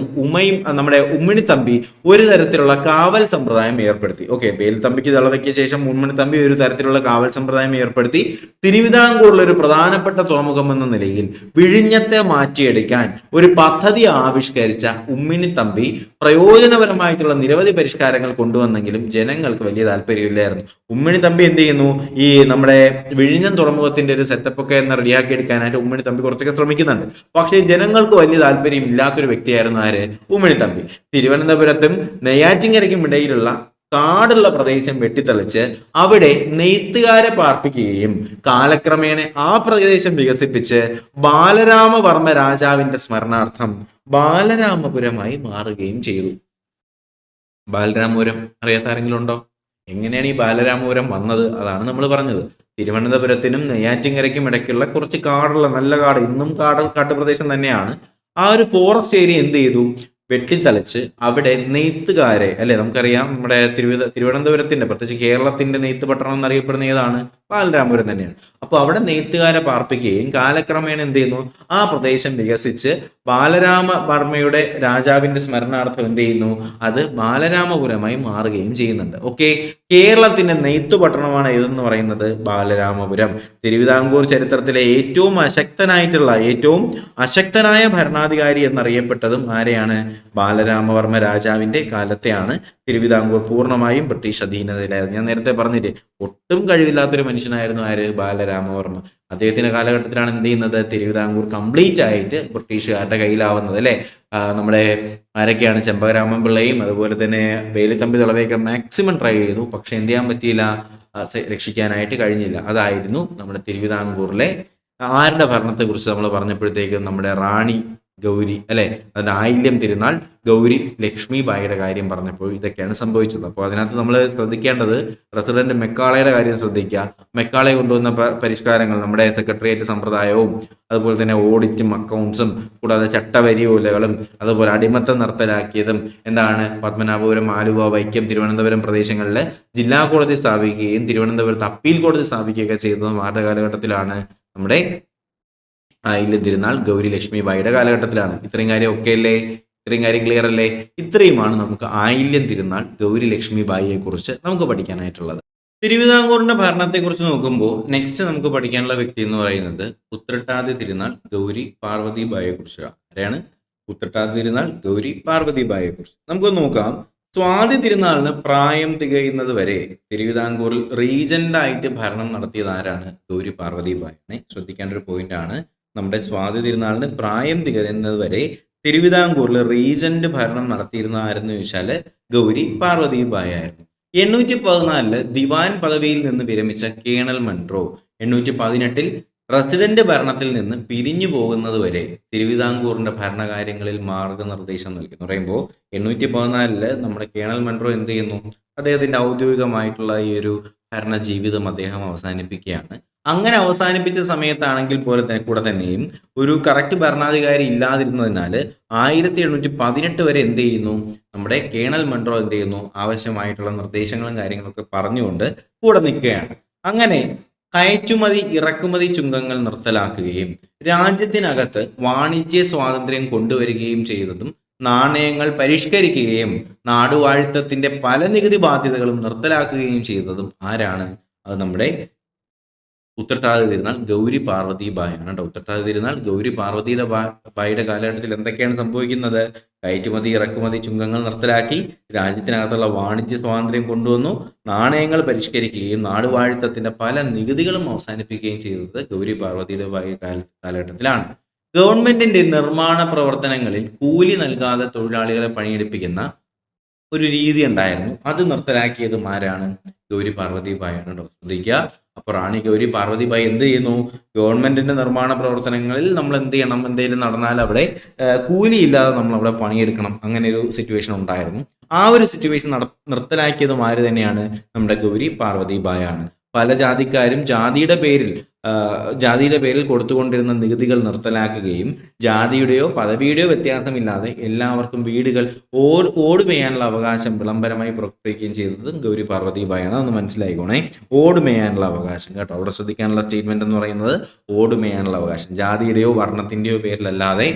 നമ്മുടെ ഉമ്മിണിത്തമ്പി ഒരു തരത്തിലുള്ള കാവൽ സമ്പ്രദായം ഏർപ്പെടുത്തി. ഓക്കെ, വേലുത്തമ്പിക്ക് ദളവയ്ക്ക് ശേഷം ഉമ്മിണിത്തമ്പി ഒരു തരത്തിലുള്ള കാവൽ സമ്പ്രദായം ഏർപ്പെടുത്തി. തിരുവിതാംകൂറിലെ ഒരു പ്രധാനപ്പെട്ട തുറമുഖം എന്ന നിലയിൽ വിഴിഞ്ഞത്തെ മാറ്റിയെടുക്കാൻ ഒരു പദ്ധതി ആവിഷ്കരിച്ച ഉമ്മിണിത്തമ്പി പ്രയോജനപരമായിട്ടുള്ള നിരവധി പരിഷ്കാരങ്ങൾ കൊണ്ടുവന്നെങ്കിലും ജനങ്ങൾക്ക് വലിയ താല്പര്യമില്ലായിരുന്നു. ഉമ്മിണിത്തമ്പി എന്ത് ചെയ്യുന്നു? ഈ നമ്മുടെ വിഴിഞ്ഞം തുറമുഖത്തിന്റെ ഒരു സെറ്റപ്പ് ഒക്കെ റെഡിയാക്കി എടുക്കാനായിട്ട് ഉമ്മിണിത്തമ്പി കുറച്ചൊക്കെ ശ്രമിക്കുന്നുണ്ട്. പക്ഷേ ജനങ്ങൾക്ക് വലിയ താല്പര്യം ഇല്ലാത്തൊരു വ്യക്തിയായിരുന്നു ആര്? ഉമ്മിണിത്തമ്പി. തിരുവനന്തപുരത്തും നെയ്യാറ്റിൻകരയ്ക്കും ഇടയിലുള്ള കാടുള്ള പ്രദേശം വെട്ടിത്തെളിച്ച് അവിടെ നെയ്ത്തുകാരെ പാർപ്പിക്കുകയും കാലക്രമേണ ആ പ്രദേശം വികസിപ്പിച്ച് ബാലരാമവർമ്മ രാജാവിന്റെ സ്മരണാർത്ഥം ബാലരാമപുരമായി മാറുകയും ചെയ്തു. ബാലരാമപുരം അറിയാത്ത ആരെങ്കിലും ഉണ്ടോ? എങ്ങനെയാണ് ഈ ബാലരാമപുരം വന്നത്? അതാണ് നമ്മൾ പറഞ്ഞത്. തിരുവനന്തപുരത്തിനും നെയ്യാറ്റിൻകരയ്ക്കും ഇടയ്ക്കുള്ള കുറച്ച് കാടുള്ള നല്ല കാട്, ഇന്നും കാട്ടുപ്രദേശം തന്നെയാണ്. ആ ഒരു ഫോറസ്റ്റ് ഏരിയ എന്ത് ചെയ്തു? വെട്ടിത്തളിച്ച് അവിടെ നെയ്ത്തുകാരെ, അല്ലെ, നമുക്കറിയാം നമ്മുടെ തിരുവനന്തപുരത്തിന്റെ, പ്രത്യേകിച്ച് കേരളത്തിന്റെ നെയ്ത്ത് പട്ടണം എന്നറിയപ്പെടുന്ന ഏതാണ്? ബാലരാമപുരം തന്നെയാണ്. അപ്പോൾ അവിടെ നെയ്ത്തുകാരെ പാർപ്പിക്കുകയും കാലക്രമേണ എന്ത് ചെയ്യുന്നു? ആ പ്രദേശം വികസിച്ച് ബാലരാമവർമ്മയുടെ രാജാവിന്റെ സ്മരണാർത്ഥം എന്ത് ചെയ്യുന്നു? അത് ബാലരാമപുരമായി മാറുകയും ചെയ്യുന്നുണ്ട്. ഓക്കെ, കേരളത്തിന്റെ നെയ്ത്തു പട്ടണമാണ് ഏതെന്ന് പറയുന്നത്? ബാലരാമപുരം. തിരുവിതാംകൂർ ചരിത്രത്തിലെ ഏറ്റവും അശക്തനായ ഭരണാധികാരി എന്നറിയപ്പെട്ടതും ആരെയാണ്? ബാലരാമവർമ്മ രാജാവിന്റെ കാലത്തെയാണ് തിരുവിതാംകൂർ പൂർണ്ണമായും ബ്രിട്ടീഷ് അധീനതയിലായിരുന്നു. ഞാൻ നേരത്തെ പറഞ്ഞില്ലേ, ഒട്ടും കഴിവില്ലാത്തൊരു മനുഷ്യനായിരുന്നു ആര്? ബാലരാമവർമ്മ. അദ്ദേഹത്തിന്റെ കാലഘട്ടത്തിലാണ് എന്ത് ചെയ്യുന്നത്? തിരുവിതാംകൂർ കംപ്ലീറ്റ് ആയിട്ട് ബ്രിട്ടീഷുകാരുടെ കയ്യിലാവുന്നത്, അല്ലെ. നമ്മുടെ ആരൊക്കെയാണ്? ചെമ്പകരാമൻ പിള്ളയും അതുപോലെ തന്നെ വേലുത്തമ്പി ദളവയൊക്കെ മാക്സിമം ട്രൈ ചെയ്തു. പക്ഷെ എന്ത് ചെയ്യാൻ പറ്റിയില്ല? രക്ഷിക്കാനായിട്ട് കഴിഞ്ഞില്ല. അതായിരുന്നു നമ്മുടെ തിരുവിതാംകൂറിലെ ആരുടെ ഭരണത്തെ കുറിച്ച് നമ്മൾ പറഞ്ഞപ്പോഴത്തേക്കും നമ്മുടെ റാണി ഗൗരി, അല്ലെ, അതിന്റെ ആയില്യം തിരുനാൾ ഗൗരി ലക്ഷ്മി ബായിയുടെ കാര്യം പറഞ്ഞപ്പോൾ ഇതൊക്കെയാണ് സംഭവിച്ചത്. അപ്പോൾ അതിനകത്ത് നമ്മൾ ശ്രദ്ധിക്കേണ്ടത് പ്രസിഡന്റ് മെക്കാളയുടെ കാര്യം ശ്രദ്ധിക്കുക. മെക്കാളെ കൊണ്ടുവന്ന പരിഷ്കാരങ്ങൾ, നമ്മുടെ സെക്രട്ടേറിയറ്റ് സമ്പ്രദായവും അതുപോലെ തന്നെ ഓഡിറ്റും അക്കൗണ്ട്സും കൂടാതെ ചട്ടവരിയോലകളും അതുപോലെ അടിമത്തം നിർത്തലാക്കിയതും എന്താണ്? പത്മനാഭപുരം, ആലുവ, വൈക്കം, തിരുവനന്തപുരം പ്രദേശങ്ങളിൽ ജില്ലാ കോടതി സ്ഥാപിക്കുകയും തിരുവനന്തപുരത്ത് അപ്പീൽ കോടതി സ്ഥാപിക്കുകയൊക്കെ ചെയ്തതും ആരുടെ കാലഘട്ടത്തിലാണ്? നമ്മുടെ ആയില്യം തിരുനാൾ ഗൗരി ലക്ഷ്മി ബായിയുടെ കാലഘട്ടത്തിലാണ്. ഇത്രയും കാര്യം ഒക്കെ അല്ലേ? ഇത്രയും കാര്യം ക്ലിയർ അല്ലേ? ഇത്രയുമാണ് നമുക്ക് ആയില്യം തിരുനാൾ ഗൗരി ലക്ഷ്മി ബായിയെ കുറിച്ച് നമുക്ക് പഠിക്കാനായിട്ടുള്ളത്. തിരുവിതാംകൂറിന്റെ ഭരണത്തെക്കുറിച്ച് നോക്കുമ്പോൾ നെക്സ്റ്റ് നമുക്ക് പഠിക്കാനുള്ള വ്യക്തി എന്ന് പറയുന്നത് ഉത്രട്ടാതി തിരുനാൾ ഗൗരി പാർവതി ബായിയെ കുറിച്ചാണ്. ആരെയാണ്? ഉത്രട്ടാതി തിരുനാൾ ഗൗരി പാർവതി ബായിയെ കുറിച്ച് നമുക്ക് നോക്കാം. സ്വാതി തിരുനാളിന് പ്രായം തികയുന്നത് വരെ തിരുവിതാംകൂറിൽ റീജന്റായിട്ട് ഭരണം നടത്തിയത് ആരാണ്? ഗൗരി പാർവതി ബായിയാണ്. ശ്രദ്ധിക്കേണ്ട ഒരു പോയിന്റ് ആണ്. നമ്മുടെ സ്വാതി തിരുനാളിന് പ്രായം തികയുന്നത് വരെ തിരുവിതാംകൂറിൽ റീജന്റ് ഭരണം നടത്തിയിരുന്ന ആരെന്ന് ചോദിച്ചാൽ ഗൗരി പാർവതി ബായി ആയിരുന്നു. 814 ദിവാൻ പദവിയിൽ നിന്ന് വിരമിച്ച കേണൽ മൺട്രോ 818 റെസിഡന്റ് ഭരണത്തിൽ നിന്ന് പിരിഞ്ഞു പോകുന്നത് വരെ തിരുവിതാംകൂറിന്റെ ഭരണകാര്യങ്ങളിൽ മാർഗനിർദ്ദേശം നൽകി. എന്ന് പറയുമ്പോൾ 814 നമ്മുടെ കേണൽ മൺട്രോ എന്ത് ചെയ്യുന്നു? അദ്ദേഹത്തിന്റെ ഔദ്യോഗികമായിട്ടുള്ള ഈ ഒരു ഭരണ ജീവിതം അദ്ദേഹം അവസാനിപ്പിക്കുകയാണ്. അങ്ങനെ അവസാനിപ്പിച്ച സമയത്താണെങ്കിൽ കൂടെ തന്നെയും ഒരു കറക്റ്റ് ഭരണാധികാരി ഇല്ലാതിരുന്നതിനാൽ 1818 വരെ എന്ത് ചെയ്യുന്നു? നമ്മുടെ കേണൽ മൺട്രോ എന്ത് ചെയ്യുന്നു? ആവശ്യമായിട്ടുള്ള നിർദ്ദേശങ്ങളും കാര്യങ്ങളൊക്കെ പറഞ്ഞുകൊണ്ട് കൂടെ നിൽക്കുകയാണ്. അങ്ങനെ കയറ്റുമതി ഇറക്കുമതി ചുങ്കങ്ങൾ നിർത്തലാക്കുകയും രാജ്യത്തിനകത്ത് വാണിജ്യ സ്വാതന്ത്ര്യം കൊണ്ടുവരികയും ചെയ്തതും നാണയങ്ങൾ പരിഷ്കരിക്കുകയും നാടുവാഴിത്തത്തിന്റെ പല നികുതി ബാധ്യതകളും നിർത്തലാക്കുകയും ചെയ്തതും ആരാണ്? അത് നമ്മുടെ ഉത്രട്ടാതി തിരുനാൾ ഗൗരി പാർവതി ബായാണ് കേട്ടോ. ഉത്രട്ടാതി തിരുനാൾ ഗൗരി പാർവതിയുടെ ബായിയുടെ കാലഘട്ടത്തിൽ എന്തൊക്കെയാണ് സംഭവിക്കുന്നത്? കയറ്റുമതി ഇറക്കുമതി ചുങ്കങ്ങൾ നിർത്തലാക്കി രാജ്യത്തിനകത്തുള്ള വാണിജ്യ സ്വാതന്ത്ര്യം കൊണ്ടുവന്നു, നാണയങ്ങൾ പരിഷ്കരിക്കുകയും നാടുവാഴിത്തത്തിന്റെ പല നികുതികളും അവസാനിപ്പിക്കുകയും ചെയ്തത് ഗൗരി പാർവതിയുടെ ബായി കാലഘട്ടത്തിലാണ്. ഗവൺമെന്റിന്റെ നിർമ്മാണ പ്രവർത്തനങ്ങളിൽ കൂലി നൽകാതെ തൊഴിലാളികളെ പണിയെടുപ്പിക്കുന്ന ഒരു രീതി ഉണ്ടായിരുന്നു. അത് നിർത്തലാക്കിയതും ആരാണ്? ഗൗരി പാർവതി ബായാണ് കേട്ടോ. ശ്രദ്ധിക്കുക. അപ്പോൾ റാണി ഗൗരി പാർവതി ബായി എന്ത് ചെയ്യുന്നു? ഗവൺമെന്റിന്റെ നിർമ്മാണ പ്രവർത്തനങ്ങളിൽ നമ്മൾ എന്ത് ചെയ്യണം? എന്തെങ്കിലും നടന്നാൽ അവിടെ കൂലിയില്ലാതെ നമ്മൾ അവിടെ പണിയെടുക്കണം. അങ്ങനെ ഒരു സിറ്റുവേഷൻ ഉണ്ടായിരുന്നു. ആ ഒരു സിറ്റുവേഷൻ നിർത്തലാക്കിയതും ആര് തന്നെയാണ്? നമ്മുടെ ഗൗരി പാർവതി ബായാണ്. പല ജാതിക്കാരും ജാതിയുടെ പേരിൽ കൊടുത്തുകൊണ്ടിരുന്ന നികുതികൾ നിർത്തലാക്കുകയും ജാതിയുടെയോ പദവിയുടെയോ വ്യത്യാസമില്ലാതെ എല്ലാവർക്കും വീടുകൾ ഓടുമേയാനുള്ള അവകാശം വിളംബരമായി പുറപ്പെടുവിക്കുകയും ചെയ്തത് ഗൗരി പാർവതി ബായാണ്. അതൊന്ന് മനസ്സിലായിക്കോണേ. ഓടുമേയാനുള്ള അവകാശം കേട്ടോ. അവിടെ ശ്രദ്ധിക്കാനുള്ള സ്റ്റേറ്റ്മെന്റ് എന്ന് പറയുന്നത് ഓടുമേയാനുള്ള അവകാശം, ജാതിയുടെയോ വർണ്ണത്തിന്റെയോ പേരിലല്ലാതെ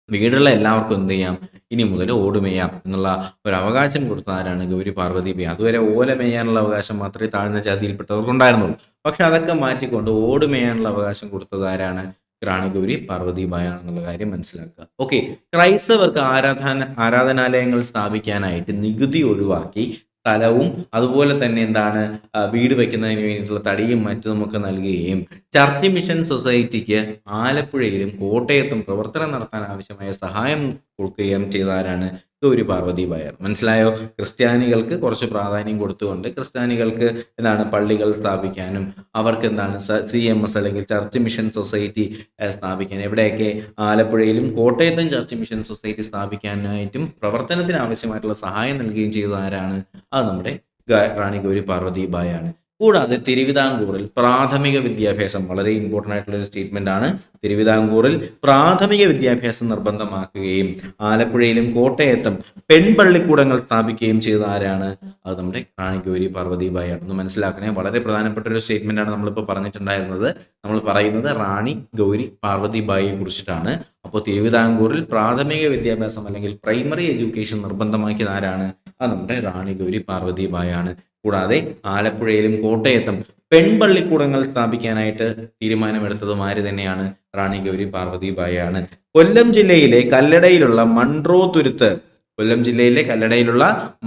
വീടുള്ള എല്ലാവർക്കും എന്ത് ചെയ്യാം? ഇനി മുതൽ ഓടുമേയാം എന്നുള്ള ഒരു അവകാശം കൊടുത്ത ആരാണ്? ഗൗരി പാർവതി ബായി. അതുവരെ ഓല മേയാനുള്ള അവകാശം മാത്രമേ താഴ്ന്ന ജാതിയിൽപ്പെട്ടവർക്ക് ഉണ്ടായിരുന്നുള്ളൂ. പക്ഷെ അതൊക്കെ മാറ്റിക്കൊണ്ട് ഓടുമേയാനുള്ള അവകാശം കൊടുത്തത് ആരാണ്? റാണി ഗൗരി പാർവതി ബായാണെന്നുള്ള കാര്യം മനസ്സിലാക്കുക. ഓക്കെ, ക്രൈസ്തവർക്ക് ആരാധനാലയങ്ങൾ സ്ഥാപിക്കാനായിട്ട് നികുതി ഒഴിവാക്കി സ്ഥലവും അതുപോലെ തന്നെ എന്താണ് വീട് വെക്കുന്നതിന് വേണ്ടിയിട്ടുള്ള തടിയും മറ്റുമൊക്കെ നൽകുകയും ചർച്ച് മിഷൻ സൊസൈറ്റിക്ക് ആലപ്പുഴയിലും കോട്ടയത്തും പ്രവർത്തനം നടത്താൻ ആവശ്യമായ സഹായം കൊടുക്കുകയും ചെയ്ത ആരാണ്? ഗൗരി പാർവതിബായാണ്. മനസ്സിലായോ? ക്രിസ്ത്യാനികൾക്ക് കുറച്ച് പ്രാധാന്യം കൊടുത്തുകൊണ്ട് ക്രിസ്ത്യാനികൾക്ക് എന്താണ് പള്ളികൾ സ്ഥാപിക്കാനും അവർക്ക് എന്താണ് CMS അല്ലെങ്കിൽ ചർച്ച് മിഷൻ സൊസൈറ്റി സ്ഥാപിക്കാൻ, എവിടെയൊക്കെ ആലപ്പുഴയിലും കോട്ടയത്തും ചർച്ച് മിഷൻ സൊസൈറ്റി സ്ഥാപിക്കാനായിട്ടും പ്രവർത്തനത്തിന് ആവശ്യമായിട്ടുള്ള സഹായം നൽകുകയും ചെയ്തത് ആരാണ്? അത് നമ്മുടെ റാണി ഗൗരി പാർവതിബായാണ്. കൂടാതെ തിരുവിതാംകൂറിൽ പ്രാഥമിക വിദ്യാഭ്യാസം, വളരെ ഇമ്പോർട്ടൻ്റ് ആയിട്ടുള്ള ഒരു സ്റ്റേറ്റ്മെന്റ് ആണ്. തിരുവിതാംകൂറിൽ പ്രാഥമിക വിദ്യാഭ്യാസം നിർബന്ധമാക്കുകയും ആലപ്പുഴയിലും കോട്ടയത്തും പെൺപള്ളിക്കൂടങ്ങൾ സ്ഥാപിക്കുകയും ചെയ്ത ആരാണ്? അത് നമ്മുടെ റാണി ഗൗരി പാർവതിബായാണ്. ഒന്ന് മനസ്സിലാക്കണേ, വളരെ പ്രധാനപ്പെട്ട ഒരു സ്റ്റേറ്റ്മെന്റ് ആണ് നമ്മളിപ്പോൾ പറഞ്ഞിട്ടുണ്ടായിരുന്നത്. നമ്മൾ പറയുന്നത് റാണി ഗൗരി പാർവതിബായിയെ കുറിച്ചിട്ടാണ്. അപ്പോൾ തിരുവിതാംകൂറിൽ പ്രാഥമിക വിദ്യാഭ്യാസം അല്ലെങ്കിൽ പ്രൈമറി എഡ്യൂക്കേഷൻ നിർബന്ധമാക്കിയത് ആരാണ്? അത് നമ്മുടെ റാണി ഗൗരി പാർവതിബായാണ്. കൂടാതെ ആലപ്പുഴയിലും കോട്ടയത്തും പെൺപള്ളിക്കൂടങ്ങൾ സ്ഥാപിക്കാനായിട്ട് തീരുമാനമെടുത്തതും ആര് തന്നെയാണ്? റാണി ഗൗരി പാർവതിബായാണ്. കൊല്ലം ജില്ലയിലെ കല്ലടയിലുള്ള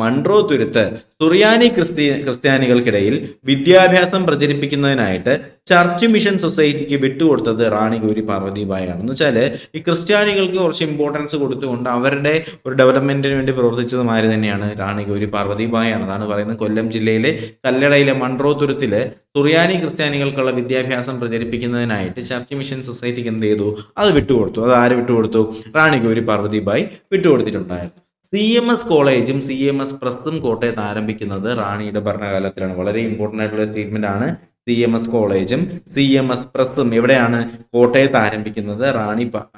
മൺട്രോ തുരുത്ത് സുറിയാനി ക്രിസ്ത്യാനികൾക്കിടയിൽ വിദ്യാഭ്യാസം പ്രചരിപ്പിക്കുന്നതിനായിട്ട് ചർച്ച് മിഷൻ സൊസൈറ്റിക്ക് വിട്ടുകൊടുത്തത് റാണി ഗൗരി പാർവതിബായാണ്. എന്ന് വെച്ചാൽ ഈ ക്രിസ്ത്യാനികൾക്ക് കുറച്ച് ഇമ്പോർട്ടൻസ് കൊടുത്തുകൊണ്ട് അവരുടെ ഒരു ഡെവലപ്മെന്റിന് വേണ്ടി പ്രവർത്തിച്ചത് ആര് തന്നെയാണ്? റാണി ഗൗരി പാർവതിബായാണ്. അതാണ് പറയുന്നത് കൊല്ലം ജില്ലയിലെ കല്ലടയിലെ മൺട്രോ തുരുത്തില് സുറിയാനി ക്രിസ്ത്യാനികൾക്കുള്ള വിദ്യാഭ്യാസം പ്രചരിപ്പിക്കുന്നതിനായിട്ട് ചർച്ച് മിഷൻ സൊസൈറ്റിക്ക് എന്ത് ചെയ്തു? അത് വിട്ടുകൊടുത്തു. അത് ആര് വിട്ടുകൊടുത്തു? റാണി ഗൗരി പാർവതിബായി വിട്ടുകൊടുത്തിട്ടുണ്ടായിരുന്നു. CMS കോളേജും CMS പ്രസ്സും കോട്ടയത്ത് ആരംഭിക്കുന്നത് റാണിയുടെ ഭരണകാലത്തിലാണ്. വളരെ ഇമ്പോർട്ടൻ്റ് ആയിട്ടുള്ള സ്റ്റേറ്റ്മെന്റ് ആണ്. CMS കോളേജും CMS പ്രസ്സും എവിടെയാണ്? കോട്ടയത്ത് ആരംഭിക്കുന്നത്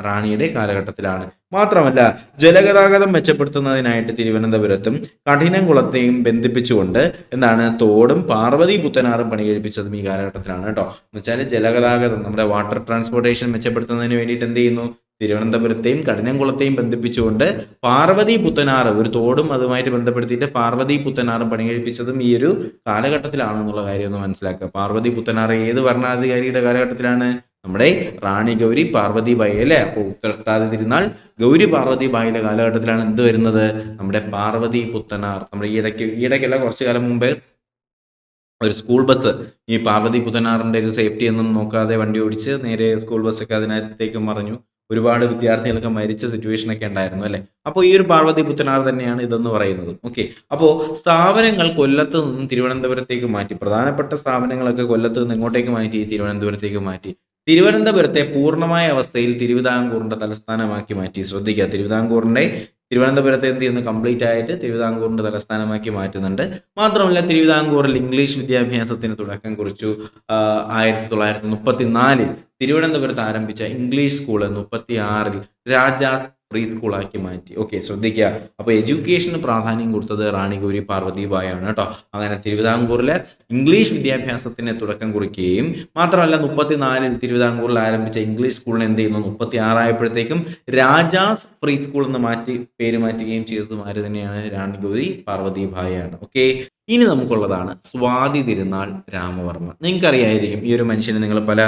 റാണിയുടെ കാലഘട്ടത്തിലാണ്. മാത്രമല്ല ജലഗതാഗതം മെച്ചപ്പെടുത്തുന്നതിനായിട്ട് തിരുവനന്തപുരത്തും കഠിനംകുളത്തെയും ബന്ധിപ്പിച്ചുകൊണ്ട് എന്താണ് തോടും പാർവതി പുത്തനാറും പണി കഴിപ്പിച്ചതും ഈ കാലഘട്ടത്തിലാണ് കേട്ടോ. എന്ന് വെച്ചാൽ ജലഗതാഗതം, നമ്മുടെ വാട്ടർ ട്രാൻസ്പോർട്ടേഷൻ മെച്ചപ്പെടുത്തുന്നതിന് വേണ്ടിയിട്ട് എന്ത് ചെയ്യുന്നു? തിരുവനന്തപുരത്തെയും കഠിനംകുളത്തെയും ബന്ധിപ്പിച്ചുകൊണ്ട് പാർവതി പുത്തനാറ്, ഒരു തോടും അതുമായിട്ട് ബന്ധപ്പെടുത്തിയിട്ട് പാർവതി പുത്തനാറും പണി കഴിപ്പിച്ചതും ഈ ഒരു കാലഘട്ടത്തിലാണെന്നുള്ള കാര്യം ഒന്ന് മനസ്സിലാക്കുക. പാർവതി പുത്തനാറ് ഏത് ഭരണാധികാരിയുടെ കാലഘട്ടത്തിലാണ്? നമ്മുടെ റാണി ഗൗരി പാർവതിബായി അല്ലേ? അപ്പോൾ ഉത്രട്ടാതി തിരുനാൾ ഗൗരി പാർവതിബായിയുടെ കാലഘട്ടത്തിലാണ് എന്ത് വരുന്നത്? നമ്മുടെ പാർവതി പുത്തനാർ. നമ്മുടെ ഈയിടയ്ക്കല്ല, കുറച്ചു കാലം മുമ്പ് ഒരു സ്കൂൾ ബസ് ഈ പാർവതി പുത്തനാറിന്റെ ഒരു സേഫ്റ്റി ഒന്നും നോക്കാതെ വണ്ടി ഓടിച്ച് നേരെ സ്കൂൾ ബസ്സൊക്കെ അതിനകത്തേക്ക് മറിഞ്ഞു. ഒരുപാട് വിദ്യാർത്ഥികൾക്ക് മരിച്ച സിറ്റുവേഷൻ ഒക്കെ ഉണ്ടായിരുന്നു അല്ലെ? അപ്പോൾ ഈ ഒരു പാർവതി പുത്തനാർ തന്നെയാണ് ഇതെന്ന് പറയുന്നത്. ഓക്കെ, അപ്പോൾ സ്ഥാപനങ്ങൾ കൊല്ലത്ത് നിന്നും തിരുവനന്തപുരത്തേക്ക് മാറ്റി. പ്രധാനപ്പെട്ട സ്ഥാപനങ്ങളൊക്കെ കൊല്ലത്ത് നിന്ന് ഇങ്ങോട്ടേക്ക് മാറ്റി, തിരുവനന്തപുരത്തേക്ക് മാറ്റി. തിരുവനന്തപുരത്തെ പൂർണ്ണമായ അവസ്ഥയിൽ തിരുവിതാംകൂറിന്റെ തലസ്ഥാനമാക്കി മാറ്റി. ശ്രദ്ധിക്കുക, തിരുവനന്തപുരത്തെ എന്ത് ചെയ്യുന്നു? കംപ്ലീറ്റ് ആയിട്ട് തിരുവിതാംകൂറിന്റെ തലസ്ഥാനമാക്കി മാറ്റുന്നുണ്ട്. മാത്രമല്ല തിരുവിതാംകൂറിൽ ഇംഗ്ലീഷ് വിദ്യാഭ്യാസത്തിന് തുടക്കം കുറിച്ചു. 1934 തിരുവനന്തപുരത്ത് ആരംഭിച്ച ഇംഗ്ലീഷ് സ്കൂള് 36 രാജാസ് പ്രീ സ്കൂളാക്കി മാറ്റി. ഓക്കെ, ശ്രദ്ധിക്കുക. അപ്പൊ എഡ്യൂക്കേഷന് പ്രാധാന്യം കൊടുത്തത് റാണി ഗൗരി പാർവതിബായാണ് കേട്ടോ. അങ്ങനെ തിരുവിതാംകൂറിലെ ഇംഗ്ലീഷ് വിദ്യാഭ്യാസത്തിന് തുടക്കം കുറിക്കുകയും മാത്രമല്ല 34 തിരുവിതാംകൂറിൽ ആരംഭിച്ച ഇംഗ്ലീഷ് സ്കൂളിന് എന്ത് ചെയ്യുന്നു? 36 ആയപ്പോഴത്തേക്കും രാജാസ് പ്രീ സ്കൂൾ എന്ന് പേര് മാറ്റുകയും ചെയ്തതും ആര് തന്നെയാണ്? റാണി ഗൗരി പാർവതിബായാണ്. ഓക്കെ, ഇനി നമുക്കുള്ളതാണ് സ്വാതി തിരുനാൾ രാമവർമ്മ. നിങ്ങൾക്കറിയായിരിക്കും ഈ ഒരു മനുഷ്യനെ നിങ്ങൾ പല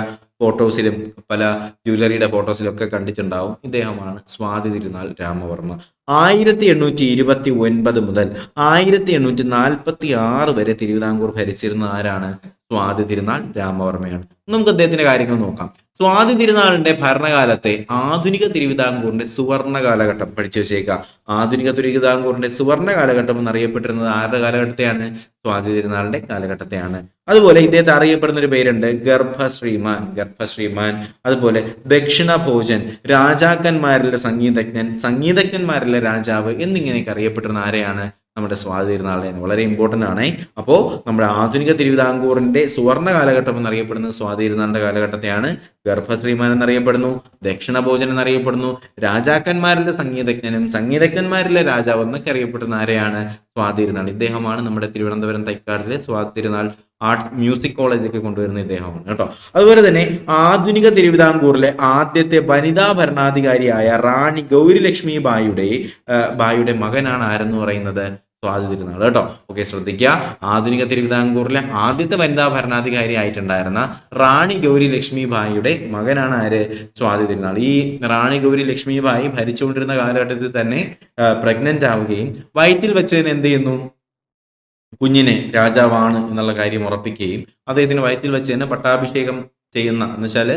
ഫോട്ടോസിലും പല ജ്വല്ലറിയുടെ ഫോട്ടോസിലും ഒക്കെ കണ്ടിട്ടുണ്ടാവും. ഇദ്ദേഹമാണ് സ്വാതി തിരുനാൾ രാമവർമ്മ. 1829 മുതൽ 1846 വരെ തിരുവിതാംകൂർ ഭരിച്ചിരുന്ന ആരാണ്? സ്വാതി തിരുനാൾ രാമവർമ്മയാണ്. നമുക്ക് അദ്ദേഹത്തിന്റെ കാര്യങ്ങൾ നോക്കാം. സ്വാതി തിരുനാളിന്റെ ഭരണകാലത്തെ ആധുനിക തിരുവിതാംകൂറിന്റെ സുവർണ കാലഘട്ടം പഠിച്ചു വെച്ചേക്കാം. ആധുനിക തിരുവിതാംകൂറിന്റെ സുവർണ കാലഘട്ടം എന്നറിയപ്പെട്ടിരുന്നത് ആരുടെ കാലഘട്ടത്തെയാണ്? സ്വാതി തിരുനാളിന്റെ കാലഘട്ടത്തെയാണ്. അതുപോലെ ഇദ്ദേഹത്തെ അറിയപ്പെടുന്ന ഒരു പേരുണ്ട് ഗർഭശ്രീമാൻ. അതുപോലെ ദക്ഷിണ ഭോജൻ, രാജാക്കന്മാരിലെ സംഗീതജ്ഞന്മാരിലെ രാജാവ് എന്നിങ്ങനെയൊക്കെ അറിയപ്പെട്ടിരുന്ന ആരെയാണ്? നമ്മുടെ സ്വാതി തിരുനാളിനെയാണ്. വളരെ ഇമ്പോർട്ടൻ്റ് ആണ്. അപ്പോൾ നമ്മുടെ ആധുനിക തിരുവിതാംകൂറിന്റെ സുവർണ കാലഘട്ടം എന്നറിയപ്പെടുന്നത് സ്വാതി തിരുനാളിന്റെ കാലഘട്ടത്തെയാണ്. ഗർഭശ്രീമാൻ എന്നറിയപ്പെടുന്നു, ദക്ഷിണഭോജൻ എന്നറിയപ്പെടുന്നു, രാജാക്കന്മാരിലെ സംഗീതജ്ഞന്മാരിലെ രാജാവ് എന്നൊക്കെ അറിയപ്പെടുന്ന ആരെയാണ്? സ്വാതി തിരുനാൾ. ഇദ്ദേഹമാണ് നമ്മുടെ Thiruvananthapuram തൈക്കാടിലെ Swathi Thirunal arts music college ഒക്കെ കൊണ്ടുവരുന്ന ഇദ്ദേഹമാണ് കേട്ടോ. അതുപോലെ തന്നെ ആധുനിക തിരുവിതാംകൂറിലെ ആദ്യത്തെ വനിതാ ഭരണാധികാരിയായ റാണി ഗൗരി ലക്ഷ്മി ബായിയുടെ മകനാണ് ആരെന്ന് പറയുന്നത്? സ്വാതി തിരുനാൾ കേട്ടോ. ഓക്കെ, ശ്രദ്ധിക്കുക. ആധുനിക തിരുവിതാംകൂറിലെ ആദ്യത്തെ വനിതാ ഭരണാധികാരി ആയിട്ടുണ്ടായിരുന്ന റാണി ഗൗരി ലക്ഷ്മി ബായിയുടെ മകനാണ് ആര്? സ്വാതി തിരുനാൾ. ഈ റാണി ഗൗരി ലക്ഷ്മി ബായി ഭരിച്ചുകൊണ്ടിരുന്ന കാലഘട്ടത്തിൽ തന്നെ പ്രഗ്നന്റ് ആവുകയും വയറ്റിൽ വെച്ചതിന് എന്ത് ചെയ്യുന്നു? കുഞ്ഞിനെ രാജാവാണ് എന്നുള്ള കാര്യം ഉറപ്പിക്കുകയും അദ്ദേഹത്തിന് വയറ്റിൽ വെച്ച് തന്നെ പട്ടാഭിഷേകം ചെയ്യുന്ന എന്ന് വെച്ചാൽ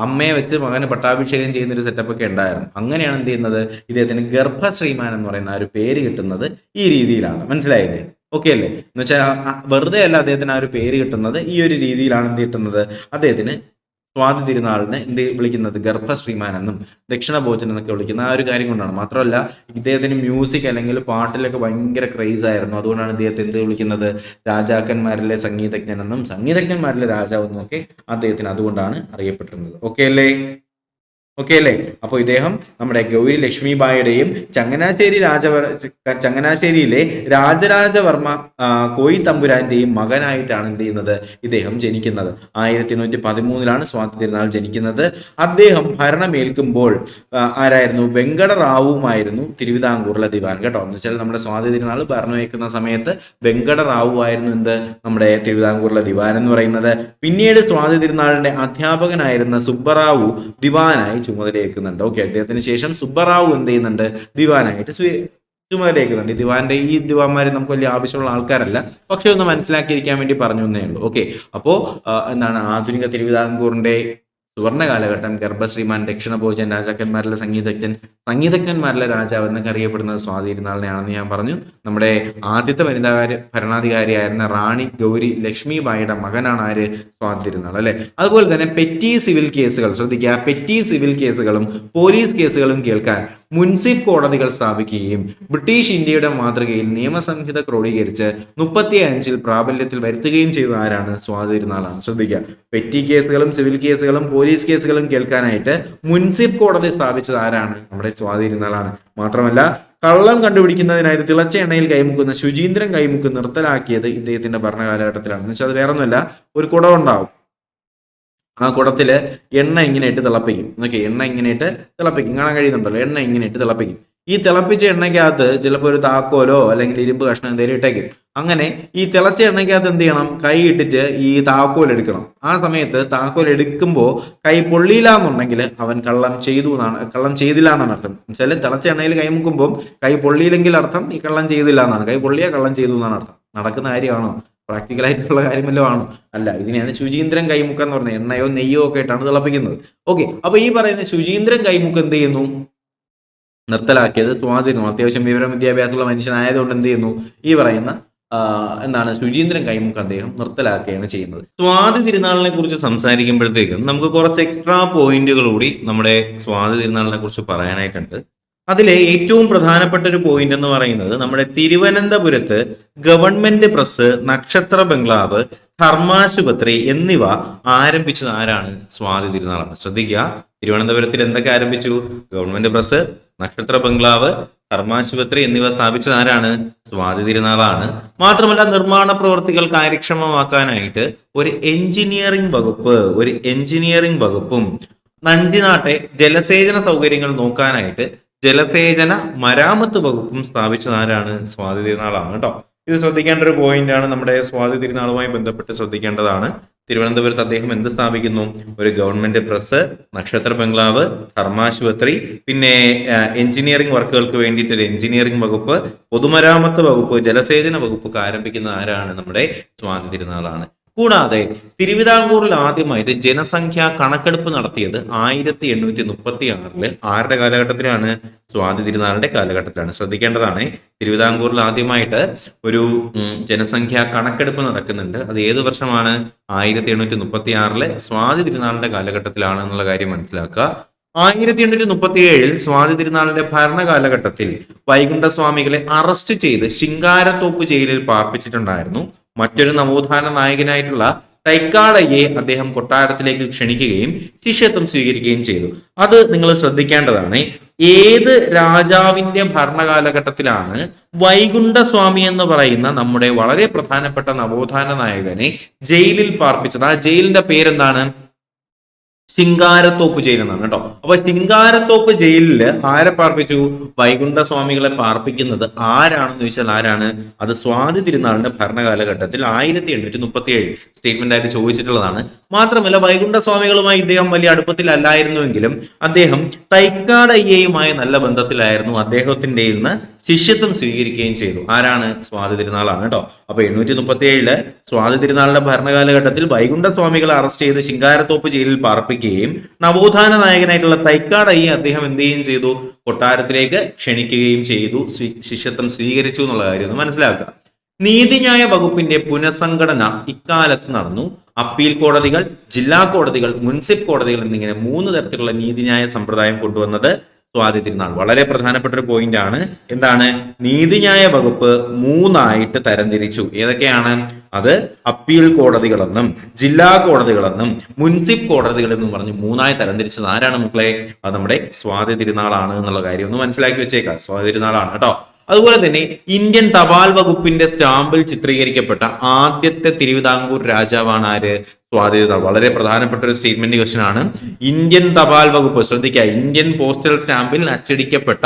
അമ്മയെ വെച്ച് മകന് പട്ടാഭിഷേകം ചെയ്യുന്ന ഒരു സെറ്റപ്പ് ഒക്കെ ഉണ്ടായിരുന്നു. അങ്ങനെയാണ് എന്ത് ചെയ്യുന്നത്, ഇദ്ദേഹത്തിന് ഗർഭശ്രീമാൻ എന്ന് പറയുന്ന ആ ഒരു പേര് കിട്ടുന്നത് ഈ രീതിയിലാണ്. മനസ്സിലായില്ലേ? ഓക്കെ അല്ലേ? എന്ന് വെച്ചാൽ വെറുതെ അല്ല അദ്ദേഹത്തിന് ആ ഒരു പേര് കിട്ടുന്നത്, ഈ ഒരു രീതിയിലാണ് എന്ത് കിട്ടുന്നത്, അദ്ദേഹത്തിന് സ്വാതി തിരുനാളിനെ എന്ത് വിളിക്കുന്നത്, ഗർഭശ്രീമാൻ എന്നും ദക്ഷിണ ഭോജൻ എന്നൊക്കെ വിളിക്കുന്ന ആ ഒരു കാര്യം കൊണ്ടാണ്. മാത്രമല്ല ഇദ്ദേഹത്തിന് മ്യൂസിക് അല്ലെങ്കിൽ പാട്ടിലൊക്കെ ഭയങ്കര ക്രേസ് ആയിരുന്നു. അതുകൊണ്ടാണ് ഇദ്ദേഹത്തെ എന്ത് വിളിക്കുന്നത്, രാജാക്കന്മാരിലെ സംഗീതജ്ഞൻ എന്നും സംഗീതജ്ഞന്മാരിലെ രാജാവ് എന്നും ഒക്കെ അദ്ദേഹത്തിന് അതുകൊണ്ടാണ് അറിയപ്പെട്ടിരുന്നത്. ഓക്കെ അല്ലേ? ഓക്കെ അല്ലേ? അപ്പോൾ ഇദ്ദേഹം നമ്മുടെ ഗൗരി ലക്ഷ്മിബായിയുടെയും ചങ്ങനാശ്ശേരിയിലെ രാജരാജവർമ്മ കോയി തമ്പുരാന്റെയും മകനായിട്ടാണ് എന്ത് ചെയ്യുന്നത്, ഇദ്ദേഹം ജനിക്കുന്നത്. 1813 സ്വാതി തിരുനാൾ ജനിക്കുന്നത്. അദ്ദേഹം ഭരണമേൽക്കുമ്പോൾ ആരായിരുന്നു, വെങ്കടറാവുമായിരുന്നു തിരുവിതാംകൂറിലെ ദിവാൻ കേട്ടോ. എന്ന് വെച്ചാൽ നമ്മുടെ സ്വാതി തിരുനാൾ ഭരണമേൽക്കുന്ന സമയത്ത് വെങ്കടറാവു ആയിരുന്നു എന്ത്, നമ്മുടെ തിരുവിതാംകൂറിലെ ദിവാൻ എന്ന് പറയുന്നത്. പിന്നീട് സ്വാതി തിരുനാളിന്റെ അധ്യാപകനായിരുന്ന സുബ്ബറാവു ദിവാനായി ചുമതലയേക്കുന്നുണ്ട്. ഓക്കെ, അദ്ദേഹത്തിന് ശേഷം സുബ്ബറാവു എന്ത് ചെയ്യുന്നുണ്ട്, ദിവാനായിട്ട് ചുമതലയേക്കുന്നുണ്ട്. ഈ ദിവാന്മാരെ നമുക്ക് വലിയ ആവശ്യമുള്ള ആൾക്കാരല്ല, പക്ഷെ ഒന്ന് മനസ്സിലാക്കിയിരിക്കാൻ വേണ്ടി പറഞ്ഞു എന്നേ ഉള്ളൂ. ഓക്കെ, അപ്പോ എന്താണ് ആധുനിക തിരുവിതാംകൂറിന്റെ സുവർണ കാലഘട്ടം, ഗർഭശ്രീമാൻ, ദക്ഷിണ ഭോജൻ, രാജാക്കന്മാരിലെ സംഗീതജ്ഞന്മാരിലെ രാജാവ് എന്നൊക്കെ അറിയപ്പെടുന്നത് സ്വാതി തിരുനാളിനെയാണെന്ന് ഞാൻ പറഞ്ഞു. നമ്മുടെ ആദ്യത്തെ വനിതാ ഭരണാധികാരിയായിരുന്ന റാണി ഗൗരി ലക്ഷ്മിബായിയുടെ മകനാണ് ആര്, സ്വാതി തിരുനാൾ അല്ലെ. അതുപോലെ തന്നെ പെറ്റി സിവിൽ കേസുകൾ ശ്രദ്ധിക്കുക, പെറ്റി സിവിൽ കേസുകളും പോലീസ് കേസുകളും കേൾക്കാൻ മുൻസിഫ് കോടതികൾ സ്ഥാപിക്കുകയും ബ്രിട്ടീഷ് ഇന്ത്യയുടെ മാതൃകയിൽ നിയമസംഹിത ക്രോഡീകരിച്ച് 35 പ്രാബല്യത്തിൽ വരുത്തുകയും ചെയ്ത ആരാണ്, സ്വാതി തിരുനാളാണ്. ശ്രദ്ധിക്കുക, പെറ്റി കേസുകളും സിവിൽ കേസുകളും പോലീസ് കേസുകളും കേൾക്കാനായിട്ട് മുൻസിഫ് കോടതി സ്ഥാപിച്ചത് ആരാണ്, നമ്മുടെ സ്വാതി തിരുനാളാണ്. മാത്രമല്ല കള്ളം കണ്ടുപിടിക്കുന്നതിനായി തിളച്ച എണ്ണയിൽ കൈമുക്കുന്ന ശുചീന്ദ്രൻ കൈമുക്ക് നിർത്തലാക്കിയത് ഇദ്ദേഹത്തിന്റെ ഭരണകാലഘട്ടത്തിലാണ്. എന്ന് വെച്ചാൽ അത് വേറെ ഒന്നുമല്ല, ഒരു കുടം ഉണ്ടാവും, ആ കുടത്തില് എണ്ണ ഇങ്ങനെ ഇട്ട് തിളപ്പിക്കും. ഓക്കെ, എണ്ണ ഇങ്ങനെ ഇട്ട് തിളപ്പിക്കും, കാണാൻ കഴിയുന്നുണ്ടല്ലോ, എണ്ണ ഇങ്ങനെ ഇട്ട് തിളപ്പിക്കും. ഈ തിളപ്പിച്ച എണ്ണയ്ക്കകത്ത് ചിലപ്പോൾ ഒരു താക്കോലോ അല്ലെങ്കിൽ ഇരുമ്പ് കഷ്ണം എന്തെങ്കിലും ഇട്ടേക്കും. അങ്ങനെ ഈ തിളച്ച എണ്ണയ്ക്കകത്ത് എന്ത് ചെയ്യണം, കൈ ഇട്ടിട്ട് ഈ താക്കോൽ എടുക്കണം. ആ സമയത്ത് താക്കോൽ എടുക്കുമ്പോൾ കൈ പൊള്ളിയില്ല എന്നുണ്ടെങ്കിൽ അവൻ കള്ളം ചെയ്തില്ല എന്നാണ് അർത്ഥം. എന്നുവെച്ചാൽ തിളച്ച എണ്ണയിൽ കൈ മുക്കുമ്പോൾ കൈ പൊള്ളിയില്ലെങ്കിൽ അർത്ഥം ഈ കള്ളം ചെയ്തില്ല എന്നാണ്, കൈ പൊള്ളിയാൽ കള്ളം ചെയ്തു എന്നാണ് അർത്ഥം. നടക്കുന്ന കാര്യമാണോ, പ്രാക്ടിക്കൽ ആയിട്ടുള്ള കാര്യമല്ലോ ആണോ? അല്ല, ഇതിനെയാണ് ശുചീന്ദ്രൻ കൈമുക്ക എന്ന് പറഞ്ഞത്. എണ്ണയോ നെയ്യോ ഒക്കെ ആയിട്ടാണ് തിളപ്പിക്കുന്നത്. ഓക്കെ, അപ്പൊ ഈ പറയുന്ന ശുചീന്ദ്രൻ കൈമുക്ക് എന്ത് ചെയ്യുന്നു, നിർത്തലാക്കിയത് സ്വാതി തിരുനാൾ. അത്യാവശ്യം വിവരം വിദ്യാഭ്യാസമുള്ള മനുഷ്യനായതുകൊണ്ട് എന്ത് ചെയ്യുന്നു, ഈ പറയുന്ന ശുചീന്ദ്രൻ കൈമുക്ക് അദ്ദേഹം നിർത്തലാക്കുകയാണ് ചെയ്യുന്നത്. സ്വാതി തിരുനാളിനെ കുറിച്ച് സംസാരിക്കുമ്പോഴത്തേക്കും നമുക്ക് കുറച്ച് എക്സ്ട്രാ പോയിന്റുകൾ കൂടി നമ്മുടെ സ്വാതി തിരുനാളിനെ കുറിച്ച് പറയാനായിട്ടുണ്ട്. അതിലെ ഏറ്റവും പ്രധാനപ്പെട്ട ഒരു പോയിന്റ് എന്ന് പറയുന്നത് നമ്മുടെ തിരുവനന്തപുരത്ത് ഗവൺമെന്റ് പ്രസ്, നക്ഷത്ര ബംഗ്ലാവ്, ധർമാശുപത്രി എന്നിവ ആരംഭിച്ചത് ആരാണ്, സ്വാതി തിരുനാളാണ്. ശ്രദ്ധിക്കുക, തിരുവനന്തപുരത്തിൽ എന്തൊക്കെ ആരംഭിച്ചു, ഗവൺമെന്റ് പ്രസ്, നക്ഷത്ര ബംഗ്ലാവ്, ധർമാശുപത്രി എന്നിവ സ്ഥാപിച്ചത് ആരാണ്, സ്വാതി തിരുനാളാണ്. മാത്രമല്ല നിർമ്മാണ പ്രവർത്തികൾ കാര്യക്ഷമമാക്കാനായിട്ട് ഒരു എഞ്ചിനീയറിംഗ് വകുപ്പും നഞ്ചിനാട്ടെ ജലസേചന സൗകര്യങ്ങൾ നോക്കാനായിട്ട് ജലസേചന മരാമത്ത് വകുപ്പും സ്ഥാപിച്ചത് ആരാണ്, സ്വാതി തിരുനാളാണ് കേട്ടോ. ഇത് ശ്രദ്ധിക്കേണ്ട ഒരു പോയിന്റ് ആണ്, നമ്മുടെ സ്വാതി തിരുനാളുമായി ബന്ധപ്പെട്ട് ശ്രദ്ധിക്കേണ്ടതാണ്. തിരുവനന്തപുരത്ത് അദ്ദേഹം എന്ത് സ്ഥാപിക്കുന്നു, ഒരു ഗവൺമെന്റ് പ്രസ്, നക്ഷത്ര ബംഗ്ലാവ്, ധർമാശുപത്രി, പിന്നെ എഞ്ചിനീയറിംഗ് വർക്കുകൾക്ക് വേണ്ടിയിട്ട് ഒരു എഞ്ചിനീയറിംഗ് വകുപ്പ്, പൊതുമരാമത്ത് വകുപ്പ്, ജലസേചന വകുപ്പൊക്കെ ആരംഭിക്കുന്ന ആരാണ്, നമ്മുടെ സ്വാതി തിരുനാളാണ്. കൂടാതെ തിരുവിതാംകൂറിൽ ആദ്യമായിട്ട് ജനസംഖ്യാ കണക്കെടുപ്പ് നടത്തിയത് 1836 ആരുടെ കാലഘട്ടത്തിലാണ്, സ്വാതി തിരുനാളിന്റെ കാലഘട്ടത്തിലാണ്. ശ്രദ്ധിക്കേണ്ടതാണ്, തിരുവിതാംകൂറിൽ ആദ്യമായിട്ട് ഒരു ജനസംഖ്യാ കണക്കെടുപ്പ് നടക്കുന്നുണ്ട്. അത് ഏത് വർഷമാണ്, 1836 സ്വാതി തിരുനാളിന്റെ കാലഘട്ടത്തിലാണ് എന്നുള്ള കാര്യം മനസ്സിലാക്കുക. 1837 സ്വാതി തിരുനാളിന്റെ ഭരണകാലഘട്ടത്തിൽ വൈകുണ്ഠസ്വാമികളെ അറസ്റ്റ് ചെയ്ത് ശിങ്കാരത്തോപ്പ് ജയിലിൽ പാർപ്പിച്ചിട്ടുണ്ടായിരുന്നു. മറ്റൊരു നവോത്ഥാന നായകനായിട്ടുള്ള തൈക്കാടയ്യെ അദ്ദേഹം കൊട്ടാരത്തിലേക്ക് ക്ഷണിക്കുകയും ശിഷ്യത്വം സ്വീകരിക്കുകയും ചെയ്തു. അത് നിങ്ങൾ ശ്രദ്ധിക്കേണ്ടതാണ്. ഏത് രാജാവിന്റെ ഭരണകാലഘട്ടത്തിലാണ് വൈകുണ്ഠസ്വാമി എന്ന് പറയുന്ന നമ്മുടെ വളരെ പ്രധാനപ്പെട്ട നവോത്ഥാന നായകനെ ജയിലിൽ പാർപ്പിച്ചത്? ആ ജയിലിന്റെ പേരെന്താണ്, ശിങ്കാരത്തോപ്പ് ജയിൽ എന്നാണ് കേട്ടോ. അപ്പൊ ശിങ്കാരത്തോപ്പ് ജയിലിൽ ആരെ പാർപ്പിച്ചു, വൈകുണ്ഠസ്വാമികളെ പാർപ്പിക്കുന്നത് ആരാണെന്ന് ചോദിച്ചാൽ ആരാണ്, അത് സ്വാതി തിരുനാളിന്റെ ഭരണകാലഘട്ടത്തിൽ 1837 സ്റ്റേറ്റ്മെന്റ് ആയിട്ട് ചോദിച്ചിട്ടുള്ളതാണ്. മാത്രമല്ല വൈകുണ്ഠസ്വാമികളുമായി ഇദ്ദേഹം വലിയ അടുപ്പത്തിലല്ലായിരുന്നുവെങ്കിലും അദ്ദേഹം തൈക്കാടയ്യയുമായി നല്ല ബന്ധത്തിലായിരുന്നു. അദ്ദേഹത്തിന്റെ നിന്ന് ശിഷ്യത്വം സ്വീകരിക്കുകയും ചെയ്തു. ആരാണ്? സ്വാതി തിരുനാളാണ് കേട്ടോ. അപ്പൊ 837 സ്വാതി തിരുനാളിന്റെ ഭരണകാലഘട്ടത്തിൽ വൈകുണ്ഠ സ്വാമികളെ അറസ്റ്റ് ചെയ്ത് ശിങ്കാരത്തോപ്പ് ജയിലിൽ പാർപ്പിക്കുകയും നവോത്ഥാന നായകനായിട്ടുള്ള തൈക്കാടയെ അദ്ദേഹം എന്ത് ചെയ്യുകയും ചെയ്തു? കൊട്ടാരത്തിലേക്ക് ക്ഷണിക്കുകയും ചെയ്തു. ശിഷ്യത്വം സ്വീകരിച്ചു എന്നുള്ള കാര്യം ഒന്ന് മനസ്സിലാക്കുക. നീതിന്യായ വകുപ്പിന്റെ പുനഃസംഘടന ഇക്കാലത്ത് നടന്നു. അപ്പീൽ കോടതികൾ, ജില്ലാ കോടതികൾ, മുനിസിപ്പൽ കോടതികൾ എന്നിങ്ങനെ 3 തരത്തിലുള്ള നീതിന്യായ സമ്പ്രദായം കൊണ്ടുവന്നത് സ്വാതി തിരുനാൾ. വളരെ പ്രധാനപ്പെട്ട ഒരു പോയിന്റ് ആണ്. എന്താണ്? നീതിന്യായ വകുപ്പ് 3 തരംതിരിച്ചു. ഏതൊക്കെയാണ് അത്? അപ്പീൽ കോടതികളെന്നും ജില്ലാ കോടതികളെന്നും മുനിസിപ്പൽ കോടതികളെന്നും പറഞ്ഞ് 3 തരംതിരിച്ചത് ആരാണ് മക്കളെ? അത് നമ്മുടെ സ്വാതി തിരുനാളാണ് എന്നുള്ള കാര്യം ഒന്ന് മനസ്സിലാക്കി വെച്ചേക്കാം. സ്വാതി തിരുനാളാണ് കേട്ടോ. അതുപോലെ തന്നെ ഇന്ത്യൻ തപാൽ വകുപ്പിന്റെ സ്റ്റാമ്പിൽ ചിത്രീകരിക്കപ്പെട്ട ആദ്യത്തെ തിരുവിതാംകൂർ രാജാവാണ് ആര്? സ്വാതി തിരുനാൾ. വളരെ പ്രധാനപ്പെട്ട ഒരു സ്റ്റേറ്റ്മെന്റ് ക്വസ്റ്റൻ ആണ്. ഇന്ത്യൻ തപാൽ വകുപ്പ്, ശ്രദ്ധിക്കുക, ഇന്ത്യൻ പോസ്റ്റൽ സ്റ്റാമ്പിൽ അച്ചടിക്കപ്പെട്ട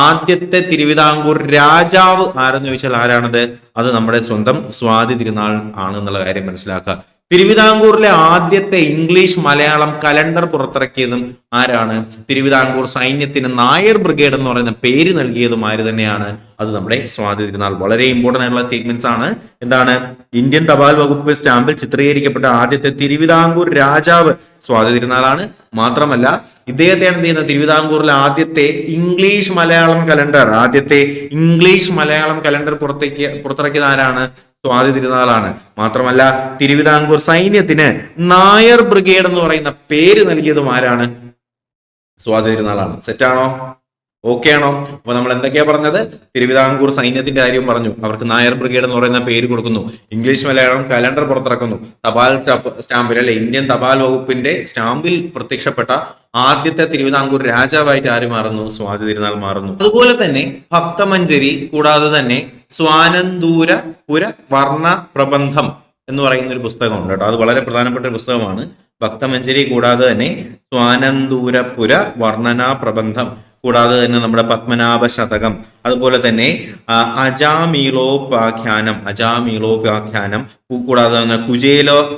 ആദ്യത്തെ തിരുവിതാംകൂർ രാജാവ് ആരെന്ന് ചോദിച്ചാൽ ആരാണത്? അത് നമ്മുടെ സ്വന്തം സ്വാതി തിരുനാൾ ആണ് എന്നുള്ള കാര്യം മനസ്സിലാക്കുക. തിരുവിതാംകൂറിലെ ആദ്യത്തെ ഇംഗ്ലീഷ് മലയാളം കലണ്ടർ പുറത്തിറക്കിയതും ആരാണ്? തിരുവിതാംകൂർ സൈന്യത്തിന് നായർ ബ്രിഗേഡ് എന്ന് പറയുന്ന പേര് നൽകിയതും ആര് തന്നെയാണ്? അത് നമ്മുടെ സ്വാതി തിരുനാൾ. വളരെ ഇമ്പോർട്ടന്റ് ആയിട്ടുള്ള സ്റ്റേറ്റ്മെന്റ്സ് ആണ്. എന്താണ്? ഇന്ത്യൻ തപാൽ വകുപ്പ് സ്റ്റാമ്പിൽ ചിത്രീകരിക്കപ്പെട്ട ആദ്യത്തെ തിരുവിതാംകൂർ രാജാവ് സ്വാതി തിരുനാളാണ്. മാത്രമല്ല ഇദ്ദേഹത്തെയാണ് എന്ത് ചെയ്യുന്നത്? തിരുവിതാംകൂറിലെ ആദ്യത്തെ ഇംഗ്ലീഷ് മലയാളം കലണ്ടർ പുറത്തിറക്കിയത് ആരാണ്? സ്വാതി തിരുനാളാണ്. മാത്രമല്ല തിരുവിതാംകൂർ സൈന്യത്തിന് നായർ ബ്രിഗേഡ് എന്ന് പറയുന്ന പേര് നൽകിയതും ആരാണ്? സ്വാതി തിരുനാളാണ്. സെറ്റാണോ? ഓക്കെ ആണോ? അപ്പൊ നമ്മൾ എന്തൊക്കെയാ പറഞ്ഞത്? തിരുവിതാംകൂർ സൈന്യത്തിന്റെ കാര്യം പറഞ്ഞു. അവർക്ക് നായർ ബ്രിഗേഡ് എന്ന് പറയുന്ന പേര് കൊടുക്കുന്നു. ഇംഗ്ലീഷ് മലയാളം കലണ്ടർ പുറത്തിറക്കുന്നു. തപാൽ സ്റ്റാമ്പിൽ അല്ലെ, ഇന്ത്യൻ തപാൽ വകുപ്പിന്റെ സ്റ്റാമ്പിൽ പ്രത്യക്ഷപ്പെട്ട ആദ്യത്തെ തിരുവിതാംകൂർ രാജാവായിട്ട് ആര് മാറുന്നു? സ്വാതി തിരുനാൾ മാറുന്നു. അതുപോലെ തന്നെ ഭക്തമഞ്ജരി, കൂടാതെ തന്നെ സ്വാനന്തൂരപുര വർണ്ണ പ്രബന്ധം എന്ന് പറയുന്ന ഒരു പുസ്തകമുണ്ട് കേട്ടോ. അത് വളരെ പ്രധാനപ്പെട്ട ഒരു പുസ്തകമാണ്. ഭക്തമഞ്ജരി കൂടാതെ തന്നെ സ്വാനന്തൂരപുര വർണ്ണന പ്രബന്ധം, കൂടാതെ തന്നെ നമ്മുടെ പത്മനാഭ ശതകം, അതുപോലെ തന്നെ അജാമീളോപാഖ്യാനം, കൂടാതെ തന്നെ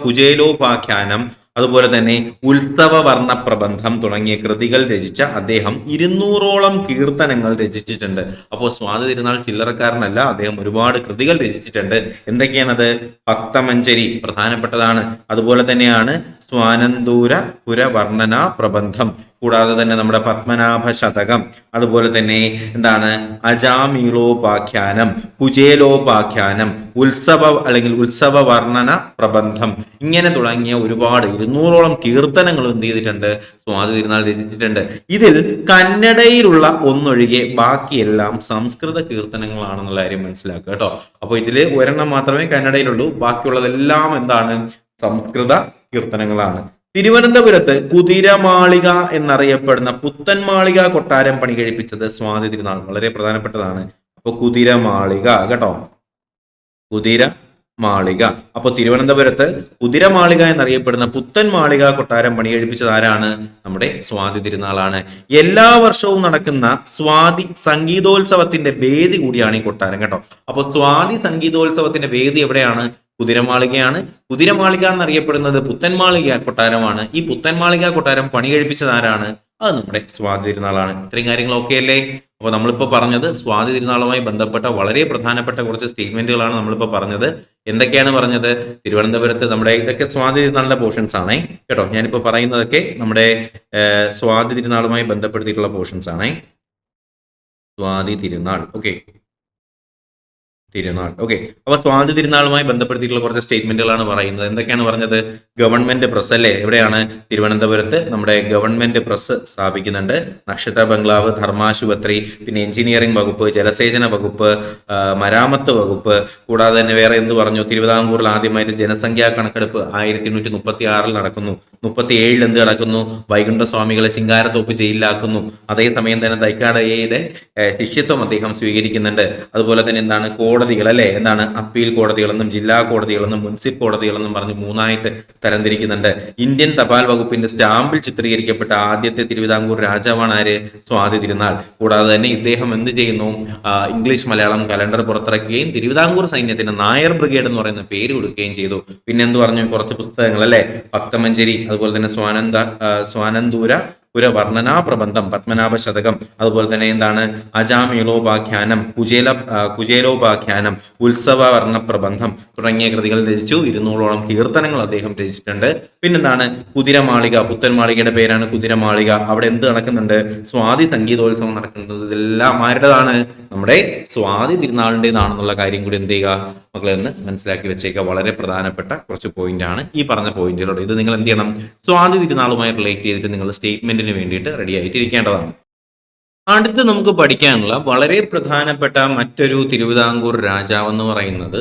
കുചേലോപാഖ്യാനം, അതുപോലെ തന്നെ ഉത്സവ വർണ്ണ പ്രബന്ധം തുടങ്ങിയ കൃതികൾ രചിച്ച അദ്ദേഹം 200ഓളം കീർത്തനങ്ങൾ രചിച്ചിട്ടുണ്ട്. അപ്പോൾ സ്വാതി തിരുനാൾ ചില്ലറക്കാരനല്ല, അദ്ദേഹം ഒരുപാട് കൃതികൾ രചിച്ചിട്ടുണ്ട്. എന്തൊക്കെയാണത്? ഭക്തമഞ്ജരി പ്രധാനപ്പെട്ടതാണ്. അതുപോലെ തന്നെയാണ് സ്വാനന്തൂര പുരവർണ്ണന പ്രബന്ധം, കൂടാതെ തന്നെ നമ്മുടെ പത്മനാഭ ശതകം, അതുപോലെ തന്നെ എന്താണ് അജാമീളോപാഖ്യാനം, കുചേലോപാഖ്യാനം, ഉത്സവ വർണ്ണന പ്രബന്ധം, ഇങ്ങനെ തുടങ്ങിയ ഒരുപാട് 200ഓളം കീർത്തനങ്ങൾ എന്ത് ചെയ്തിട്ടുണ്ട്? സ്വാതി തിരുനാൾ രചിച്ചിട്ടുണ്ട്. ഇതിൽ കന്നഡയിലുള്ള ഒന്നൊഴികെ ബാക്കിയെല്ലാം സംസ്കൃത കീർത്തനങ്ങളാണെന്നുള്ള കാര്യം മനസ്സിലാക്കുക കേട്ടോ. അപ്പോൾ ഇതില് ഒരെണ്ണം മാത്രമേ കന്നഡയിലുള്ളൂ, ബാക്കിയുള്ളതെല്ലാം എന്താണ്? സംസ്കൃത കീർത്തനങ്ങളാണ്. തിരുവനന്തപുരത്ത് കുതിരമാളിക എന്നറിയപ്പെടുന്ന പുത്തൻമാളിക കൊട്ടാരം പണി കഴിപ്പിച്ചത് സ്വാതി തിരുനാൾ. വളരെ പ്രധാനപ്പെട്ടതാണ്. അപ്പൊ കുതിരമാളിക കേട്ടോ, കുതിരമാളിക. അപ്പൊ തിരുവനന്തപുരത്ത് കുതിരമാളിക എന്നറിയപ്പെടുന്ന പുത്തൻമാളിക കൊട്ടാരം പണി കഴിപ്പിച്ചത് ആരാണ്? നമ്മുടെ സ്വാതി തിരുനാളാണ്. എല്ലാ വർഷവും നടക്കുന്ന സ്വാതി സംഗീതോത്സവത്തിന്റെ വേദി കൂടിയാണ് ഈ കൊട്ടാരം കേട്ടോ. അപ്പൊ സ്വാതി സംഗീതോത്സവത്തിന്റെ വേദി എവിടെയാണ്? കുതിരമാളികയാണ്. കുതിരമാളിക എന്നറിയപ്പെടുന്നത് പുത്തൻമാളിക കൊട്ടാരമാണ്. ഈ പുത്തൻമാളിക കൊട്ടാരം പണി കഴിപ്പിച്ചത് ആരാണ്? അത് നമ്മുടെ സ്വാതി തിരുനാളാണ്. ഇത്രയും കാര്യങ്ങൾ ഓക്കെ അല്ലേ? അപ്പൊ നമ്മളിപ്പോ പറഞ്ഞത് സ്വാതി തിരുനാളുമായി ബന്ധപ്പെട്ട വളരെ പ്രധാനപ്പെട്ട കുറച്ച് സ്റ്റേറ്റ്മെന്റുകളാണ് നമ്മളിപ്പോ പറഞ്ഞത്. എന്തൊക്കെയാണ് പറഞ്ഞത്? തിരുവനന്തപുരത്ത് നമ്മുടെ ഇതൊക്കെ സ്വാതി തിരുനാളിന്റെ പോർഷൻസ് ആണേ കേട്ടോ. ഞാനിപ്പോ പറയുന്നതൊക്കെ നമ്മുടെ സ്വാതി തിരുനാളുമായി ബന്ധപ്പെടുത്തിയിട്ടുള്ള പോർഷൻസ് ആണേ. സ്വാതി തിരുനാൾ ഓക്കെ. അപ്പൊ സ്വാതി തിരുനാളുമായി ബന്ധപ്പെടുത്തിയിട്ടുള്ള കുറച്ച് സ്റ്റേറ്റ്മെന്റുകളാണ് പറയുന്നത്. എന്തൊക്കെയാണ് പറഞ്ഞത്? ഗവൺമെന്റ് പ്രസ് അല്ലേ, എവിടെയാണ്? തിരുവനന്തപുരത്ത് നമ്മുടെ ഗവൺമെന്റ് പ്രസ് സ്ഥാപിക്കുന്നുണ്ട്. നക്ഷത്ര ബംഗ്ലാവ്, ധർമാശുപത്രി, പിന്നെ എഞ്ചിനീയറിംഗ് വകുപ്പ്, ജലസേചന വകുപ്പ്, മരാമത്ത് വകുപ്പ്, കൂടാതെ തന്നെ വേറെ എന്ത് പറഞ്ഞു? തിരുവിതാംകൂറിൽ ആദ്യമായിട്ട് ജനസംഖ്യാ കണക്കെടുപ്പ് 1836 നടക്കുന്നു. 37 എന്ത് നടക്കുന്നു? വൈകുണ്ഠ സ്വാമികളെ ശിങ്കാരത്തോപ്പ് ജയിലിലാക്കുന്നു. അതേസമയം തന്നെ തൈക്കാടയുടെ ശിഷ്യത്വം അദ്ദേഹം സ്വീകരിക്കുന്നുണ്ട്. അതുപോലെ തന്നെ എന്താണ്? കോടതികൾ അല്ലെ, എന്താണ്? അപ്പീൽ കോടതികളെന്നും ജില്ലാ കോടതികളെന്നും മുനിസിപ്പൽ കോടതികളെന്നും പറഞ്ഞ് 3 തരംതിരിക്കുന്നുണ്ട്. ഇന്ത്യൻ തപാൽ വകുപ്പിന്റെ സ്റ്റാമ്പിൽ ചിത്രീകരിക്കപ്പെട്ട ആദ്യത്തെ തിരുവിതാംകൂർ രാജാവാണ് ആര്? സ്വാതി തിരുനാൾ. കൂടാതെ തന്നെ ഇദ്ദേഹം എന്ത് ചെയ്യുന്നു? ഇംഗ്ലീഷ് മലയാളം കലണ്ടർ പുറത്തിറക്കുകയും തിരുവിതാംകൂർ സൈന്യത്തിന് നായർ ബ്രിഗേഡ് എന്ന് പറയുന്ന പേര് കൊടുക്കുകയും ചെയ്തു. പിന്നെ എന്ത് പറഞ്ഞു? കുറച്ച് പുസ്തകങ്ങൾ അല്ലെ, ഭക്തമഞ്ജരി, അതുപോലെ തന്നെ സ്വാനന്തൂര ഒരു വർണ്ണനാ പ്രബന്ധം, പത്മനാഭ ശതകം, അതുപോലെ തന്നെ എന്താണ് അജാമേളോപാഖ്യാനം, കുചേലോപാഖ്യാനം, ഉത്സവ വർണ്ണ പ്രബന്ധം തുടങ്ങിയ കൃതികൾ രചിച്ചു. 200ഓളം കീർത്തനങ്ങൾ അദ്ദേഹം രചിച്ചിട്ടുണ്ട്. പിന്നെന്താണ് കുതിരമാളിക, പുത്തൻമാളികയുടെ പേരാണ് കുതിരമാളിക. അവിടെ എന്ത് നടക്കുന്നുണ്ട്? സ്വാതി സംഗീതോത്സവം നടക്കുന്നത്. ഇതെല്ലാം ആരുടേതാണ്? നമ്മുടെ സ്വാതി തിരുനാളിൻ്റെതാണെന്നുള്ള കാര്യം കൂടി എന്ത് ചെയ്യുക മക്കളെ ഒന്ന് മനസ്സിലാക്കി വെച്ചേക്കുക. വളരെ പ്രധാനപ്പെട്ട കുറച്ച് പോയിന്റ് ആണ് ഈ പറഞ്ഞ പോയിന്റുകളോട്. ഇത് നിങ്ങൾ എന്ത് ചെയ്യണം? സ്വാതി തിരുനാളുമായി റിലേറ്റ് ചെയ്തിട്ട് നിങ്ങൾ സ്റ്റേറ്റ്മെന്റിന് വേണ്ടിയിട്ട് റെഡി ആയിട്ടിരിക്കേണ്ടതാണ്. അടുത്ത് നമുക്ക് പഠിക്കാനുള്ള വളരെ പ്രധാനപ്പെട്ട മറ്റൊരു തിരുവിതാംകൂർ രാജാവ് എന്ന് പറയുന്നത്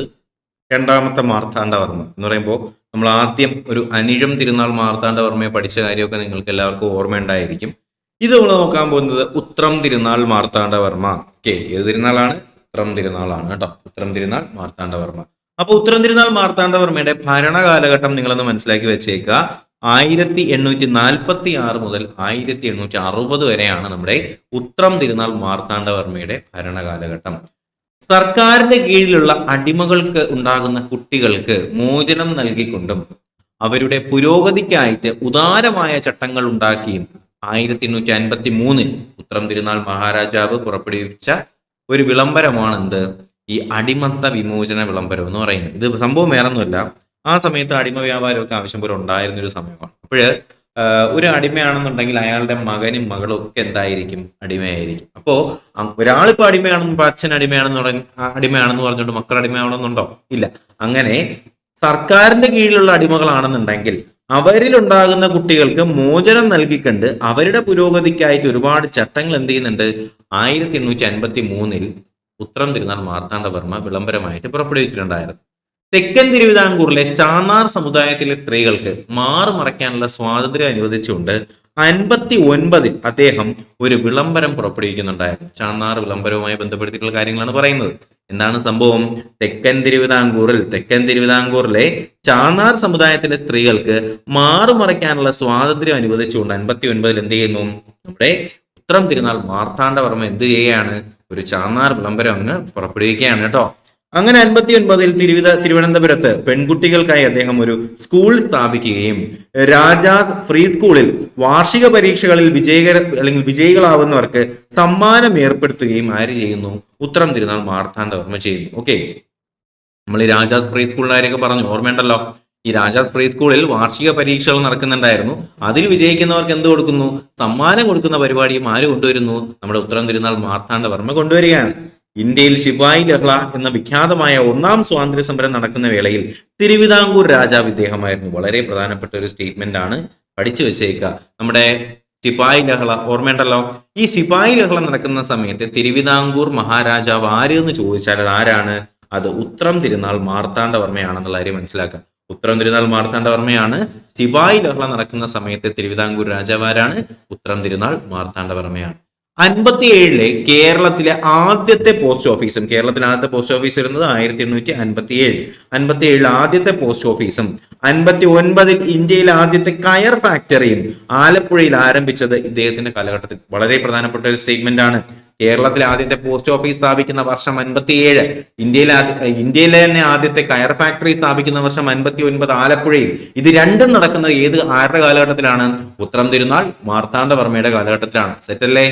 രണ്ടാമത്തെ മാർത്താണ്ഡവർമ്മ എന്ന് പറയുമ്പോൾ നമ്മൾ ആദ്യം ഒരു അനിഴം തിരുനാൾ മാർത്താണ്ഡവർമ്മയെ പഠിച്ച കാര്യമൊക്കെ നിങ്ങൾക്ക് എല്ലാവർക്കും ഓർമ്മയുണ്ടായിരിക്കും. ഇത് നമ്മൾ നോക്കാൻ പോകുന്നത് ഉത്രം തിരുനാൾ മാർത്താണ്ഡവർമ്മ. ഓക്കെ, ഏത് തിരുനാളാണ്? ഉത്രം തിരുനാളാണ് കേട്ടോ. ഉത്രം തിരുനാൾ മാർത്താണ്ഡവർമ്മ. അപ്പൊ ഉത്രം തിരുനാൾ മാർത്താണ്ഡവർമ്മയുടെ ഭരണകാലഘട്ടം നിങ്ങളൊന്ന് മനസ്സിലാക്കി വെച്ചേക്കുക. 1846 മുതൽ 1860 വരെയാണ് നമ്മുടെ ഉത്രം തിരുനാൾ മാർത്താണ്ഡവർമ്മയുടെ ഭരണകാലഘട്ടം. സർക്കാരിന്റെ കീഴിലുള്ള അടിമകൾക്ക് ഉണ്ടാകുന്ന കുട്ടികൾക്ക് മോചനം നൽകിക്കൊണ്ടും അവരുടെ പുരോഗതിക്കായിട്ട് ഉദാരമായ ചട്ടങ്ങൾ ഉണ്ടാക്കിയും 1853 ഉത്രം തിരുനാൾ മഹാരാജാവ് പുറപ്പെടുവിച്ച ഒരു വിളംബരമാണ് എന്ത്? ഈ അടിമത്ത വിമോചന വിളംബരം എന്ന് പറയുന്നത്. ഇത് സംഭവം വേറൊന്നുമില്ല, ആ സമയത്ത് അടിമ വ്യാപാരമൊക്കെ ആവശ്യം പോലെ ഉണ്ടായിരുന്ന ഒരു സമയമാണ്. അപ്പോഴ് ഒരു അടിമയാണെന്നുണ്ടെങ്കിൽ അയാളുടെ മകനും മകളും ഒക്കെ എന്തായിരിക്കും? അടിമയായിരിക്കും. അപ്പോ ഒരാളിപ്പോ അടിമയാണെന്ന്, അച്ഛൻ അടിമയാണെന്ന് പറഞ്ഞുകൊണ്ട് മക്കൾ അടിമയാവണമെന്നുണ്ടോ? ഇല്ല. അങ്ങനെ സർക്കാരിന്റെ കീഴിലുള്ള അടിമകളാണെന്നുണ്ടെങ്കിൽ അവരിലുണ്ടാകുന്ന കുട്ടികൾക്ക് മോചനം നൽകിക്കൊണ്ട് അവരുടെ പുരോഗതിക്കായിട്ട് ഒരുപാട് ചട്ടങ്ങൾ എന്ത് ചെയ്യുന്നുണ്ട്? 1853 ഉത്രം തിരുനാൾ മാർത്താണ്ഡവർമ്മ വിളംബരമായിട്ട് പുറപ്പെടുവിച്ചിട്ടുണ്ടായിരുന്നു. തെക്കൻ തിരുവിതാംകൂറിലെ ചാന്നാർ സമുദായത്തിലെ സ്ത്രീകൾക്ക് മാറുമറയ്ക്കാനുള്ള സ്വാതന്ത്ര്യം അനുവദിച്ചുകൊണ്ട് 59 അദ്ദേഹം ഒരു വിളംബരം പുറപ്പെടുവിക്കുന്നുണ്ടായിരുന്നു. ചാന്നാർ വിളംബരവുമായി ബന്ധപ്പെടുത്തിയിട്ടുള്ള കാര്യങ്ങളാണ് പറയുന്നത്. എന്താണ് സംഭവം? തെക്കൻ തിരുവിതാംകൂറിലെ ചാന്നാർ സമുദായത്തിലെ സ്ത്രീകൾക്ക് മാറുമറയ്ക്കാനുള്ള സ്വാതന്ത്ര്യം അനുവദിച്ചുകൊണ്ട് 59 എന്ത് ചെയ്യുന്നു? നമ്മുടെ ഉത്രം തിരുനാൾ മാർത്താണ്ഡവർമ്മ എന്ത് ചെയ്യുകയാണ്? ഒരു ചാന്നാർ വിളംബരം അങ്ങ് പുറപ്പെടുവിക്കുകയാണ് കേട്ടോ. അങ്ങനെ 59 തിരുവനന്തപുരത്ത് പെൺകുട്ടികൾക്കായി അദ്ദേഹം ഒരു സ്കൂൾ സ്ഥാപിക്കുകയും രാജാസ് ഫ്രീ സ്കൂളിൽ വാർഷിക പരീക്ഷകളിൽ വിജയികളാവുന്നവർക്ക് സമ്മാനം ഏർപ്പെടുത്തുകയും ആര് ചെയ്യുന്നു? ഉത്രം തിരുനാൾ മാർത്താണ്ഡവർമ്മ ചെയ്യുന്നു. ഓക്കെ, നമ്മൾ ഈ രാജാസ് ഫ്രീ സ്കൂളിലാരൊക്കെ പറഞ്ഞു ഓർമ്മയുണ്ടല്ലോ. ഈ രാജാസ് ഫ്രീ സ്കൂളിൽ വാർഷിക പരീക്ഷകൾ നടക്കുന്നുണ്ടായിരുന്നു. അതിൽ വിജയിക്കുന്നവർക്ക് എന്ത് കൊടുക്കുന്നു? സമ്മാനം കൊടുക്കുന്ന പരിപാടിയും ആര് കൊണ്ടുവരുന്നു? നമ്മുടെ ഉത്രം തിരുനാൾ മാർത്താണ്ഡവർമ്മ കൊണ്ടുവരികയാണ്. ഇന്ത്യയിൽ ശിപായി ലഹള എന്ന വിഖ്യാതമായ ഒന്നാം സ്വാതന്ത്ര്യ സമരം നടക്കുന്ന വേളയിൽ തിരുവിതാംകൂർ രാജാവ് ഇദ്ദേഹമായിരുന്നു. വളരെ പ്രധാനപ്പെട്ട ഒരു സ്റ്റേറ്റ്മെന്റ് ആണ്, പഠിച്ചു വെച്ചേക്കുക. നമ്മുടെ ശിപായി ലഹള ഓർമ്മയുണ്ടല്ലോ. ഈ ശിപായി ലഹള നടക്കുന്ന സമയത്ത് തിരുവിതാംകൂർ മഹാരാജാവ് ആര് എന്ന് ചോദിച്ചാൽ അത് ആരാണ്? അത് ഉത്രം തിരുനാൾ മാർത്താണ്ഡവർമ്മയാണെന്നുള്ള കാര്യം മനസ്സിലാക്കുക. ഉത്രം തിരുനാൾ മാർത്താണ്ഡവർമ്മയാണ്. ശിപായി ലഹള നടക്കുന്ന സമയത്ത് തിരുവിതാംകൂർ രാജാവ് ആരാണ്? ഉത്രം തിരുനാൾ മാർത്താണ്ഡവർമ്മയാണ്. 57 കേരളത്തിലെ ആദ്യത്തെ പോസ്റ്റ് ഓഫീസും, കേരളത്തിലെ ആദ്യത്തെ പോസ്റ്റ് ഓഫീസ് ഇരുന്നത് 1857 ആദ്യത്തെ പോസ്റ്റ് ഓഫീസും 59 ഇന്ത്യയിലെ ആദ്യത്തെ കയർ ഫാക്ടറിയും ആലപ്പുഴയിൽ ആരംഭിച്ചത് ഇദ്ദേഹത്തിന്റെ കാലഘട്ടത്തിൽ. വളരെ പ്രധാനപ്പെട്ട ഒരു സ്റ്റേറ്റ്മെന്റ് ആണ്. കേരളത്തിലെ ആദ്യത്തെ പോസ്റ്റ് ഓഫീസ് സ്ഥാപിക്കുന്ന വർഷം 57, ഇന്ത്യയിലെ തന്നെ ആദ്യത്തെ കയർ ഫാക്ടറി സ്ഥാപിക്കുന്ന വർഷം 59 ആലപ്പുഴയിൽ. ഇത് രണ്ടും നടക്കുന്നത് ആരുടെ കാലഘട്ടത്തിലാണ്? ഉത്രം തിരുനാൾ മാർത്താണ്ഡവർമ്മയുടെ കാലഘട്ടത്തിലാണ്. സെറ്റല്ലേ?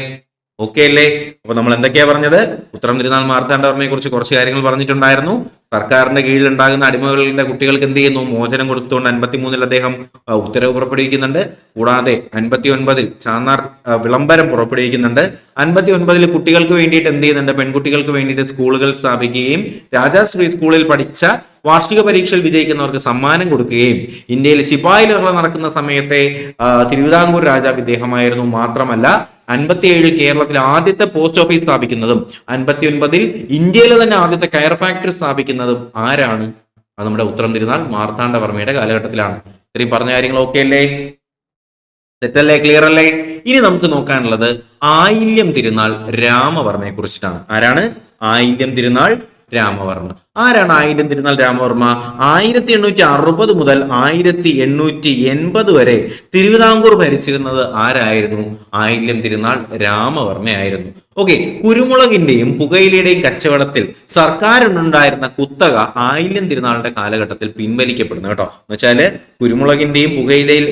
ഓക്കെ അല്ലേ? അപ്പൊ നമ്മൾ എന്തൊക്കെയാ പറഞ്ഞത്? ഉത്രം തിരുനാൾ മാർത്താണ്ഡവർമ്മയെ കുറിച്ച് കുറച്ച് കാര്യങ്ങൾ പറഞ്ഞിട്ടുണ്ടായിരുന്നു. സർക്കാരിന്റെ കീഴിൽ ഉണ്ടാകുന്ന അടിമകളുടെ കുട്ടികൾക്ക് എന്ത് ചെയ്യുന്നു? മോചനം കൊടുത്തുകൊണ്ട് 53 അദ്ദേഹം ഉത്തരവ് പുറപ്പെടുവിക്കുന്നുണ്ട്. കൂടാതെ 59 ചാന്നാർ വിളംബരം പുറപ്പെടുവിക്കുന്നുണ്ട്. 59 കുട്ടികൾക്ക് വേണ്ടിയിട്ട് എന്ത് ചെയ്യുന്നുണ്ട്? പെൺകുട്ടികൾക്ക് വേണ്ടിയിട്ട് സ്കൂളുകൾ സ്ഥാപിക്കുകയും രാജാസ് ഫ്രീ സ്കൂളിൽ പഠിച്ച വാർഷിക പരീക്ഷയിൽ വിജയിക്കുന്നവർക്ക് സമ്മാനം കൊടുക്കുകയും ഇന്ത്യയിൽ ശിപായി ലഹള നടക്കുന്ന സമയത്തെ തിരുവിതാംകൂർ രാജാവ് ഇദ്ദേഹമായിരുന്നു. മാത്രമല്ല 57 കേരളത്തിലെ ആദ്യത്തെ പോസ്റ്റ് ഓഫീസ് സ്ഥാപിക്കുന്നതും 59 ഇന്ത്യയിലെ തന്നെ ആദ്യത്തെ കയർ ഫാക്ടറി സ്ഥാപിക്കുന്നതും ആരാണ്? അത് നമ്മുടെ ഉത്രം തിരുനാൾ മാർത്താണ്ഡവർമ്മയുടെ കാലഘട്ടത്തിലാണ്. ഇത്രയും പറഞ്ഞ കാര്യങ്ങൾ ഓക്കെ അല്ലേ? തെറ്റല്ലേ? ക്ലിയർ അല്ലേ? ഇനി നമുക്ക് നോക്കാനുള്ളത് ആയില്യം തിരുനാൾ രാമവർമ്മയെ കുറിച്ചിട്ടാണ്. ആരാണ്? ആയില്യം തിരുനാൾ രാമവർമ്മ. ആരാണ് ആയില്യം തിരുനാൾ രാമവർമ്മ? 1860 മുതൽ 1880 വരെ തിരുവിതാംകൂർ ഭരിച്ചിരുന്നത് ആരായിരുന്നു? ആയില്യം തിരുനാൾ രാമവർമ്മയായിരുന്നു. ഓക്കെ, കുരുമുളകിന്റെയും പുകയിലയുടെയും കച്ചവടത്തിൽ സർക്കാരിനുണ്ടായിരുന്ന കുത്തക ആയില്യം തിരുനാളിന്റെ കാലഘട്ടത്തിൽ പിൻവലിക്കപ്പെടുന്നു കേട്ടോ. എന്ന് വെച്ചാല് കുരുമുളകിന്റെയും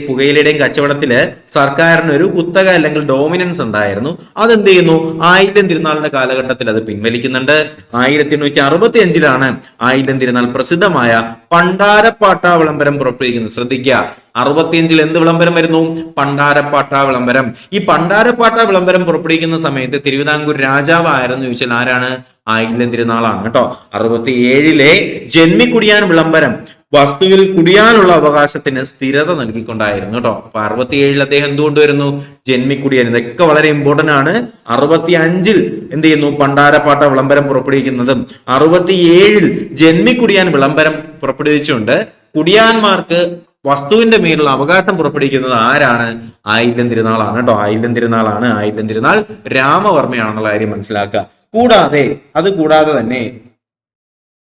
പുകയിലയുടെയും കച്ചവടത്തില് സർക്കാരിന് ഒരു കുത്തക അല്ലെങ്കിൽ ഡോമിനൻസ് ഉണ്ടായിരുന്നു. അതെന്ത് ചെയ്യുന്നു? ആയില്യം തിരുനാളിന്റെ കാലഘട്ടത്തിൽ അത് പിൻവലിക്കുന്നുണ്ട്. 1865 ആയില്യം തിരുനാൾ പ്രസിദ്ധമായ പണ്ടാരപ്പാട്ട വിളംബരം പുറപ്പെടുവിക്കുന്നത്. ശ്രദ്ധിക്കുക, 65 എന്ത് വിളംബരം വരുന്നു? പണ്ടാരപ്പാട്ട വിളംബരം. ഈ പണ്ടാരപ്പാട്ട വിളംബരം പുറപ്പെടുവിക്കുന്ന സമയത്ത് തിരുവിതാംകൂർ രാജാവ് ആരെന്ന് ചോദിച്ചാൽ ആരാണ്? ആയില്യം തിരുനാളാണ് കേട്ടോ. 67 ജന്മിക്കുടിയാൻ വിളംബരം വസ്തുവിൽ കുടിയാനുള്ള അവകാശത്തിന് സ്ഥിരത നൽകിക്കൊണ്ടായിരുന്നു കേട്ടോ. അപ്പൊ 67 അദ്ദേഹം എന്തുകൊണ്ടുവരുന്നു? ജന്മിക്കുടിയാൻ. ഇതൊക്കെ വളരെ ഇമ്പോർട്ടന്റ് ആണ്. 65 എന്ത് ചെയ്യുന്നു? പണ്ടാരപ്പാട്ട വിളംബരം പുറപ്പെടുവിക്കുന്നതും 67 ജന്മിക്കുടിയാൻ വിളംബരം പുറപ്പെടുവിച്ചുകൊണ്ട് കുടിയാന്മാർക്ക് വസ്തുവിന്റെ മേലുള്ള അവകാശം പുറപ്പെടുവിക്കുന്നത് ആരാണ്? ആയില്യം തിരുനാളാണ് കേട്ടോ. ആയില്യം തിരുനാളാണ്. ആയില്യം തിരുനാൾ രാമവർമ്മയാണെന്നുള്ള കാര്യം മനസ്സിലാക്കുക.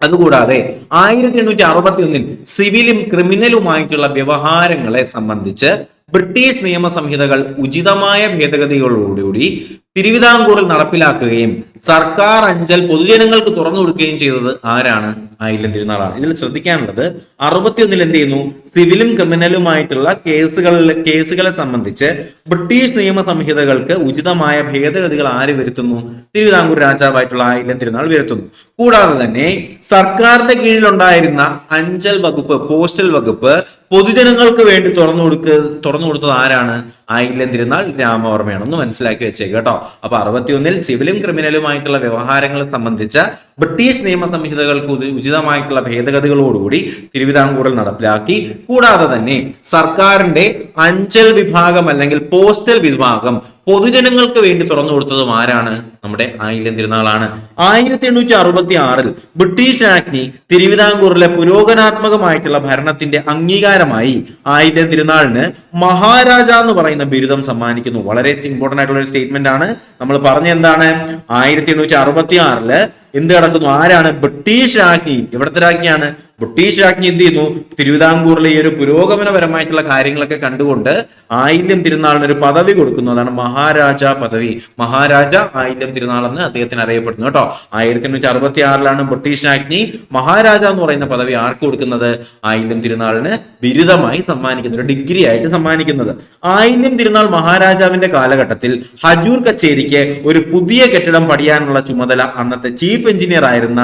അതുകൂടാതെ 1861 സിവിലും ക്രിമിനലുമായിട്ടുള്ള വ്യവഹാരങ്ങളെ സംബന്ധിച്ച് ബ്രിട്ടീഷ് നിയമ സംഹിതകൾ ഉചിതമായ ഭേദഗതികളോടുകൂടി തിരുവിതാംകൂറിൽ നടപ്പിലാക്കുകയും സർക്കാർ അഞ്ചൽ പൊതുജനങ്ങൾക്ക് തുറന്നു കൊടുക്കുകയും ചെയ്തത് ആരാണ്? ആയില്യം തിരുനാളാണ്. ഇതിൽ ശ്രദ്ധിക്കാനുള്ളത് 61 എന്ത് ചെയ്യുന്നു? സിവിലും ക്രിമിനലുമായിട്ടുള്ള കേസുകളെ സംബന്ധിച്ച് ബ്രിട്ടീഷ് നിയമ സംഹിതകൾക്ക് ഉചിതമായ ഭേദഗതികൾ ആര് വരുത്തുന്നു? തിരുവിതാംകൂർ രാജാവായിട്ടുള്ള ആയില്യം തിരുനാൾ വരുത്തുന്നു. കൂടാതെ തന്നെ സർക്കാരിന്റെ കീഴിലുണ്ടായിരുന്ന അഞ്ചൽ വകുപ്പ്, പോസ്റ്റൽ വകുപ്പ് പൊതുജനങ്ങൾക്ക് വേണ്ടി തുറന്നു കൊടുത്തത് ആരാണ്? ആയില്യം തിരുനാൾ രാമവർമ്മയാണ്. ഒന്ന് മനസ്സിലാക്കി വെച്ചേക്ക് കേട്ടോ. അപ്പൊ 61 സിവിലും ക്രിമിനലുമായിട്ടുള്ള വ്യവഹാരങ്ങളെ സംബന്ധിച്ച ബ്രിട്ടീഷ് നിയമ സംഹിതകൾക്ക് ഉചിതമായിട്ടുള്ള ഭേദഗതികളോടുകൂടി തിരുവിതാംകൂറിൽ നടപ്പിലാക്കി. കൂടാതെ തന്നെ സർക്കാരിന്റെ അഞ്ചൽ വിഭാഗം അല്ലെങ്കിൽ പോസ്റ്റൽ വിഭാഗം പൊതുജനങ്ങൾക്ക് വേണ്ടി തുറന്നു കൊടുത്തതും ആരാണ്? നമ്മുടെ ആയില്യം തിരുനാളാണ്. 1866 ബ്രിട്ടീഷ് രാജ്ഞി തിരുവിതാംകൂറിലെ പുരോഗനാത്മകമായിട്ടുള്ള ഭരണത്തിന്റെ അംഗീകാരമായി ആയില്യം തിരുനാളിന് മഹാരാജ എന്ന് പറയുന്ന ബിരുദം സമ്മാനിക്കുന്നു. വളരെ ഇമ്പോർട്ടന്റ് ആയിട്ടുള്ള ഒരു സ്റ്റേറ്റ്മെന്റ് ആണ്. നമ്മൾ പറഞ്ഞ എന്താണ്? 1866 എന്ത് നടക്കുന്നു? ആരാണ്? ബ്രിട്ടീഷ് രാജ്ഞി. എവിടത്തെ രാജ്ഞിയാണ്? ബ്രിട്ടീഷ് രാജ്ഞി എന്ത് ചെയ്യുന്നു? തിരുവിതാംകൂറിലെ ഈ ഒരു പുരോഗമനപരമായിട്ടുള്ള കാര്യങ്ങളൊക്കെ കണ്ടുകൊണ്ട് ആയില്യം തിരുനാളിന് ഒരു പദവി കൊടുക്കുന്നു. അതാണ് മഹാരാജ പദവി. മഹാരാജ ആയില്യം തിരുനാൾ എന്ന് അദ്ദേഹത്തിന് അറിയപ്പെടുന്നു കേട്ടോ. 1866 ബ്രിട്ടീഷ് രാജ്ഞി മഹാരാജ എന്ന് പറയുന്ന പദവി ആർക്ക് കൊടുക്കുന്നത്? ആയില്യം തിരുനാളിന് ബിരുദമായി സമ്മാനിക്കുന്നത്, ഒരു ഡിഗ്രി ആയിട്ട് സമ്മാനിക്കുന്നത്. ആയില്യം തിരുനാൾ മഹാരാജാവിന്റെ കാലഘട്ടത്തിൽ ഹജൂർ കച്ചേരിക്ക് ഒരു പുതിയ കെട്ടിടം പണിയാനുള്ള ചുമതല അന്നത്തെ ചീഫ് എഞ്ചിനീയർ ആയിരുന്ന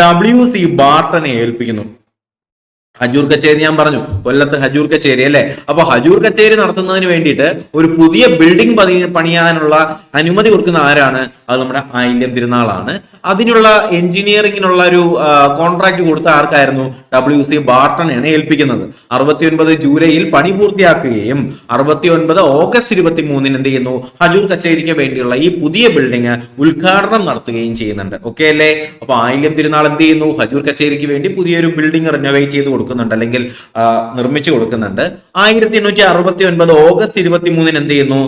WC ബാർട്ടനെ ഏൽപ്പിക്കുന്നു. ഹജൂർ കച്ചേരി ഞാൻ പറഞ്ഞു, കൊല്ലത്ത് ഹജൂർ കച്ചേരി അല്ലെ. അപ്പൊ ഹജൂർ കച്ചേരി നടത്തുന്നതിന് വേണ്ടിയിട്ട് ഒരു പുതിയ ബിൽഡിംഗ് പണിയാനുള്ള അനുമതി കൊടുക്കുന്ന ആരാണ്? അത് നമ്മുടെ ആയില്യം തിരുനാളാണ്. അതിനുള്ള എഞ്ചിനീയറിംഗിനുള്ള ഒരു കോൺട്രാക്ട് കൊടുത്ത ആർക്കായിരുന്നു? WC ബാർട്ടനെയാണ് ഏൽപ്പിക്കുന്നത്. 69 ജൂലൈയിൽ പണി പൂർത്തിയാക്കുകയും 69 ഓഗസ്റ്റ് 23 എന്ത് ചെയ്യുന്നു? ഹജൂർ കച്ചേരിക്ക് വേണ്ടിയുള്ള ഈ പുതിയ ബിൽഡിംഗ് ഉദ്ഘാടനം നടത്തുകയും ചെയ്യുന്നുണ്ട്. ഓക്കെ അല്ലേ? അപ്പൊ ആയില്യം തിരുനാൾ എന്ത് ചെയ്യുന്നു? ഹജൂർ കച്ചേരിക്ക് വേണ്ടി പുതിയൊരു ബിൽഡിംഗ് റിനോവേറ്റ് ചെയ്ത് കൊടുക്കുന്നുണ്ട്, അല്ലെങ്കിൽ നിർമ്മിച്ചു കൊടുക്കുന്നുണ്ട്. 1869 ഓഗസ്റ്റ് 23 എന്ത് ചെയ്യുന്നു?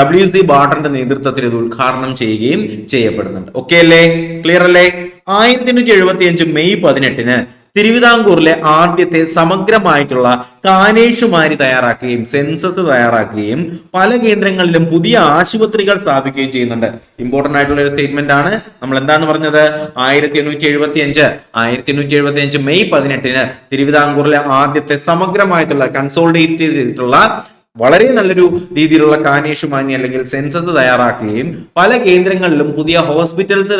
WC ബാർട്ടന്റെ നേതൃത്വത്തിൽ ഇത് ഉദ്ഘാടനം ചെയ്യുകയും ചെയ്യപ്പെടുന്നുണ്ട്. ഓക്കെ അല്ലേ? ക്ലിയർ അല്ലേ? 1875 മെയ് 18 തിരുവിതാംകൂറിലെ ആദ്യത്തെ സമഗ്രമായിട്ടുള്ള കാനേഷുമാരി തയ്യാറാക്കുകയും സെൻസസ് തയ്യാറാക്കുകയും പല കേന്ദ്രങ്ങളിലും പുതിയ ആശുപത്രികൾ സ്ഥാപിക്കുകയും ചെയ്യുന്നുണ്ട്. ഇമ്പോർട്ടന്റ് ആയിട്ടുള്ള ഒരു സ്റ്റേറ്റ്മെന്റ് ആണ്. നമ്മൾ എന്താണ് പറഞ്ഞത്? 1875 മെയ് 18 തിരുവിതാംകൂറിലെ ആദ്യത്തെ സമഗ്രമായിട്ടുള്ള കൺസോളിഡേറ്റ് ചെയ്തിട്ടുള്ള വളരെ നല്ലൊരു രീതിയിലുള്ള കാനേഷുമാനി അല്ലെങ്കിൽ സെൻസസ് തയ്യാറാക്കുകയും പല കേന്ദ്രങ്ങളിലും പുതിയ ഹോസ്പിറ്റൽസ്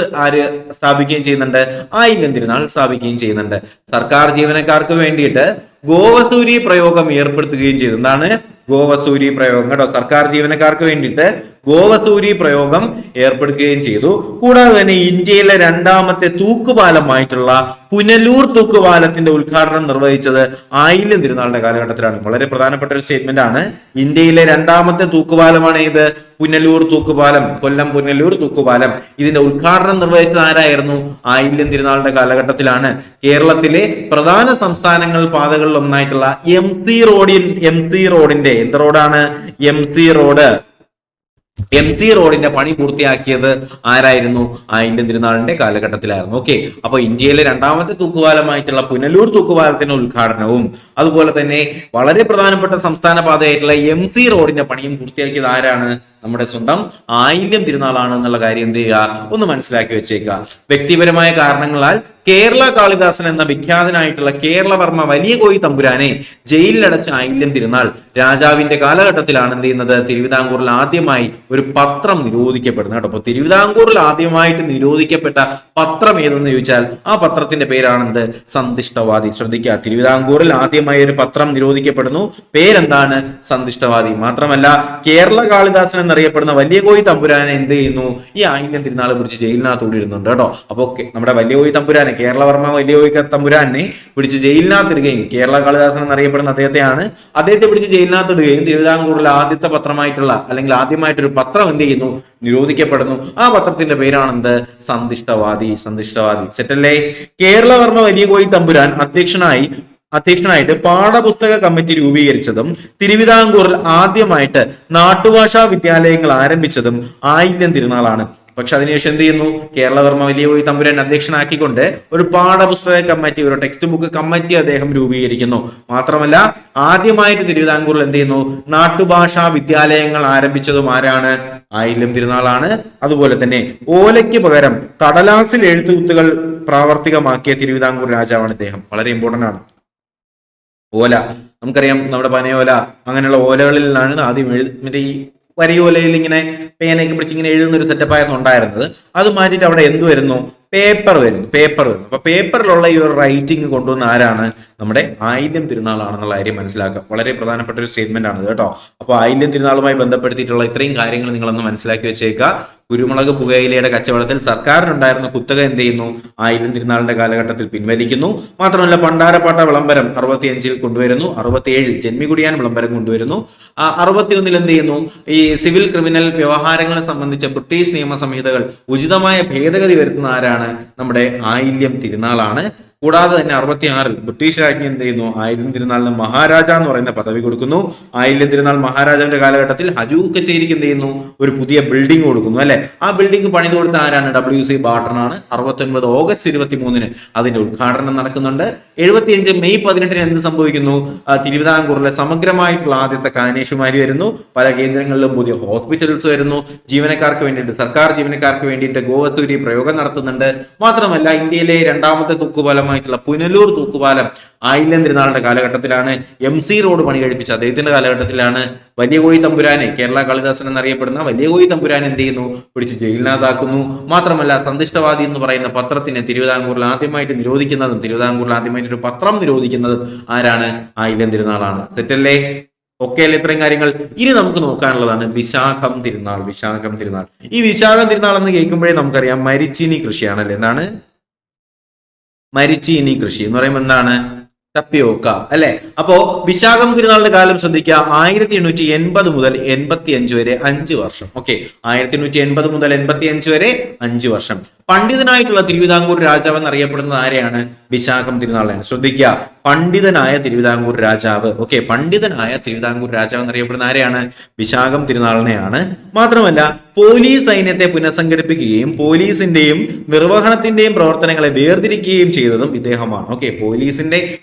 സ്ഥാപിക്കുകയും ചെയ്യുന്നുണ്ട്. ആയില്യം തിരുനാൾ സ്ഥാപിക്കുകയും ചെയ്യുന്നുണ്ട്. സർക്കാർ ജീവനക്കാർക്ക് വേണ്ടിയിട്ട് ഗോവസൂരി പ്രയോഗം ഏർപ്പെടുത്തുകയും ചെയ്തു. എന്താണ് ഗോവസൂരി പ്രയോഗം? കേട്ടോ, സർക്കാർ ജീവനക്കാർക്ക് വേണ്ടിയിട്ട് ഗോവസൂരി പ്രയോഗം ഏർപ്പെടുത്തുകയും ചെയ്തു. കൂടാതെ തന്നെ ഇന്ത്യയിലെ രണ്ടാമത്തെ തൂക്കുപാലമായിട്ടുള്ള പുനലൂർ തൂക്കുപാലത്തിന്റെ ഉദ്ഘാടനം നിർവഹിച്ചത് ആയില്യം തിരുനാളിന്റെ കാലഘട്ടത്തിലാണ്. വളരെ പ്രധാനപ്പെട്ട ഒരു സ്റ്റേറ്റ്മെന്റ് ആണ്. ഇന്ത്യയിലെ രണ്ടാമത്തെ തൂക്കുപാലമാണ് ഇത്, പുനലൂർ തൂക്കുപാലം, കൊല്ലം പുനലൂർ തൂക്കുപാലം. ഇതിന്റെ ഉദ്ഘാടനം നിർവഹിച്ചത് ആരായിരുന്നു? ആയില്യം തിരുനാളിന്റെ കാലഘട്ടത്തിലാണ്. കേരളത്തിലെ പ്രധാന സംസ്ഥാനങ്ങൾ പാതകളിൽ ഒന്നായിട്ടുള്ള MC റോഡിന്റെ എന്ത് റോഡാണ്? MC road. MC റോഡിന്റെ പണി പൂർത്തിയാക്കിയത് ആരായിരുന്നു? ആയില്യം തിരുനാളിന്റെ കാലഘട്ടത്തിലായിരുന്നു. ഓക്കെ, അപ്പൊ ഇന്ത്യയിലെ രണ്ടാമത്തെ തൂക്കുപാലമായിട്ടുള്ള പുനലൂർ തൂക്കുപാലത്തിന്റെ ഉദ്ഘാടനവും അതുപോലെ തന്നെ വളരെ പ്രധാനപ്പെട്ട സംസ്ഥാന പാതയായിട്ടുള്ള MC റോഡിന്റെ പണിയും പൂർത്തിയാക്കിയത് ആരാണ്? നമ്മുടെ സ്വന്തം ആയില്യം തിരുനാളാണ് എന്നുള്ള കാര്യം എന്ത് ചെയ്യുക? ഒന്ന് മനസ്സിലാക്കി വെച്ചേക്കുക. വ്യക്തിപരമായ കാരണങ്ങളാൽ കേരള കാളിദാസൻ എന്ന വിഖ്യാതനായിട്ടുള്ള കേരളവർമ്മ വലിയ കോയി തമ്പുരാനെ ജയിലിലടച്ച ആയില്യം തിരുനാൾ രാജാവിന്റെ കാലഘട്ടത്തിലാണ് എന്ത് ചെയ്യുന്നത്? തിരുവിതാംകൂറിൽ ആദ്യമായി ഒരു പത്രം നിരോധിക്കപ്പെടുന്നത് കേട്ടോ. അപ്പൊ തിരുവിതാംകൂറിൽ ആദ്യമായിട്ട് നിരോധിക്കപ്പെട്ട പത്രം ഏതെന്ന് ചോദിച്ചാൽ ആ പത്രത്തിന്റെ പേരാണെന്ത്? സന്തിഷ്ടവാദി. ശ്രദ്ധിക്കുക, തിരുവിതാംകൂറിൽ ആദ്യമായി ഒരു പത്രം നിരോധിക്കപ്പെടുന്നു, പേരെന്താണ്? സന്തിഷ്ടവാദി. മാത്രമല്ല കേരള കാളിദാസൻ എന്നറിയപ്പെടുന്ന വലിയ കോയി തമ്പുരാനെ എന്ത് ചെയ്യുന്നു? ഈ ആയില്യം തിരുനാളെ പിടിച്ച് ജയിലിനകത്ത് ഇടുന്നുണ്ട് കേട്ടോ. അപ്പൊ നമ്മുടെ വലിയ കോയി തമ്പുരാനെ, കേരളവർമ്മ വലിയ കോയി തമ്പുരാനെ പിടിച്ച് ജയിലിനകത്തിടുകയും കേരള കാളിദാസൻ എന്നറിയപ്പെടുന്ന അദ്ദേഹത്തെ പിടിച്ച് ജയിലിനകത്തിടുകയും തിരുവിതാംകൂറിലെ ആദ്യത്തെ പത്രമായിട്ടുള്ള അല്ലെങ്കിൽ ആദ്യമായിട്ടൊരു പത്രം എന്ത് ചെയ്യുന്നു? നിരോധിക്കപ്പെടുന്നു. ആ പത്രത്തിന്റെ പേരാണെന്ത്? സന്തിഷ്ടവാദി. സെറ്റല്ലേ? കേരളവർമ്മ വലിയ കോയി തമ്പുരാൻ അധ്യക്ഷനായിട്ട് പാഠപുസ്തക കമ്മിറ്റി രൂപീകരിച്ചതും തിരുവിതാംകൂറിൽ ആദ്യമായിട്ട് നാട്ടുഭാഷാ വിദ്യാലയങ്ങൾ ആരംഭിച്ചതും ആയില്യം തിരുനാളാണ്. പക്ഷെ അതിനുശേഷം എന്ത് ചെയ്യുന്നു? കേരളവർമ്മ വലിയ കോയി തമ്പുരാൻ അധ്യക്ഷനാക്കിക്കൊണ്ട് ഒരു പാഠപുസ്തക കമ്മിറ്റി, ഒരു ടെക്സ്റ്റ് ബുക്ക് കമ്മിറ്റി അദ്ദേഹം രൂപീകരിക്കുന്നു. മാത്രമല്ല ആദ്യമായിട്ട് തിരുവിതാംകൂറിൽ എന്ത് ചെയ്യുന്നു? നാട്ടുഭാഷാ വിദ്യാലയങ്ങൾ ആരംഭിച്ചതും ആരാണ്? ആയില്യം തിരുനാളാണ്. അതുപോലെ തന്നെ ഓലയ്ക്ക് പകരം കടലാസിൽ എഴുത്തുകുത്തുകൾ പ്രാവർത്തികമാക്കിയ തിരുവിതാംകൂർ രാജാവാണ് ഇദ്ദേഹം. വളരെ ഇമ്പോർട്ടന്റ് ആണ്. ഓല നമുക്കറിയാം, നമ്മുടെ പനയോല അങ്ങനെയുള്ള ഓലകളിലാണ് ആദ്യം മറ്റേ ഈ വരിയോലയിൽ ഇങ്ങനെ പേനയൊക്കെ പിടിച്ച് ഇങ്ങനെ എഴുതുന്ന ഒരു സെറ്റപ്പായിരുന്നു ഉണ്ടായിരുന്നത്. അത് മാറ്റിയിട്ട് അവിടെ എന്ത് വരുന്നു? പേപ്പർ വരുന്നു. അപ്പൊ പേപ്പറിലുള്ള ഈ ഒരു റൈറ്റിംഗ് കൊണ്ടുവന്ന ആരാണ്? നമ്മുടെ ആയില്യം തിരുനാളാണെന്നുള്ള കാര്യം മനസ്സിലാക്കുക. വളരെ പ്രധാനപ്പെട്ട ഒരു സ്റ്റേറ്റ്മെന്റ് ആണ് കേട്ടോ. അപ്പൊ ആയില്യം തിരുനാളുമായി ബന്ധപ്പെടുത്തിയിട്ടുള്ള ഇത്രയും കാര്യങ്ങൾ നിങ്ങളൊന്ന് മനസ്സിലാക്കി വെച്ചേക്കുക. കുരുമുളക് പുകയിലയുടെ കച്ചവടത്തിൽ സർക്കാരിനുണ്ടായിരുന്ന കുത്തക എന്ത് ചെയ്യുന്നു? ആയില്യം തിരുനാളിന്റെ കാലഘട്ടത്തിൽ പിൻവലിക്കുന്നു. മാത്രമല്ല പണ്ടാരപ്പാട്ട വിളംബരം 65 കൊണ്ടുവരുന്നു. 67 ജന്മികുടിയാൻ വിളംബരം കൊണ്ടുവരുന്നു. 61 എന്ത് ചെയ്യുന്നു? ഈ സിവിൽ ക്രിമിനൽ വ്യവഹാരങ്ങളെ സംബന്ധിച്ച ബ്രിട്ടീഷ് നിയമ സംഹിതകൾ ഉചിതമായ ഭേദഗതി വരുത്തുന്ന ആരാണ്? നമ്മുടെ ആയില്യം തിരുനാളാണ്. കൂടാതെ തന്നെ 66 ബ്രിട്ടീഷ് രാജ്ഞി എന്ത് ചെയ്യുന്നു? ആയില്യം തിരുനാളിന് മഹാരാജ എന്ന് പറയുന്ന പദവി കൊടുക്കുന്നു. ആയില്യം തിരുനാൾ മഹാരാജാവിന്റെ കാലഘട്ടത്തിൽ ഹജൂർ കച്ചേരിക്ക് എന്ത് ചെയ്യുന്നു? ഒരു പുതിയ ബിൽഡിംഗ് കൊടുക്കുന്നു അല്ലെ. ആ ബിൽഡിംഗ് പണിത് കൊടുത്ത ആരാണ്? WC ബാർട്ടൺ ആണ്. 69 ഓഗസ്റ്റ് 23 അതിന്റെ ഉദ്ഘാടനം നടക്കുന്നുണ്ട്. 75 മെയ് 18 എന്ത് സംഭവിക്കുന്നു? തിരുവിതാംകൂറിലെ സമഗ്രമായിട്ടുള്ള ആദ്യത്തെ കാനേഷുമാരി വരുന്നു. പല കേന്ദ്രങ്ങളിലും പുതിയ ഹോസ്പിറ്റൽസ് വരുന്നു. ജീവനക്കാർക്ക് വേണ്ടിയിട്ട്, സർക്കാർ ജീവനക്കാർക്ക് വേണ്ടിയിട്ട് ഗോവസൂരി പ്രയോഗം നടത്തുന്നുണ്ട്. മാത്രമല്ല ഇന്ത്യയിലെ രണ്ടാമത്തെ തൂക്കുപാലമായിട്ടുള്ള പുനലൂർ തൂക്കുപാലം ആയില്യം തിരുനാളിന്റെ കാലഘട്ടത്തിലാണ്. MC റോഡ് പണി കഴിപ്പിച്ച അദ്ദേഹത്തിന്റെ കാലഘട്ടത്തിലാണ്. വലിയ കോയി തമ്പുരാനെ, കേരള കാളിദാസൻ എന്നറിയപ്പെടുന്ന വലിയ കോയി തമ്പുരാൻ എന്ത് ചെയ്യുന്നു? പിടിച്ച് ജയിലിനകത്താക്കുന്നു. മാത്രമല്ല സന്തിഷ്ടവാദി എന്ന് പറയുന്ന പത്രത്തിനെ തിരുവിതാംകൂറിൽ ആദ്യമായിട്ട് നിരോധിക്കുന്നതും, തിരുവിതാംകൂറിൽ ആദ്യമായിട്ട് ഒരു പത്രം നിരോധിക്കുന്നതും ആരാണ്? ആയില്യം തിരുനാളാണ്. സെറ്റല്ലേ? ഓക്കെ അല്ലേ? ഇത്രയും കാര്യങ്ങൾ. ഇനി നമുക്ക് നോക്കാനുള്ളതാണ് വിശാഖം തിരുനാൾ. ഈ വിശാഖം തിരുനാൾ എന്ന് കേൾക്കുമ്പോഴേ നമുക്കറിയാം മരിച്ചീനി കൃഷിയാണല്ലേ. എന്താണ് മരിച്ചീനി കൃഷി എന്ന് പറയുമ്പോൾ? എന്താണ്? തപ്പിയോക്ക അല്ലെ. അപ്പോ വിശാഖം തിരുനാളിന്റെ കാലം ശ്രദ്ധിക്കുക. 1880 മുതൽ 85 വരെ 5 വർഷം. ഓക്കെ, 1880 മുതൽ 85 വരെ 5 വർഷം. പണ്ഡിതനായിട്ടുള്ള തിരുവിതാംകൂർ രാജാവ് എന്നറിയപ്പെടുന്നത് ആരെയാണ്? വിശാഖം തിരുനാളിലാണ്. ശ്രദ്ധിക്കുക, പണ്ഡിതനായ തിരുവിതാംകൂർ രാജാവ്. ഓക്കെ, പണ്ഡിതനായ തിരുവിതാംകൂർ രാജാവ് എന്നറിയപ്പെടുന്ന ആരെയാണ്? വിശാഖം തിരുനാളിനെയാണ്. മാത്രമല്ല പോലീസ് സൈന്യത്തെ പുനഃസംഘടിപ്പിക്കുകയും പോലീസിന്റെയും നിർവഹണത്തിന്റെയും പ്രവർത്തനങ്ങളെ വേർതിരിക്കുകയും ചെയ്തതും ഇദ്ദേഹമാണ്. ഓക്കെ, പോലീസ്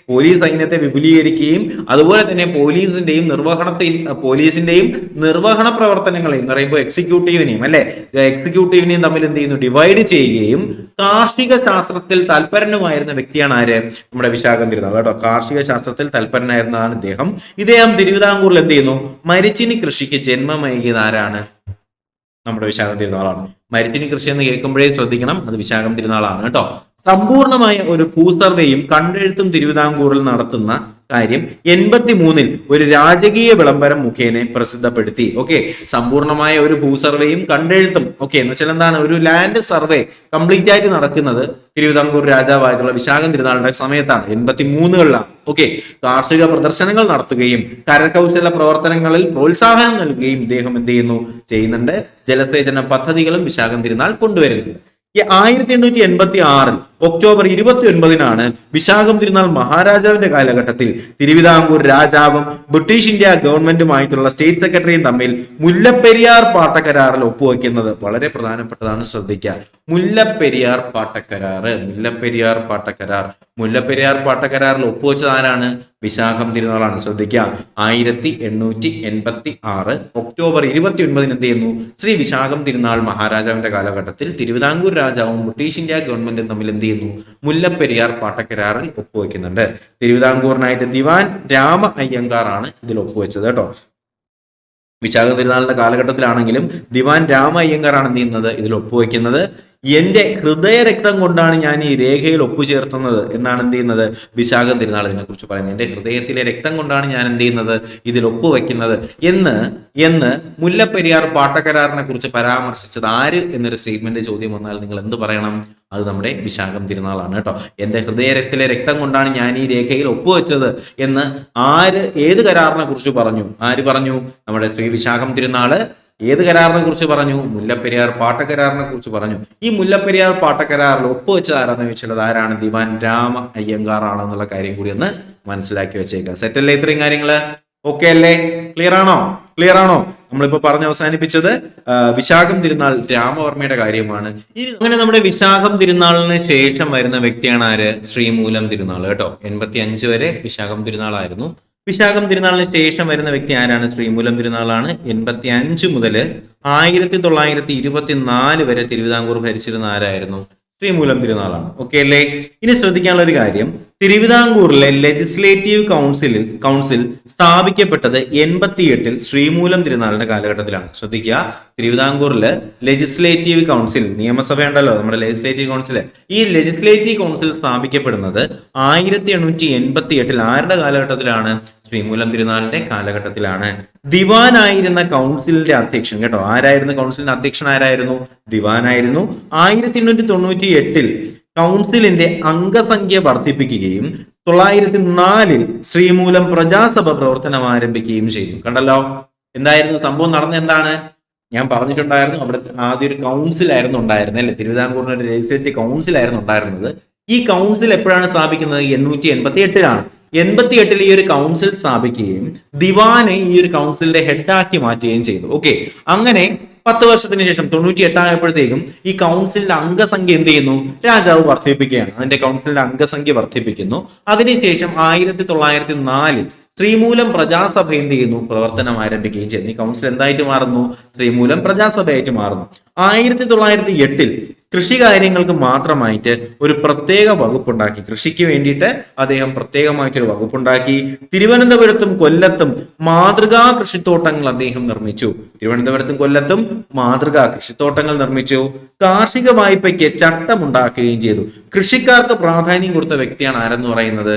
സൈന്യത്തെ വിപുലീകരിക്കുകയും അതുപോലെ തന്നെ പോലീസിന്റെയും നിർവഹണ പ്രവർത്തനങ്ങളെയും എന്ന് പറയുമ്പോൾ എക്സിക്യൂട്ടീവിനെയും തമ്മിൽ എന്ത് ചെയ്യുന്നു? ഡിവൈഡ് ചെയ്യുകയും കാർഷിക ശാസ്ത്രത്തിൽ തൽപരനുമായിരുന്ന വ്യക്തിയാണ് ആര്? നമ്മുടെ വിശാഖം തിരുനാൾ കേട്ടോ. കാർഷിക ശാസ്ത്രത്തിൽ തൽപരനായിരുന്നതാണ് ഇദ്ദേഹം തിരുവിതാംകൂറിൽ എന്ത് ചെയ്യുന്നു? മരിച്ചിനി കൃഷിക്ക് ജന്മമേകിയത് ആരാണ്? നമ്മുടെ വിശാഖം തിരുനാളാണ്. മരിച്ചിനി കൃഷി എന്ന് കേൾക്കുമ്പോഴേ ശ്രദ്ധിക്കണം, അത് വിശാഖം തിരുനാളാണ് കേട്ടോ. സമ്പൂർണമായ ഒരു ഭൂസർവേയും കണ്ടെഴുത്തും തിരുവിതാംകൂറിൽ നടത്തുന്ന കാര്യം 83 ഒരു രാജകീയ വിളംബരം മുഖേന പ്രസിദ്ധപ്പെടുത്തി. ഓക്കെ, സമ്പൂർണമായ ഒരു ഭൂസർവേയും കണ്ടെഴുത്തും എന്ന് വെച്ചാൽ എന്താണ്? ഒരു ലാൻഡ് സർവേ കംപ്ലീറ്റ് ആയിട്ട് നടക്കുന്നത് തിരുവിതാംകൂർ രാജാവായിട്ടുള്ള വിശാഖം തിരുനാളിന്റെ സമയത്താണ്. 83കളിലാണ്. ഓക്കെ, കാർഷിക പ്രദർശനങ്ങൾ നടത്തുകയും കരകൗശല പ്രവർത്തനങ്ങളിൽ പ്രോത്സാഹനം നൽകുകയും ഇദ്ദേഹം എന്ത് ചെയ്യുന്നുണ്ട്? ജലസേചന പദ്ധതികളും വിശാഖം തിരുനാൾ കൊണ്ടുവരുന്നുണ്ട്. 1886 ഒക്ടോബർ 29-നാണ് വിശാഖം തിരുനാൾ മഹാരാജാവിന്റെ കാലഘട്ടത്തിൽ തിരുവിതാംകൂർ രാജാവും ബ്രിട്ടീഷ് ഇന്ത്യ ഗവൺമെന്റുമായിട്ടുള്ള സ്റ്റേറ്റ് സെക്രട്ടറിയും തമ്മിൽ മുല്ലപ്പെരിയാർ പാട്ടക്കരാറിൽ ഒപ്പുവെക്കുന്നത്. വളരെ പ്രധാനപ്പെട്ടതാണ്, ശ്രദ്ധിക്കുക. മുല്ലപ്പെരിയാർ പാട്ടക്കരാറിൽ ഒപ്പുവെച്ചത് ആരാണ്? വിശാഖം തിരുനാളാണ്. ശ്രദ്ധിക്കുക, 1886 ഒക്ടോബർ 29 എന്ത് ചെയ്യുന്നു? ശ്രീ വിശാഖം തിരുനാൾ മഹാരാജാവിന്റെ കാലഘട്ടത്തിൽ തിരുവിതാംകൂർ രാജാവും ബ്രിട്ടീഷ് ഇന്ത്യ ഗവൺമെന്റും തമ്മിൽ എന്ത് ചെയ്യുന്നു? മുല്ലപ്പെരിയാർ പാട്ടക്കരാറിൽ ഒപ്പുവെക്കുന്നുണ്ട്. തിരുവിതാംകൂറിനായിട്ട് ദിവാൻ രാമ അയ്യങ്കാർ ആണ് ഇതിൽ ഒപ്പുവെച്ചത് കേട്ടോ. വിശാഖ തിരുനാളിന്റെ കാലഘട്ടത്തിലാണെങ്കിലും ദിവാൻ രാമ അയ്യങ്കാർ ആണ് എന്ത് ചെയ്യുന്നത്? ഇതിൽ ഒപ്പുവെക്കുന്നത്. എന്റെ ഹൃദയരക്തം കൊണ്ടാണ് ഞാൻ ഈ രേഖയിൽ ഒപ്പുചേർത്തുന്നത് എന്നാണ് എന്ത് ചെയ്യുന്നത്? വിശാഖ തിരുനാൾ ഇതിനെ കുറിച്ച് പറയുന്നത്. എന്റെ ഹൃദയത്തിലെ രക്തം കൊണ്ടാണ് ഞാൻ എന്ത് ചെയ്യുന്നത്? ഇതിൽ ഒപ്പുവെക്കുന്നത് എന്ന് മുല്ലപ്പെരിയാർ പാട്ടക്കരാറിനെ കുറിച്ച് പരാമർശിച്ചത് ആര് എന്നൊരു സ്റ്റേറ്റ്മെന്റ് ചോദ്യം വന്നാൽ നിങ്ങൾ എന്ത് പറയണം? അത് നമ്മുടെ വിശാഖം തിരുനാളാണ് കേട്ടോ. എന്റെ ഹൃദയത്തിലെ രക്തം കൊണ്ടാണ് ഞാൻ ഈ രേഖയിൽ ഒപ്പുവെച്ചത് എന്ന് ഏത് കരാറിനെ കുറിച്ച് പറഞ്ഞു? ആര് പറഞ്ഞു? നമ്മുടെ ശ്രീ വിശാഖം തിരുനാള് ഏത് കരാറിനെ കുറിച്ച് പറഞ്ഞു? മുല്ലപ്പെരിയാർ പാട്ടക്കരാറിനെ കുറിച്ച് പറഞ്ഞു. ഈ മുല്ലപ്പെരിയാർ പാട്ടക്കരാറിൽ ഒപ്പുവെച്ചത് ആരാന്ന് വെച്ചാൽ ആരാണ്? ദിവാൻ രാമ അയ്യങ്കാർ ആണെന്നുള്ള കാര്യം കൂടി ഒന്ന് മനസ്സിലാക്കി വെച്ചേക്കുക. സെറ്റല്ലേ ഇത്രയും കാര്യങ്ങള്? ഓക്കെ അല്ലേ? ക്ലിയർ ആണോ? നമ്മളിപ്പോ പറഞ്ഞ് അവസാനിപ്പിച്ചത് വിശാഖം തിരുനാൾ രാമവർമ്മയുടെ കാര്യമാണ്. അങ്ങനെ നമ്മുടെ വിശാഖം തിരുനാളിന് ശേഷം വരുന്ന വ്യക്തിയാണ് ആര്? ശ്രീമൂലം തിരുനാൾ കേട്ടോ. 85 വരെ വിശാഖം തിരുനാളായിരുന്നു. വിശാഖം തിരുനാളിന് ശേഷം വരുന്ന വ്യക്തി ആരാണ്? ശ്രീമൂലം തിരുനാളാണ്. 85 മുതൽ 1924 വരെ തിരുവിതാംകൂർ ഭരിച്ചിരുന്ന ആരായിരുന്നു? ശ്രീമൂലം തിരുനാളാണ്. ഓക്കെ അല്ലേ? ഇനി ശ്രദ്ധിക്കാനുള്ള ഒരു കാര്യം, തിരുവിതാംകൂറിലെ ലെജിസ്ലേറ്റീവ് കൗൺസിൽ സ്ഥാപിക്കപ്പെട്ടത് 88-ൽ ശ്രീമൂലം തിരുനാളിന്റെ കാലഘട്ടത്തിലാണ്. ശ്രദ്ധിക്കുക, തിരുവിതാംകൂറിലെ ലെജിസ്ലേറ്റീവ് കൗൺസിൽ, നിയമസഭ ഉണ്ടല്ലോ നമ്മുടെ ലെജിസ്ലേറ്റീവ് കൗൺസിൽ, ഈ ലെജിസ്ലേറ്റീവ് കൗൺസിൽ സ്ഥാപിക്കപ്പെടുന്നത് 1888-ൽ ആരുടെ കാലഘട്ടത്തിലാണ്? ശ്രീമൂലം തിരുനാളിന്റെ കാലഘട്ടത്തിലാണ്. ദിവാനായിരുന്ന കൗൺസിലിന്റെ അധ്യക്ഷൻ കേട്ടോ, ആരായിരുന്നു? കൗൺസിലിന്റെ അധ്യക്ഷൻ ആരായിരുന്നു? ദിവാനായിരുന്നു. 1898-ൽ കൗൺസിലിന്റെ അംഗസംഖ്യ വർദ്ധിപ്പിക്കുകയും 904-ൽ ശ്രീമൂലം പ്രജാസഭ പ്രവർത്തനം ആരംഭിക്കുകയും ചെയ്തു. കണ്ടല്ലോ എന്തായിരുന്നു സംഭവം? നടന്ന എന്താണ്? ഞാൻ പറഞ്ഞിട്ടുണ്ടായിരുന്നു, അവിടെ ആദ്യം ഒരു കൗൺസിലായിരുന്നു ഉണ്ടായിരുന്നത് അല്ലെ? തിരുവിതാംകൂറിന് ഒരു ലെജിസ്ലേറ്റീവ് കൗൺസിലായിരുന്നു ഉണ്ടായിരുന്നത്. ഈ കൗൺസിൽ എപ്പോഴാണ് സ്ഥാപിക്കുന്നത്? 888-ലാണ്. 88-ൽ ഈ ഒരു കൗൺസിൽ സ്ഥാപിക്കുകയും ദിവാനെ ഈ ഒരു കൗൺസിലിന്റെ ഹെഡാക്കി മാറ്റുകയും ചെയ്തു. ഓക്കെ, അങ്ങനെ 10 വർഷത്തിന് ശേഷം 98 ആയപ്പോഴത്തേക്കും ഈ കൗൺസിലിന്റെ അംഗസംഖ്യ എന്ത് ചെയ്യുന്നു? രാജാവ് വർദ്ധിപ്പിക്കുകയാണ്. അതിന്റെ കൗൺസിലിന്റെ അംഗസംഖ്യ വർദ്ധിപ്പിക്കുന്നു. അതിനുശേഷം 1904-ൽ ശ്രീമൂലം പ്രജാസഭ എന്ത് ചെയ്യുന്നു? പ്രവർത്തനം ആരംഭിക്കുകയും ചെയ്യുന്നു. ഈ കൗൺസിൽ എന്തായിട്ട് മാറുന്നു? ശ്രീമൂലം പ്രജാസഭയായിട്ട് മാറുന്നു. 1908-ൽ കൃഷി കാര്യങ്ങൾക്ക് മാത്രമായിട്ട് ഒരു പ്രത്യേക വകുപ്പുണ്ടാക്കി. കൃഷിക്ക് വേണ്ടിയിട്ട് അദ്ദേഹം പ്രത്യേകമായിട്ടൊരു വകുപ്പുണ്ടാക്കി. തിരുവനന്തപുരത്തും കൊല്ലത്തും മാതൃകാ കൃഷിത്തോട്ടങ്ങൾ അദ്ദേഹം നിർമ്മിച്ചു. തിരുവനന്തപുരത്തും കൊല്ലത്തും മാതൃകാ കൃഷിത്തോട്ടങ്ങൾ നിർമ്മിച്ചു. കാർഷിക വായ്പയ്ക്ക് ചട്ടം ഉണ്ടാക്കുകയും ചെയ്തു. കൃഷിക്കാർക്ക് പ്രാധാന്യം കൊടുത്ത വ്യക്തിയാണ് ആരെന്ന് പറയുന്നത്?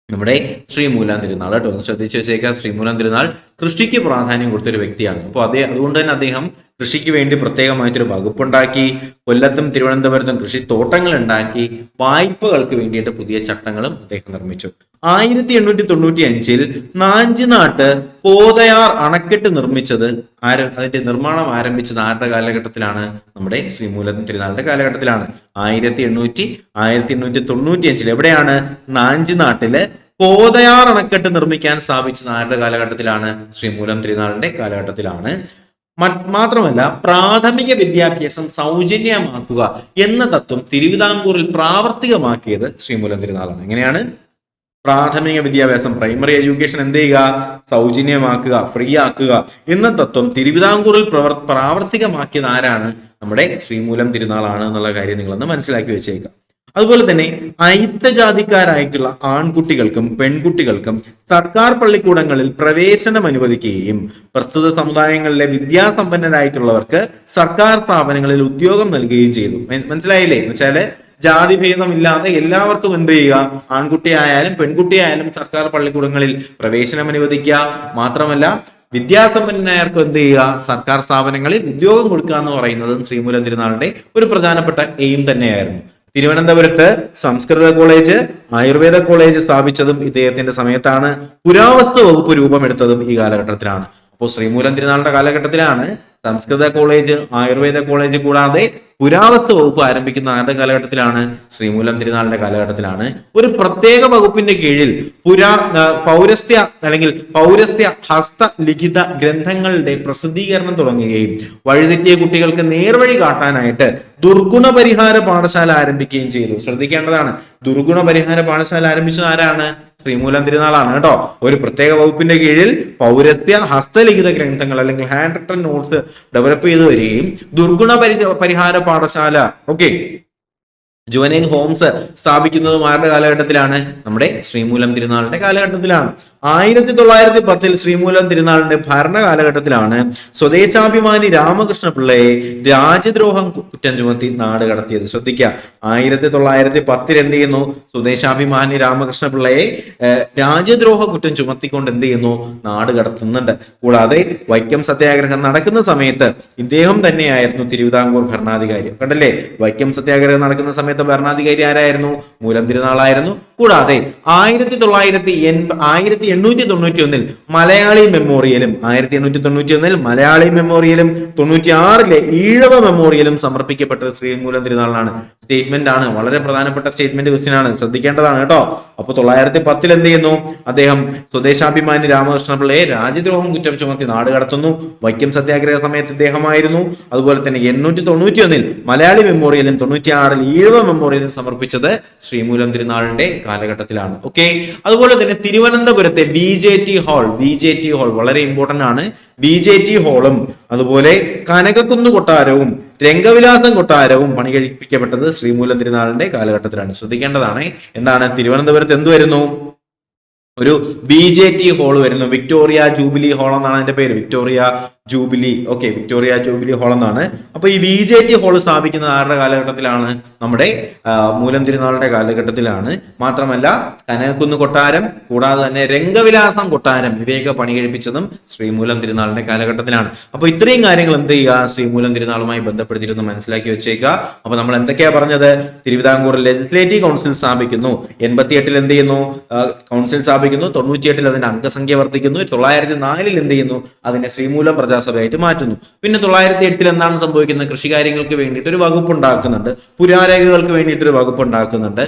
നമ്മുടെ ശ്രീമൂലം തിരുനാൾ കേട്ടോ. ഒന്ന് ശ്രദ്ധിച്ചു വെച്ചേക്കാം, ശ്രീമൂലം തിരുനാൾ കൃഷിക്ക് പ്രാധാന്യം കൊടുത്തൊരു വ്യക്തിയാണ്. അപ്പോൾ അതുകൊണ്ട് തന്നെ അദ്ദേഹം കൃഷിക്ക് വേണ്ടി പ്രത്യേകമായിട്ടൊരു വകുപ്പുണ്ടാക്കി. കൊല്ലത്തും തിരുവനന്തപുരത്തും കൃഷിത്തോട്ടങ്ങൾ ഉണ്ടാക്കി. വായ്പകൾക്ക് വേണ്ടിയിട്ട് പുതിയ ചട്ടങ്ങളും അദ്ദേഹം നിർമ്മിച്ചു. 1895-ൽ നാഞ്ചിനാട്ട് കോതയാർ അണക്കെട്ട് നിർമ്മിച്ചത് അതിന്റെ നിർമ്മാണം ആരംഭിച്ചത് ആരുടെ കാലഘട്ടത്തിലാണ്? നമ്മുടെ ശ്രീമൂലം തിരുനാളിന്റെ കാലഘട്ടത്തിലാണ്. 1895-ൽ എവിടെയാണ്? നാഞ്ചിനാട്ടില് കോതയാർ അണക്കെട്ട് നിർമ്മിക്കാൻ സ്ഥാപിച്ചത് ആരുടെ കാലഘട്ടത്തിലാണ്? ശ്രീമൂലം തിരുനാളിന്റെ കാലഘട്ടത്തിലാണ്. മാത്രമല്ല, പ്രാഥമിക വിദ്യാഭ്യാസം സൗജന്യമാക്കുക എന്ന തത്വം തിരുവിതാംകൂറിൽ പ്രാവർത്തികമാക്കിയത് ശ്രീമൂലം തിരുനാളാണ്. എങ്ങനെയാണ്? പ്രാഥമിക വിദ്യാഭ്യാസം, പ്രൈമറി എഡ്യൂക്കേഷൻ എന്ത് ചെയ്യുക? സൗജന്യമാക്കുക, ഫ്രീ ആക്കുക എന്ന തത്വം തിരുവിതാംകൂറിൽ പ്രാവർത്തികമാക്കിയത് ആരാണ്? നമ്മുടെ ശ്രീമൂലം തിരുനാളാണ് എന്നുള്ള കാര്യം നിങ്ങളൊന്ന് മനസ്സിലാക്കി വെച്ചേക്കാം. അതുപോലെ തന്നെ അയിത്തജാതിക്കാരായിട്ടുള്ള ആൺകുട്ടികൾക്കും പെൺകുട്ടികൾക്കും സർക്കാർ പള്ളിക്കൂടങ്ങളിൽ പ്രവേശനം അനുവദിക്കുകയും പ്രസ്തുത സമുദായങ്ങളിലെ വിദ്യാസമ്പന്നരായിട്ടുള്ളവർക്ക് സർക്കാർ സ്ഥാപനങ്ങളിൽ ഉദ്യോഗം നൽകുകയും ചെയ്തു. മനസ്സിലായില്ലേ? എന്ന് വെച്ചാല് ജാതി ഭേദമില്ലാതെ എല്ലാവർക്കും എന്ത് ചെയ്യുക? ആൺകുട്ടിയായാലും പെൺകുട്ടിയായാലും സർക്കാർ പള്ളിക്കൂടങ്ങളിൽ പ്രവേശനം അനുവദിക്കുക. മാത്രമല്ല, വിദ്യാസമ്പന്നർക്ക് എന്ത് ചെയ്യുക? സർക്കാർ സ്ഥാപനങ്ങളിൽ ഉദ്യോഗം കൊടുക്കുക എന്ന് പറയുന്നതും ശ്രീമൂലം തിരുനാളിന്റെ ഒരു പ്രധാനപ്പെട്ട എയിം തന്നെയായിരുന്നു. തിരുവനന്തപുരത്ത് സംസ്കൃത കോളേജ്, ആയുർവേദ കോളേജ് സ്ഥാപിച്ചതും ഇദ്ദേഹത്തിന്റെ സമയത്താണ്. പുരാവസ്തു വകുപ്പ് രൂപമെടുത്തതും ഈ കാലഘട്ടത്തിലാണ്. അപ്പോൾ ശ്രീമൂലം തിരുനാളിന്റെ കാലഘട്ടത്തിലാണ് സംസ്കൃത കോളേജ്, ആയുർവേദ കോളേജ് കൂടാതെ പുരാവസ്തു വകുപ്പ് ആരംഭിക്കുന്ന ആരുടെ കാലഘട്ടത്തിലാണ്? ശ്രീമൂലം തിരുനാളിന്റെ കാലഘട്ടത്തിലാണ്. ഒരു പ്രത്യേക വകുപ്പിന്റെ കീഴിൽ പൗരസ്ത്യ അല്ലെങ്കിൽ പൗരസ്ത്യ ഹസ്തലിഖിത ഗ്രന്ഥങ്ങളുടെ പ്രസിദ്ധീകരണം തുടങ്ങുകയും വഴിതെറ്റിയ കുട്ടികൾക്ക് നേർവഴി കാട്ടാനായിട്ട് ദുർഗുണ പരിഹാര പാഠശാല ആരംഭിക്കുകയും ചെയ്തു. ശ്രദ്ധിക്കേണ്ടതാണ്, ദുർഗുണ പരിഹാര പാഠശാല ആരംഭിച്ചത് ആരാണ്? ശ്രീമൂലം തിരുനാളാണ് കേട്ടോ. ഒരു പ്രത്യേക വകുപ്പിന്റെ കീഴിൽ പൗരസ്ത്യ ഹസ്തലിഖിത ഗ്രന്ഥങ്ങൾ അല്ലെങ്കിൽ ഹാൻഡ് റിട്ടൺ നോട്ട്സ് ഡെവലപ്പ് ചെയ്തു വരികയും ദുർഗുണ പരിഹാര പാഠശാല ജുവനൈൽ ഹോംസ് സ്ഥാപിക്കുന്നതും ആരുടെ കാലഘട്ടത്തിലാണ്? നമ്മുടെ ശ്രീമൂലം തിരുനാളിന്റെ കാലഘട്ടത്തിലാണ്. 1910 ശ്രീമൂലം തിരുനാളിന്റെ ഭരണ കാലഘട്ടത്തിലാണ് സ്വദേശാഭിമാനി രാമകൃഷ്ണ പിള്ളയെ രാജ്യദ്രോഹം കുറ്റം ചുമത്തി നാട് കടത്തിയത്. ശ്രദ്ധിക്കുക, 1910 എന്ത് ചെയ്യുന്നു? സ്വദേശാഭിമാനി രാമകൃഷ്ണ പിള്ളയെ രാജ്യദ്രോഹ കുറ്റം ചുമത്തിക്കൊണ്ട് എന്ത് ചെയ്യുന്നു? നാട് കടത്തുന്നുണ്ട്. കൂടാതെ വൈക്കം സത്യാഗ്രഹം നടക്കുന്ന സമയത്ത് ഇദ്ദേഹം തന്നെയായിരുന്നു തിരുവിതാംകൂർ ഭരണാധികാരി. കണ്ടല്ലേ, വൈക്കം സത്യാഗ്രഹം നടക്കുന്ന സമയത്ത് ഭരണാധികാരി ആരായിരുന്നു? മൂലം തിരുനാളായിരുന്നു. കൂടാതെ 1891 മലയാളി മെമ്മോറിയലും 96 ഈഴവ മെമ്മോറിയലും സമർപ്പിക്കപ്പെട്ടത് ശ്രീമൂലം തിരുനാളിനാണ്. സ്റ്റേറ്റ്മെന്റ് ആണ്, വളരെ പ്രധാനപ്പെട്ട സ്റ്റേറ്റ്മെന്റ് ക്വസ്റ്റ്യൻ ആണ്, ശ്രദ്ധിക്കേണ്ടതാണ് കേട്ടോ. അപ്പൊ 1910 എന്ത് ചെയ്യുന്നു? അദ്ദേഹം സ്വദേശാഭിമാനി രാമകൃഷ്ണ പിള്ളയെ രാജ്യദ്രോഹം കുറ്റം ചുമത്തി നാട് കടത്തുന്നു. വൈക്കം സത്യാഗ്രഹ സമയത്ത് ഇദ്ദേഹമായിരുന്നു. അതുപോലെ തന്നെ 891 മലയാളി മെമ്മോറിയലും 96 ഈഴവ മെമ്മോറിയലും സമർപ്പിച്ചത് ശ്രീമൂലം തിരുനാളിന്റെ കാലഘട്ടത്തിലാണ്. ഓക്കെ, അതുപോലെ തന്നെ തിരുവനന്തപുരത്തെ VJT ഹാൾ വളരെ ഇമ്പോർട്ടന്റ് ആണ്. VJT ഹാളും അതുപോലെ കനകക്കുന്ന് കൊട്ടാരവും രംഗവിലാസം കൊട്ടാരവും പണി കഴിപ്പിക്കപ്പെട്ടത് ശ്രീമൂലം തിരുനാളിന്റെ കാലഘട്ടത്തിലാണ്. ശ്രദ്ധിക്കേണ്ടതാണ്. എന്താണ്? തിരുവനന്തപുരത്ത് എന്ത് വരുന്നു? ഒരു VJT ഹാൾ വരുന്നു. വിക്ടോറിയ ജൂബിലി ഹാൾ എന്നാണ് അതിന്റെ പേര്. വിക്ടോറിയ ജൂബിലി ഹാൾ എന്നാണ്. അപ്പൊ ഈ VJT ഹാൾ സ്ഥാപിക്കുന്നത് ആരുടെ കാലഘട്ടത്തിലാണ്? നമ്മുടെ മൂലം തിരുനാളിന്റെ കാലഘട്ടത്തിലാണ്. മാത്രമല്ല കനകക്കുന്ന് കൊട്ടാരം കൂടാതെ തന്നെ രംഗവിലാസം കൊട്ടാരം ഇവയൊക്കെ പണി കഴിപ്പിച്ചതും ശ്രീമൂലം തിരുനാളിന്റെ കാലഘട്ടത്തിലാണ്. അപ്പൊ ഇത്രയും കാര്യങ്ങൾ എന്ത് ചെയ്യുക? ശ്രീമൂലം തിരുനാളുമായി ബന്ധപ്പെടുത്തിയിരുന്ന് മനസ്സിലാക്കി വെച്ചേക്കുക. അപ്പൊ നമ്മൾ എന്തൊക്കെയാ പറഞ്ഞത്? തിരുവിതാംകൂർ ലെജിസ്ലേറ്റീവ് കൗൺസിൽ സ്ഥാപിക്കുന്നു. 88 എന്ത് ചെയ്യുന്നു? കൗൺസിൽ സ്ഥാപിക്കുന്നു. 98 അതിന്റെ അംഗസംഖ്യ വർദ്ധിക്കുന്നു. 904 എന്ത് ചെയ്യുന്നു? അതിനെ ശ്രീമൂലം പ്രജാസഭയായിട്ട് മാറ്റുന്നു. പിന്നെ 908 എന്താണ് സംഭവിക്കുന്നത്? കൃഷികാര്യങ്ങൾക്ക് വേണ്ടിയിട്ട് ഒരു വകുപ്പ് ഉണ്ടാക്കുന്നുണ്ട്. പുരാരേഖകൾക്ക് വേണ്ടിയിട്ട് ഒരു വകുപ്പ് ഉണ്ടാക്കുന്നുണ്ട്.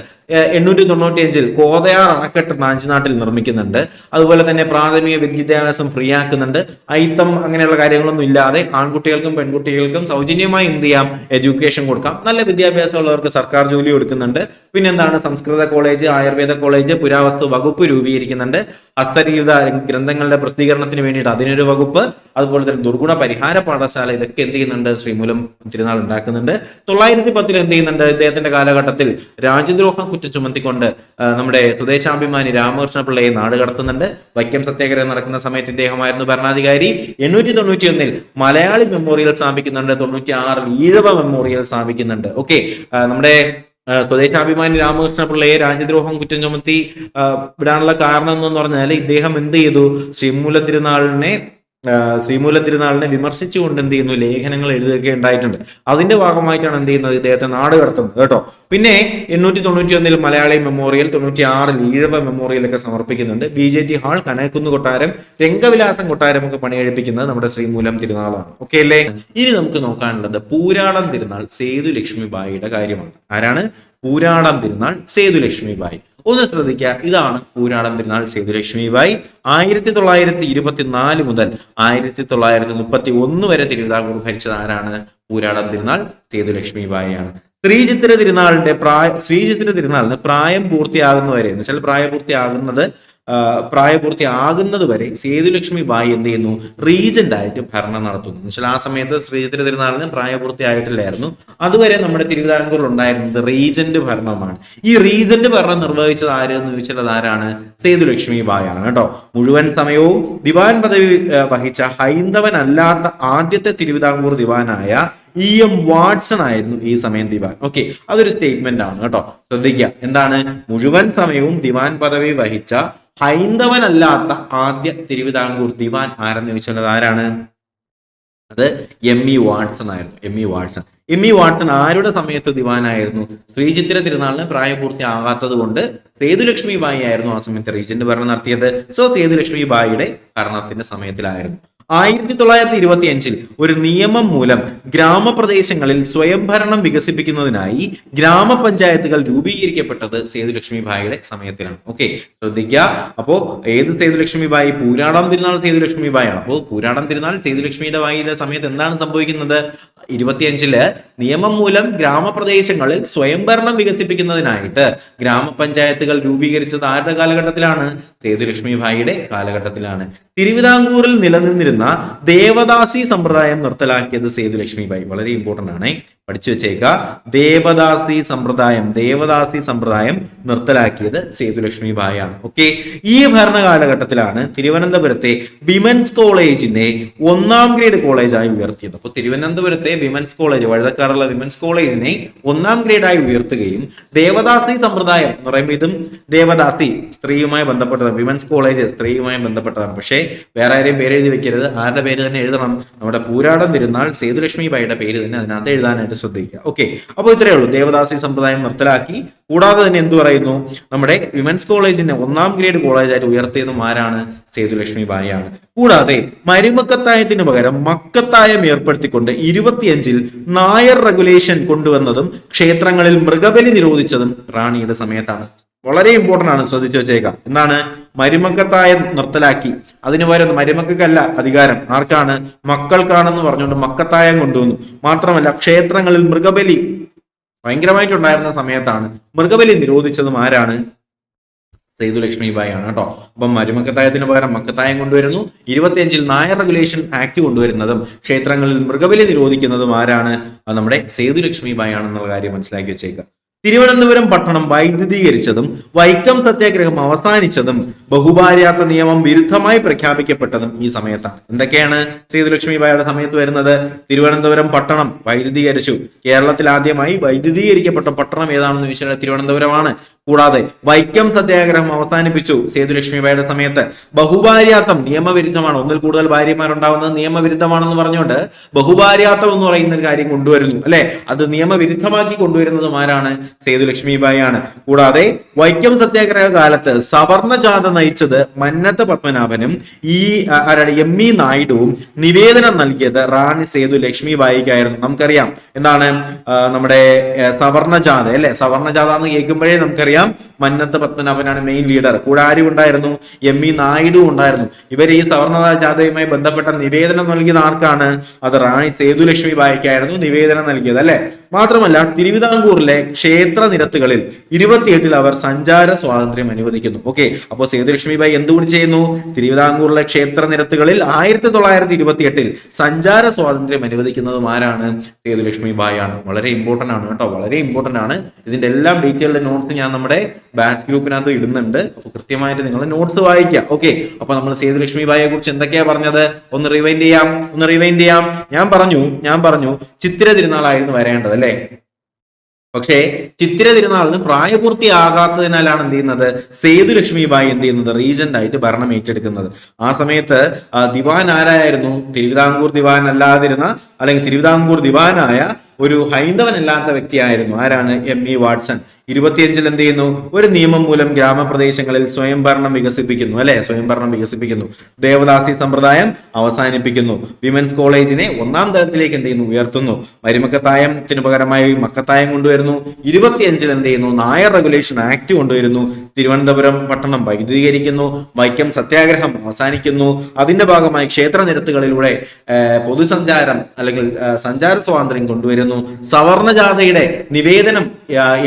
895 കോതയാർ അണക്കെട്ട് നാഞ്ചിനാട്ടിൽ നിർമ്മിക്കുന്നുണ്ട്. അതുപോലെ തന്നെ പ്രാഥമിക വിദ്യാഭ്യാസം ഫ്രീ ആക്കുന്നുണ്ട്. അയിത്തം അങ്ങനെയുള്ള കാര്യങ്ങളൊന്നും ഇല്ലാതെ ആൺകുട്ടികൾക്കും പെൺകുട്ടികൾക്കും സൗജന്യമായി എന്ത് ചെയ്യാം? എഡ്യൂക്കേഷൻ കൊടുക്കാം. നല്ല വിദ്യാഭ്യാസം ഉള്ളവർക്ക് സർക്കാർ ജോലി കൊടുക്കുന്നുണ്ട്. പിന്നെന്താണ്? സംസ്കൃത കോളേജ്, ആയുർവേദ കോളേജ്, പുരാവസ്തു വകുപ്പ് രൂപീകരിക്കുന്നുണ്ട്. ഹസ്തലിഖിത ഗ്രന്ഥങ്ങളുടെ പ്രസിദ്ധീകരണത്തിന് വേണ്ടിയിട്ട് അതിനൊരു വകുപ്പ്. അതുപോലെ തന്നെ ദുർഗുണ പരിഹാര പാഠശാല ഇതൊക്കെ എന്ത് ചെയ്യുന്നുണ്ട്? ശ്രീമൂലം തിരുനാൾ ഉണ്ടാക്കുന്നുണ്ട്. 910 എന്ത് ചെയ്യുന്നുണ്ട്? ഇദ്ദേഹത്തിന്റെ കാലഘട്ടത്തിൽ രാജ്യദ്രോഹ കുറ്റം ചുമത്തിക്കൊണ്ട് നമ്മുടെ സ്വദേശാഭിമാനി രാമകൃഷ്ണ പിള്ളയെ നാട് കടത്തുന്നുണ്ട്. വൈക്കം സത്യാഗ്രഹം നടക്കുന്ന സമയത്ത് ഇദ്ദേഹമായിരുന്നു ഭരണാധികാരി. 891 മലയാളി മെമ്മോറിയൽ സ്ഥാപിക്കുന്നുണ്ട്. 96 ഈഴവ മെമ്മോറിയൽ സ്ഥാപിക്കുന്നുണ്ട്. ഓക്കെ, നമ്മുടെ സ്വദേശാഭിമാനി രാമകൃഷ്ണ പിള്ളയെ രാജ്യദ്രോഹം കുറ്റം ചുമത്തി വിടാനുള്ള കാരണം എന്ന് പറഞ്ഞാൽ ഇദ്ദേഹം എന്ത് ചെയ്തു? ശ്രീമൂല തിരുനാളിനെ വിമർശിച്ചുകൊണ്ട് എന്ത് ചെയ്യുന്നു? ലേഖനങ്ങൾ എഴുതുകയൊക്കെ ഉണ്ടായിട്ടുണ്ട്. അതിന്റെ ഭാഗമായിട്ടാണ് എന്ത് ചെയ്യുന്നത്? ഇദ്ദേഹത്തെ നാട് കടത്തുന്നത് കേട്ടോ. പിന്നെ 891 മലയാളി മെമ്മോറിയൽ, 96 ഈഴവ മെമ്മോറിയൽ ഒക്കെ സമർപ്പിക്കുന്നുണ്ട്. VJT ഹാൾ, കനകക്കുന്ന് കൊട്ടാരം, രംഗവിലാസം കൊട്ടാരം ഒക്കെ പണി കഴിപ്പിക്കുന്നത് നമ്മുടെ ശ്രീമൂലം തിരുനാളാണ്. ഓക്കെ അല്ലേ? ഇനി നമുക്ക് നോക്കാനുള്ളത് പൂരാടം തിരുനാൾ സേതുലക്ഷ്മിബായിയുടെ കാര്യമാണ്. ആരാണ്? പൂരാടം തിരുനാൾ സേതുലക്ഷ്മിബായി. ഒന്ന് ശ്രദ്ധിക്കുക, ഇതാണ് പൂരാടം തിരുനാൾ സേതുലക്ഷ്മിബായി. 1924 മുതൽ 1931 വരെ തിരുവിതാംകൂർ ഭരിച്ചത് ആരാണ്? പൂരാടം തിരുനാൾ സേതുലക്ഷ്മിബായിയാണ്. ശ്രീചിത്തിര തിരുനാളിന് പ്രായം പൂർത്തിയാകുന്നവരെ എന്ന് വെച്ചാൽ പ്രായപൂർത്തിയാകുന്നത് വരെ സേതുലക്ഷ്മിബായി എന്ത് ചെയ്യുന്നു? റീജന്റ് ആയിട്ട് ഭരണം നടത്തുന്നു. എന്നുവെച്ചാൽ ആ സമയത്ത് ശ്രീചിത്തിര തിരുനാളിന് പ്രായപൂർത്തിയായിട്ടില്ലായിരുന്നു. അതുവരെ നമ്മുടെ തിരുവിതാംകൂറിൽ ഉണ്ടായിരുന്നത് റീജന്റ് ഭരണമാണ്. ഈ റീജന്റ് ഭരണം നിർവഹിച്ചത് ആരെന്ന് ചോദിച്ചാൽ അത് ആരാണ്? സേതുലക്ഷ്മിബായി ആണ് കേട്ടോ. മുഴുവൻ സമയവും ദിവാൻ പദവി വഹിച്ച ഹൈന്ദവനല്ലാത്ത ആദ്യത്തെ തിരുവിതാംകൂർ ദിവാനായ EM വാട്സൺ ആയിരുന്നു ഈ സമയം ദിവാൻ. ഓക്കെ, അതൊരു സ്റ്റേറ്റ്മെന്റ് ആണ് കേട്ടോ. ശ്രദ്ധിക്കുക, എന്താണ്? മുഴുവൻ സമയവും ദിവാൻ പദവി വഹിച്ച ഹൈന്ദവനല്ലാത്ത ആദ്യ തിരുവിതാംകൂർ ദിവാൻ ആരെന്ന് ചോദിച്ചാൽ ആരാണ്? അത് ME വാട്സൺ ആയിരുന്നു. ME വാട്സൺ ആരുടെ സമയത്ത് ദിവാനായിരുന്നു? ശ്രീചിത്തിര തിരുനാളിന് പ്രായപൂർത്തിയാകാത്തത് കൊണ്ട് സേതുലക്ഷ്മിബായി ആയിരുന്നു ആ സമയത്ത് റീജന്റ് ഭരണം നടത്തിയത്. സോ സേതുലക്ഷ്മിബായിയുടെ ഭരണത്തിന്റെ സമയത്തിലായിരുന്നു. 1925 ഒരു നിയമം മൂലം ഗ്രാമപ്രദേശങ്ങളിൽ സ്വയംഭരണം വികസിപ്പിക്കുന്നതിനായി ഗ്രാമപഞ്ചായത്തുകൾ രൂപീകരിക്കപ്പെട്ടത് സേതുലക്ഷ്മി ഭായിയുടെ സമയത്തിലാണ്. ഓക്കെ, ശ്രദ്ധിക്കുക. അപ്പോ ഏത് സേതുലക്ഷ്മി ഭായി? പൂരാടം തിരുനാൾ സേതുലക്ഷ്മി ഭായാണ്. അപ്പോൾ പൂരാടം തിരുനാൾ സേതുലക്ഷ്മിയുടെ ഭായിയുടെ സമയത്ത് എന്താണ് സംഭവിക്കുന്നത്? 25 നിയമം മൂലം ഗ്രാമപ്രദേശങ്ങളിൽ സ്വയംഭരണം വികസിപ്പിക്കുന്നതിനായിട്ട് ഗ്രാമപഞ്ചായത്തുകൾ രൂപീകരിച്ചത് ആരുടെ കാലഘട്ടത്തിലാണ്? സേതുലക്ഷ്മി ഭായിയുടെ കാലഘട്ടത്തിലാണ്. തിരുവിതാംകൂറിൽ നിലനിന്നിരുന്ന ദേവദാസി സമ്പ്രദായം നിർത്തലാക്കിയത് സേതുലക്ഷ്മി ഭായി. വളരെ ഇമ്പോർട്ടന്റ് ആണ്, പഠിച്ചു വെച്ചേക്ക. ദേവദാസി സമ്പ്രദായം നിർത്തലാക്കിയത് സേതുലക്ഷ്മി ഭായിയാണ്. ഓക്കെ, ഈ ഭരണകാലഘട്ടത്തിലാണ് തിരുവനന്തപുരത്തെ വിമൻസ് കോളേജിനെ 1ാം ഗ്രേഡ് കോളേജായി ഉയർത്തിയത്. അപ്പോൾ തിരുവനന്തപുരത്തെ വിമൻസ് കോളേജ്, വഴുതക്കാറുള്ള വിമൻസ് കോളേജിനെ 1ാം ഗ്രേഡായി ഉയർത്തുകയും ദേവദാസി സമ്പ്രദായം എന്ന് പറയുമ്പോൾ ഇതും ദേവദാസി സ്ത്രീയുമായി ബന്ധപ്പെട്ടതാണ്. വിമൻസ് കോളേജ് സ്ത്രീയുമായി ബന്ധപ്പെട്ടതാണ്. പക്ഷേ വേറെ ആരെയും പേര് എഴുതി വെക്കരുത്, ആരുടെ പേര് തന്നെ എഴുതണം. നമ്മുടെ പൂരാടം തിരുനാൾ സേതുലക്ഷ്മി ഭായിയുടെ പേര് തന്നെ അതിനകത്ത് എഴുതാനായിട്ട് ശ്രദ്ധിക്കുക. ഓക്കെ, അപ്പോൾ ഇത്രയേ ഉള്ളൂ. ദേവദാസി സമ്പ്രദായം നിർത്തലാക്കി. കൂടാതെ തന്നെ എന്ത് പറയുന്നു? നമ്മുടെ വിമൻസ് കോളേജിനെ 1ാം ഗ്രേഡ് കോളേജായിട്ട് ഉയർത്തിയതും ആരാണ്? സേതുലക്ഷ്മി ഭായിയാണ്. കൂടാതെ മരുമക്കത്തായത്തിന് പകരം മക്കത്തായം ഏർപ്പെടുത്തിക്കൊണ്ട് 25 നായർ റെഗുലേഷൻ കൊണ്ടുവന്നതും ക്ഷേത്രങ്ങളിൽ മൃഗബലി നിരോധിച്ചതും റാണിയുടെ സമയത്താണ്. വളരെ ഇമ്പോർട്ടന്റ് ആണ്, ശ്രദ്ധിച്ചു വെച്ചേക്കാം. എന്താണ്? മരുമക്കത്തായം നിർത്തലാക്കി. അതിന് പകരം മരുമക്കല്ല അധികാരം, ആർക്കാണ്? മക്കൾക്കാണെന്ന് പറഞ്ഞുകൊണ്ട് മക്കത്തായം കൊണ്ടുവന്നു. മാത്രമല്ല ക്ഷേത്രങ്ങളിൽ മൃഗബലി ഭയങ്കരമായിട്ടുണ്ടായിരുന്ന സമയത്താണ് മൃഗബലി നിരോധിച്ചതും ആരാണ്? സേതുലക്ഷ്മി ഭായിയാണ് കേട്ടോ. അപ്പം മരുമക്കത്തായത്തിന് പകരം മക്കത്തായം കൊണ്ടുവരുന്നു. 25 നായർ റെഗുലേഷൻ ആക്ട് കൊണ്ടുവരുന്നതും ക്ഷേത്രങ്ങളിൽ മൃഗബലി നിരോധിക്കുന്നതും ആരാണ്? നമ്മുടെ സേതുലക്ഷ്മി ഭായിയാണെന്നുള്ള കാര്യം മനസ്സിലാക്കി വെച്ചേക്കുക. തിരുവനന്തപുരം പട്ടണം വൈദ്യുതീകരിച്ചതും വൈക്കം സത്യാഗ്രഹം അവസാനിച്ചതും ബഹുഭാര്യാത്ത നിയമം വിരുദ്ധമായി പ്രഖ്യാപിക്കപ്പെട്ടതും ഈ സമയത്താണ്. എന്തൊക്കെയാണ് സേതുലക്ഷ്മി ഭായിയുടെ സമയത്ത് വരുന്നത്? തിരുവനന്തപുരം പട്ടണം വൈദ്യുതീകരിച്ചു. കേരളത്തിൽ ആദ്യമായി വൈദ്യുതീകരിക്കപ്പെട്ട പട്ടണം ഏതാണെന്ന് ചോദിച്ചാൽ തിരുവനന്തപുരമാണ്. കൂടാതെ വൈക്കം സത്യാഗ്രഹം അവസാനിപ്പിച്ചു സേതുലക്ഷ്മി ഭായിയുടെ സമയത്ത്. ബഹുഭാര്യാത്തം നിയമവിരുദ്ധമാണ്, ഒന്നിൽ കൂടുതൽ ഭാര്യമാരുണ്ടാവുന്നത് നിയമവിരുദ്ധമാണെന്ന് പറഞ്ഞുകൊണ്ട് ബഹുഭാര്യാത്തം എന്ന് പറയുന്ന ഒരു കാര്യം കൊണ്ടുവരുന്നു, അല്ലെ? അത് നിയമവിരുദ്ധമാക്കി കൊണ്ടുവരുന്നതും ആരാണ്? സേതുലക്ഷ്മി ഭായിയാണ്. കൂടാതെ വൈക്കം സത്യാഗ്രഹ കാലത്ത് സവർണ ജാഥ നയിച്ചത് മന്നത്ത് പത്മനാഭനും എം.ഇ. നായിഡുവും നിവേദനം നൽകിയത് റാണി സേതുലക്ഷ്മി ഭായിക്കായിരുന്നു. നമുക്കറിയാം എന്താണ് നമ്മുടെ സവർണ ജാഥ, അല്ലെ? സവർണ ജാഥ എന്ന് കേൾക്കുമ്പോഴേ നമുക്കറിയാം മന്നത്ത് പത്മനാഭനാണ് മെയിൻ ലീഡർ. കൂടെ ആരും ഉണ്ടായിരുന്നു? എം.ഇ. നായിഡു ഉണ്ടായിരുന്നു. ഇവർ ഈ സവർണ ജാഥയുമായി ബന്ധപ്പെട്ട നിവേദനം നൽകിയത് ആർക്കാണ്? അത് റാണി സേതുലക്ഷ്മി ഭായിക്കായിരുന്നു നിവേദനം നൽകിയത്, അല്ലെ? മാത്രമല്ല തിരുവിതാംകൂറിലെ ക്ഷേത്ര നിരത്തുകളിൽ 28 അവർ സഞ്ചാര സ്വാതന്ത്ര്യം അനുവദിക്കുന്നു. ഓക്കെ, അപ്പോൾ സേതുലക്ഷ്മി ഭായി എന്തുകൂടി ചെയ്യുന്നു? തിരുവിതാംകൂറിലെ ക്ഷേത്ര നിരത്തുകളിൽ 1928 സഞ്ചാര സ്വാതന്ത്ര്യം അനുവദിക്കുന്നതും ആരാണ്? സേതുലക്ഷ്മി ഭായിയാണ്. വളരെ ഇമ്പോർട്ടന്റ് ആണ് കേട്ടോ, വളരെ ഇമ്പോർട്ടന്റ് ആണ്. ഇതിന്റെ എല്ലാം ഡീറ്റെയിൽഡ് നോട്ട്സ് ഞാൻ നമ്മുടെ ബാച്ച് ഗ്രൂപ്പിനകത്ത് ഇടുന്നുണ്ട്. അപ്പോൾ കൃത്യമായിട്ട് നിങ്ങൾ നോട്ട്സ് വായിക്കുക. ഓക്കെ, അപ്പൊ നമ്മൾ സേതുലക്ഷ്മി ഭായിയെ കുറിച്ച് എന്തൊക്കെയാ പറഞ്ഞത്? ഒന്ന് റിവൈൻഡ് ചെയ്യാം. ഞാൻ പറഞ്ഞു ചിത്തിര തിരുനാളായിരുന്നു വരേണ്ടത്, അല്ലെ? പക്ഷേ ചിത്തിര തിരുനാളിന് പ്രായപൂർത്തിയാകാത്തതിനാലാണ് എന്ത് ചെയ്യുന്നത്? സേതുലക്ഷ്മി ഭായി എന്ത് ചെയ്യുന്നത്? റീജന്റ് ആയിട്ട് ഭരണം ഏറ്റെടുക്കുന്നത്. ആ സമയത്ത് ദിവാൻ ആരായിരുന്നു? തിരുവിതാംകൂർ ദിവാൻ അല്ലാതിരുന്ന, അല്ലെങ്കിൽ തിരുവിതാംകൂർ ദിവാനായ ഒരു ഹൈന്ദവനല്ലാത്ത വ്യക്തിയായിരുന്നു. ആരാണ്? എം.ഇ. വാട്സൺ. 25 എന്ത് ചെയ്യുന്നു? ഒരു നിയമം മൂലം ഗ്രാമപ്രദേശങ്ങളിൽ സ്വയംഭരണം വികസിപ്പിക്കുന്നു, അല്ലെ? സ്വയംഭരണം വികസിപ്പിക്കുന്നു. ദേവദാസി സമ്പ്രദായം അവസാനിപ്പിക്കുന്നു. വിമൻസ് കോളേജിനെ 1ാം തലത്തിലേക്ക് എന്ത് ചെയ്യുന്നു? ഉയർത്തുന്നു. മരുമക്കത്തായത്തിന് പകരമായി മക്കത്തായം കൊണ്ടുവരുന്നു. 25 എന്ത് ചെയ്യുന്നു? നായർ റെഗുലേഷൻ ആക്ട് കൊണ്ടുവരുന്നു. തിരുവനന്തപുരം പട്ടണം വൈദ്യുതീകരിക്കുന്നു. വൈക്കം സത്യാഗ്രഹം അവസാനിക്കുന്നു. അതിന്റെ ഭാഗമായി ക്ഷേത്ര നിരത്തുകളിലൂടെ പൊതുസഞ്ചാരം അല്ലെങ്കിൽ സഞ്ചാര സ്വാതന്ത്ര്യം കൊണ്ടുവരുന്നു. സവർണ ജാഥയുടെ നിവേദനം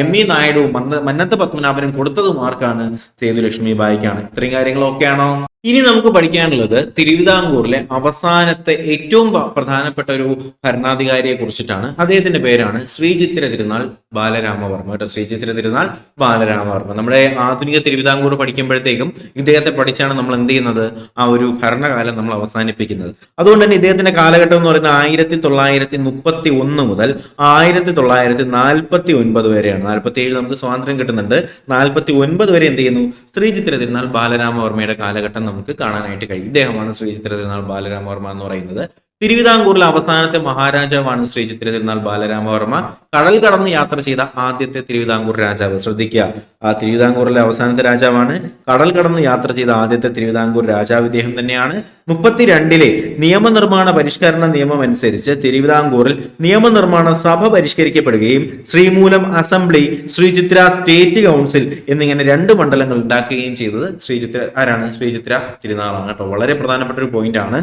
എം.ഇ. നായിഡുവും മന്നത്ത് പത്മനാഭനും കൊടുത്തതും ആർക്കാണ്? സേതുലക്ഷ്മി ഭായിക്കാണ്. ഇത്രയും കാര്യങ്ങളൊക്കെയാണോ? ഇനി നമുക്ക് പഠിക്കാനുള്ളത് തിരുവിതാംകൂറിലെ അവസാനത്തെ ഏറ്റവും പ്രധാനപ്പെട്ട ഒരു ഭരണാധികാരിയെ കുറിച്ചിട്ടാണ്. അദ്ദേഹത്തിന്റെ പേരാണ് ശ്രീചിത്തിര തിരുനാൾ ബാലരാമവർമ്മ. കേട്ടോ, ശ്രീചിത്തിര തിരുനാൾ ബാലരാമവർമ്മ. നമ്മുടെ ആധുനിക തിരുവിതാംകൂർ പഠിക്കുമ്പോഴത്തേക്കും ഇദ്ദേഹത്തെ പഠിച്ചാണ് നമ്മൾ എന്ത് ചെയ്യുന്നത്? ആ ഒരു ഭരണകാലം നമ്മൾ അവസാനിപ്പിക്കുന്നത്. അതുകൊണ്ട് തന്നെ ഇദ്ദേഹത്തിന്റെ കാലഘട്ടം എന്ന് പറയുന്നത് 1931 മുതൽ 1949 വരെയാണ്. 47 നമുക്ക് സ്വാതന്ത്ര്യം കിട്ടുന്നുണ്ട്. 49 വരെ എന്ത് ചെയ്യുന്നു? ശ്രീചിത്തിര തിരുനാൾ ബാലരാമവർമ്മയുടെ കാലഘട്ടം നമുക്ക് കാണാനായിട്ട് കഴിയും. ഇദ്ദേഹമാണ് ശ്രീചിത്തിര തിരുനാൾ ബാലരാമവർമ്മ എന്ന് പറയുന്നത്. തിരുവിതാംകൂറിലെ അവസാനത്തെ മഹാരാജാവാണ് ശ്രീ ചിത്തിര തിരുനാൾ ബാലരാമവർമ്മ. കടൽ കടന്ന് യാത്ര ചെയ്ത ആദ്യത്തെ തിരുവിതാംകൂർ രാജാവ്. ശ്രദ്ധിക്കുക, ആ തിരുവിതാംകൂറിലെ അവസാനത്തെ രാജാവാണ്. കടൽ കടന്ന് യാത്ര ചെയ്ത ആദ്യത്തെ തിരുവിതാംകൂർ രാജാവ് ഇദ്ദേഹം തന്നെയാണ്. 32 നിയമനിർമ്മാണ പരിഷ്കരണ നിയമം അനുസരിച്ച് തിരുവിതാംകൂറിൽ നിയമനിർമ്മാണ സഭ പരിഷ്കരിക്കപ്പെടുകയും ശ്രീമൂലം അസംബ്ലി, ശ്രീ ചിത്ര സ്റ്റേറ്റ് കൗൺസിൽ എന്നിങ്ങനെ 2 മണ്ഡലങ്ങൾ ഉണ്ടാക്കുകയും ചെയ്തത് ശ്രീ ചിത്ര ആരാണ്? ശ്രീ ചിത്ര തിരുനാളാണ് കേട്ടോ. വളരെ പ്രധാനപ്പെട്ട ഒരു പോയിന്റ് ആണ്.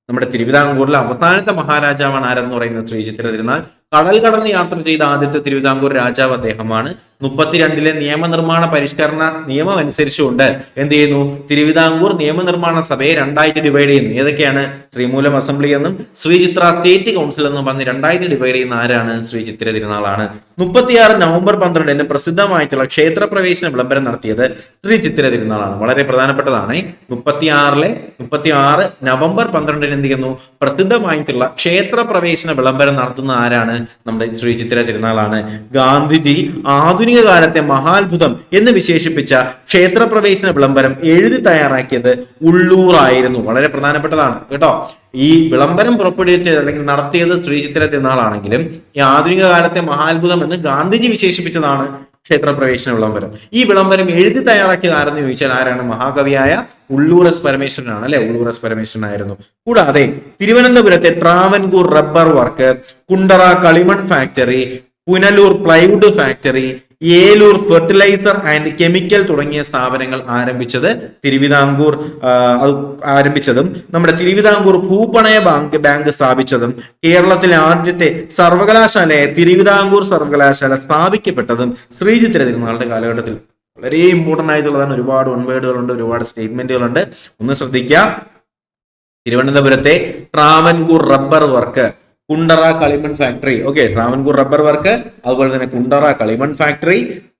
നമ്മുടെ തിരുവിതാംകൂറിലെ അവസാനത്തെ മഹാരാജാവാണ് ആരെന്ന് പറയുന്നത് ശ്രീ ചിത്തിര തിരുനാൾ. കടൽ കടന്ന് യാത്ര ചെയ്ത ആദ്യത്തെ തിരുവിതാംകൂർ രാജാവ് അദ്ദേഹമാണ്. 32 നിയമനിർമ്മാണ പരിഷ്കരണ നിയമം അനുസരിച്ചുകൊണ്ട് എന്ത് ചെയ്യുന്നു? തിരുവിതാംകൂർ നിയമനിർമ്മാണ സഭയെ 2ആയിട്ട് ഡിവൈഡ് ചെയ്യുന്നു. ഏതൊക്കെയാണ്? ശ്രീമൂലം അസംബ്ലി എന്നും ശ്രീ ചിത്ര സ്റ്റേറ്റ് കൗൺസിൽ എന്നും പറഞ്ഞ് 2ആയിട്ട് ഡിവൈഡ് ചെയ്യുന്ന ആരാണ്? ശ്രീ ചിത്തിര തിരുനാളാണ്. 36 നവംബർ 12 പ്രസിദ്ധമായിട്ടുള്ള ക്ഷേത്രപ്രവേശന വിളംബരം നടത്തിയത് ശ്രീ ചിത്തിര തിരുനാളാണ്. വളരെ പ്രധാനപ്പെട്ടതാണ്. 36 നവംബർ 12 എന്ത് ചെയ്യുന്നു? പ്രസിദ്ധമായിട്ടുള്ള ക്ഷേത്രപ്രവേശന വിളംബരം നടത്തുന്ന ആരാണ്? നമ്മുടെ ശ്രീ ചിത്തിര തിരുനാളാണ്. ഗാന്ധിജി ആധുനിക കാലത്തെ മഹാത്ഭുതം എന്ന് വിശേഷിപ്പിച്ച ക്ഷേത്രപ്രവേശന വിളംബരം എഴുതി തയ്യാറാക്കിയത് ഉള്ളൂർ ആയിരുന്നു. വളരെ പ്രധാനപ്പെട്ടതാണ് കേട്ടോ. ഈ വിളംബരം പുറപ്പെടുവിച്ചത് അല്ലെങ്കിൽ നടത്തിയത് ശ്രീ ചിത്തിര തിരുനാളാണെങ്കിലും ഈ ആധുനിക കാലത്തെ മഹാത്ഭുതം എന്ന് ഗാന്ധിജി വിശേഷിപ്പിച്ചതാണ് ക്ഷേത്രപ്രവേശന വിളംബരം. ഈ വിളംബരം എഴുതി തയ്യാറാക്കിയത് ആരെന്ന് ചോദിച്ചാൽ ആരാണ്? മഹാകവിയായ ഉള്ളൂർ എസ് പരമേശ്വരനാണ് അല്ലെ. ഉള്ളൂർ എസ് പരമേശ്വരനായിരുന്നു. കൂടാതെ തിരുവനന്തപുരത്തെ ട്രാവൻകൂർ റബ്ബർ വർക്ക്, കുണ്ടറ കളിമൺ factory, Punalur plywood factory, Eloor fertiliser and chemical തുടങ്ങിയ സ്ഥാപനങ്ങൾ ആരംഭിച്ചതും നമ്മുടെ തിരുവിതാംകൂർ ഭൂപണയ ബാങ്ക് സ്ഥാപിച്ചതും കേരളത്തിലെ ആദ്യത്തെ സർവകലാശാലയായ തിരുവിതാംകൂർ സർവകലാശാല സ്ഥാപിക്കപ്പെട്ടതും ശ്രീ ചിത്തിര തിരുനാളുടെ കാലഘട്ടത്തിൽ. വളരെ ഇമ്പോർട്ടന്റ് ആയിട്ടുള്ളതാണ്. ഒരുപാട് വൺവേർഡുകളുണ്ട്, ഒരുപാട് സ്റ്റേറ്റ്മെന്റുകളുണ്ട്. ഒന്ന് ശ്രദ്ധിക്കുക. തിരുവനന്തപുരത്തെ ട്രാവൻകൂർ റബ്ബർ വർക്ക്, കുണ്ടറ കളിമൺ factory, okay, Travancore rubber work, അതുപോലെ തന്നെ കുണ്ടറ കളിമൺ factory,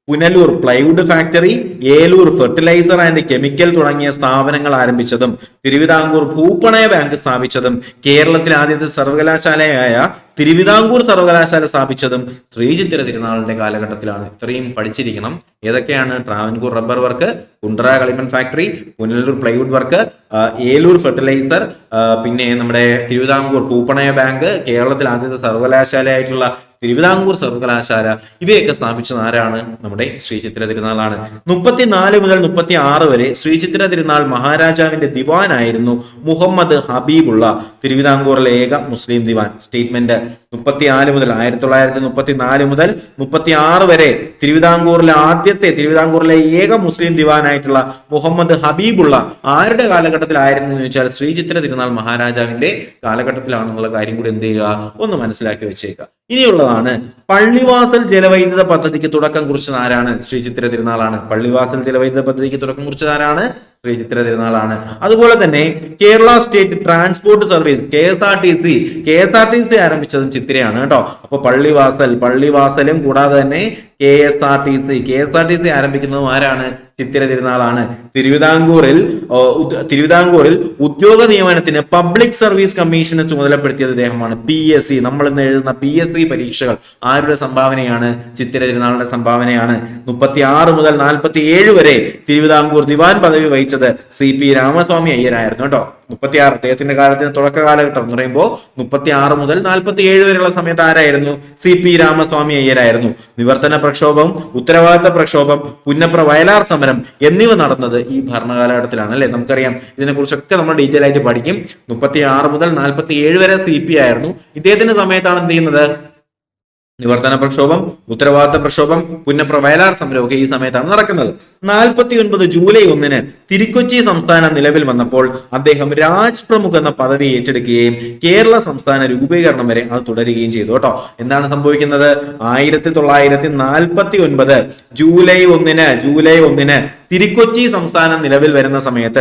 Punalur plywood factory, Eloor fertiliser and chemical തുടങ്ങിയ സ്ഥാപനങ്ങൾ ആരംഭിച്ചതും തിരുവിതാംകൂർ ഭൂപണയ ബാങ്ക് സ്ഥാപിച്ചതും കേരളത്തിലെ ആദ്യത്തെ സർവകലാശാലയായ തിരുവിതാംകൂർ സർവകലാശാല സ്ഥാപിച്ചതും ശ്രീ ചിത്തിര തിരുനാളിന്റെ കാലഘട്ടത്തിലാണ്. ഇത്രയും പഠിച്ചിരിക്കണം. ഏതൊക്കെയാണ്? ട്രാവൻകൂർ റബ്ബർ വർക്ക്, കുണ്ടറ കളിമൺ factory, Punalur plywood work, Eloor fertiliser, പിന്നെ നമ്മുടെ തിരുവിതാംകൂർ ഭൂപണയ ബാങ്ക്, കേരളത്തിൽ ആദ്യത്തെ സർവകലാശാലയായിട്ടുള്ള തിരുവിതാംകൂർ സർവകലാശാല. ഇവയൊക്കെ സ്ഥാപിച്ചത് ആരാണ്? നമ്മുടെ ശ്രീ ചിത്തിര തിരുനാളാണ്. 34 മുതൽ 36 വരെ ശ്രീ ചിത്തിര തിരുനാൾ മഹാരാജാവിന്റെ ദിവാനായിരുന്നു മുഹമ്മദ് ഹബീബുള്ള, തിരുവിതാംകൂറിലെ ഏക മുസ്ലിം ദിവാൻ. സ്റ്റേറ്റ്മെന്റ് 1934 മുതൽ 36 വരെ തിരുവിതാംകൂറിലെ ഏക മുസ്ലിം ദിവാനായിട്ടുള്ള മുഹമ്മദ് ഹബീബുള്ള ആരുടെ കാലഘട്ടത്തിലായിരുന്നു എന്ന് ചോദിച്ചാൽ ശ്രീ ചിത്തിര തിരുനാൾ മഹാരാജാവിന്റെ കാലഘട്ടത്തിലാണെന്നുള്ള കാര്യം കൂടി എന്ത് ചെയ്യുക? ഒന്ന് മനസ്സിലാക്കി വെച്ചേക്കുക. ഇനിയുള്ളതാണ് പള്ളിവാസൽ ജലവൈദ്യുത പദ്ധതിക്ക് തുടക്കം കുറിച്ചത് ആരാണ്? ശ്രീ ചിത്തിര തിരുനാളാണ്. പള്ളിവാസൽ ജലവൈദ്യുത പദ്ധതിക്ക് തുടക്കം കുറിച്ചത് ആരാണ്? ശ്രീ ചിത്തിര തിരുനാളാണ്. അതുപോലെ തന്നെ Kerala state transport service KSRTC ആരംഭിച്ചതും ചിത്തിരയാണ് കേട്ടോ. അപ്പൊ പള്ളിവാസലും കൂടാതെ തന്നെ KSRTC ആരംഭിക്കുന്നതും ആരാണ്? ചിത്തിര തിരുനാളാണ്. തിരുവിതാംകൂറിൽ ഉദ്യോഗ നിയമനത്തിന് പബ്ലിക് സർവീസ് കമ്മീഷനെ ചുമതലപ്പെടുത്തിയത് ഇദ്ദേഹമാണ്. PSC, നമ്മൾ ഇന്ന് എഴുതുന്ന PSC പരീക്ഷകൾ ആരുടെ സംഭാവനയാണ്? ചിത്തിര തിരുനാളിന്റെ സംഭാവനയാണ്. 36 മുതൽ 47 വരെ തിരുവിതാംകൂർ ദിവാൻ പദവി വഹിച്ചത് CP രാമസ്വാമി അയ്യരായിരുന്നു കേട്ടോ. 36 അദ്ദേഹത്തിന്റെ കാലത്തിന് തുടക്ക കാലഘട്ടം എന്ന് പറയുമ്പോൾ 36 മുതൽ 47 വരെയുള്ള സമയത്ത് ആരായിരുന്നു? CP രാമസ്വാമി അയ്യരായിരുന്നു. നിവർത്തന പ്രക്ഷോഭം, ഉത്തരവാദിത്ത പ്രക്ഷോഭം, പുന്നപ്ര വയലാർ സമരം എന്നിവ നടന്നത് ഈ ഭരണകാലഘട്ടത്തിലാണ് അല്ലെ. നമുക്കറിയാം, ഇതിനെക്കുറിച്ചൊക്കെ നമ്മൾ ഡീറ്റെയിൽ ആയിട്ട് പഠിക്കും. 36 മുതൽ 47 വരെ CP ആയിരുന്നു. ഇദ്ദേഹത്തിന്റെ സമയത്താണ് എന്ത് ചെയ്യുന്നത്? നിവർത്തന പ്രക്ഷോഭം, ഉത്തരവാദിത്ത പ്രക്ഷോഭം, പുന്നപ്ര വയലാർ സമരമൊക്കെ ഈ സമയത്താണ് നടക്കുന്നത്. 49 ജൂലൈ 1 തിരുക്കൊച്ചി സംസ്ഥാനം നിലവിൽ വന്നപ്പോൾ അദ്ദേഹം രാജ് പ്രമുഖ് എന്ന പദവി ഏറ്റെടുക്കുകയും കേരള സംസ്ഥാന രൂപീകരണം വരെ അത് തുടരുകയും ചെയ്തു കേട്ടോ. എന്താണ് സംഭവിക്കുന്നത്? 1949 ജൂലൈ 1 തിരുക്കൊച്ചി സംസ്ഥാനം നിലവിൽ വരുന്ന സമയത്ത്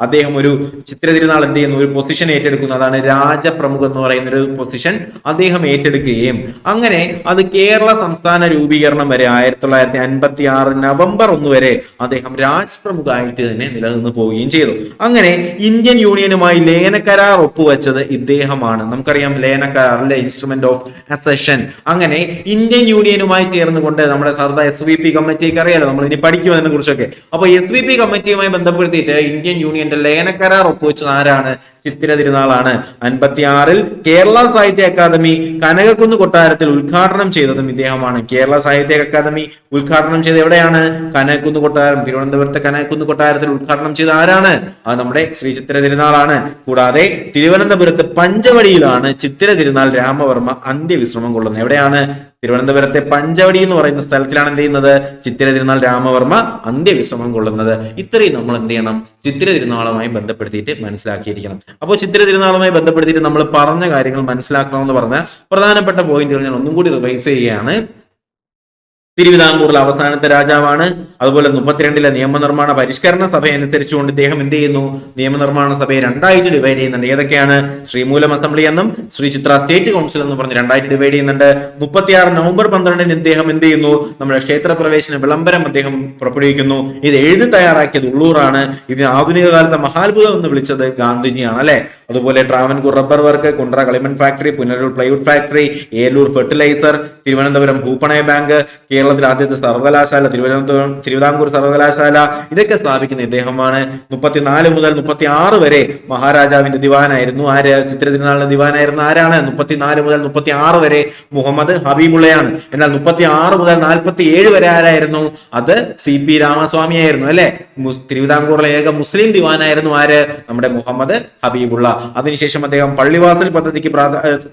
അദ്ദേഹം ഒരു ചിത്തിര തിരുനാൾ എന്ത് ചെയ്യുന്നു? ഒരു പൊസിഷൻ ഏറ്റെടുക്കുന്നു. അതാണ് രാജപ്രമുഖ് എന്ന് പറയുന്ന ഒരു പൊസിഷൻ അദ്ദേഹം ഏറ്റെടുക്കുകയും അങ്ങനെ അത് കേരള സംസ്ഥാന രൂപീകരണം വരെ 1956 നവംബർ 1 വരെ അദ്ദേഹം രാജ് പ്രമുഖായിട്ട് തന്നെ നിലനിന്ന് പോവുകയും ചെയ്തു. അങ്ങനെ ഇന്ത്യൻ യൂണിയനുമായി ലയനക്കരാർ ഒപ്പുവെച്ചത് ഇദ്ദേഹമാണ്. നമുക്കറിയാം ലയനക്കരാറിലെ ഇൻസ്ട്രുമെന്റ് ഓഫ് അസെഷൻ. അങ്ങനെ ഇന്ത്യൻ യൂണിയനുമായി ചേർന്നുകൊണ്ട് നമ്മുടെ സർദാർ SVP കമ്മിറ്റിയൊക്കെ അറിയാലോ, നമ്മൾ ഇനി പഠിക്കും അതിനെ കുറിച്ചൊക്കെ. അപ്പൊ SVP കമ്മിറ്റിയുമായി ബന്ധപ്പെടുത്തിയിട്ട് ഇന്ത്യൻ യൂണിയന്റെ ലയന കരാർ ഒപ്പുവെച്ചത് ആരാണ്? ചിത്തിര തിരുനാളാണ്. 56-ൽ കേരള സാഹിത്യ അക്കാദമി കനകക്കുന്ന് കൊട്ടാരത്തിൽ ഉദ്ഘാടനം ചെയ്തതും ഇദ്ദേഹമാണ്. കേരള സാഹിത്യ അക്കാദമി ഉദ്ഘാടനം ചെയ്ത് എവിടെയാണ്? കനകക്കുന്ന് കൊട്ടാരം, തിരുവനന്തപുരത്തെ കനകക്കുന്ന് കൊട്ടാരത്തിൽ ഉദ്ഘാടനം ചെയ്ത ആരാണ്? അത് നമ്മുടെ ശ്രീ ചിത്തിര തിരുനാളാണ്. കൂടാതെ തിരുവനന്തപുരത്ത് പഞ്ചവടിയിലാണ് ചിത്തിര തിരുനാൾ രാമവർമ്മ അന്ത്യവിശ്രമം കൊള്ളുന്നത്. എവിടെയാണ്? തിരുവനന്തപുരത്തെ പഞ്ചവടി എന്ന് പറയുന്ന സ്ഥലത്തിലാണ് എന്ത് ചെയ്യുന്നത്? ചിത്തിര തിരുനാൾ രാമവർമ്മ അന്ത്യവിശ്രമം കൊള്ളുന്നത്. ഇത്രയും നമ്മൾ എന്ത് ചെയ്യണം? ചിത്തിര തിരുനാളുമായി ബന്ധപ്പെടുത്തിയിട്ട് മനസ്സിലാക്കിയിരിക്കണം. അപ്പോൾ ചിത്തിര തിരുനാളുമായി ബന്ധപ്പെടുത്തിയിട്ട് നമ്മൾ പറഞ്ഞ കാര്യങ്ങൾ മനസ്സിലാക്കണമെന്ന് പറഞ്ഞ പ്രധാനപ്പെട്ട പോയിന്റുകൾ ഞാൻ ഒന്നും കൂടി റിവൈസ് ചെയ്യുകയാണ്. തിരുവിതാംകൂറിലെ അവസാനത്തെ രാജാവാണ്. അതുപോലെ 32-ലെ നിയമനിർമ്മാണ പരിഷ്കരണ സഭ അനുസരിച്ചുകൊണ്ട് ഇദ്ദേഹം എന്ത് ചെയ്യുന്നു? നിയമനിർമ്മാണ സഭയെ രണ്ടായിട്ട് ഡിവൈഡ് ചെയ്യുന്നുണ്ട്. ഏതൊക്കെയാണ്? ശ്രീമൂലം അസംബ്ലി എന്നും ശ്രീ ചിത്ര സ്റ്റേറ്റ് കൗൺസിൽ എന്ന് പറഞ്ഞ് രണ്ടായിട്ട് ഡിവൈഡ് ചെയ്യുന്നുണ്ട്. 36 നവംബർ 12-ന് ഇദ്ദേഹം എന്ത് ചെയ്യുന്നു? നമ്മുടെ ക്ഷേത്രപ്രവേശന വിളംബരം അദ്ദേഹം പുറപ്പെടുവിക്കുന്നു. ഇത് എഴുതി തയ്യാറാക്കിയത് ഉള്ളൂറാണ്. ഇതിന് ആധുനിക കാലത്തെ മഹാത്ഭുതം എന്ന് വിളിച്ചത് ഗാന്ധിജിയാണ് അല്ലെ. അതുപോലെ ട്രാവൻകൂർ റബ്ബർ വർക്ക്, കുണ്ട്ര കളിമൺ factory, Punalur plywood factory, Eloor fertiliser, Thiruvananthapuram ഭൂപണയ ബാങ്ക്, കേരളത്തിലെ ആദ്യത്തെ സർവകലാശാല തിരുവിതാംകൂർ സർവകലാശാല, ഇതൊക്കെ സ്ഥാപിക്കുന്ന ഇദ്ദേഹമാണ്. 34 മുതൽ 36 വരെ മഹാരാജാവിന്റെ ദിവാനായിരുന്നു. ആര്? ചിത്തിര തിരുനാളിന്റെ ദിവാനായിരുന്നു ആരാണ്? 34 മുതൽ 36 വരെ മുഹമ്മദ് ഹബീബുള്ളയാണ്. എന്നാൽ 36 മുതൽ 47 വരെ ആരായിരുന്നു? അത് CP രാമസ്വാമി ആയിരുന്നു അല്ലെ. തിരുവിതാംകൂറിലെ ഏക മുസ്ലിം ദിവാനായിരുന്നു ആര്? നമ്മുടെ മുഹമ്മദ് ഹബീബുള്ള. അതിനുശേഷം അദ്ദേഹം പള്ളിവാസൽ പദ്ധതിക്ക്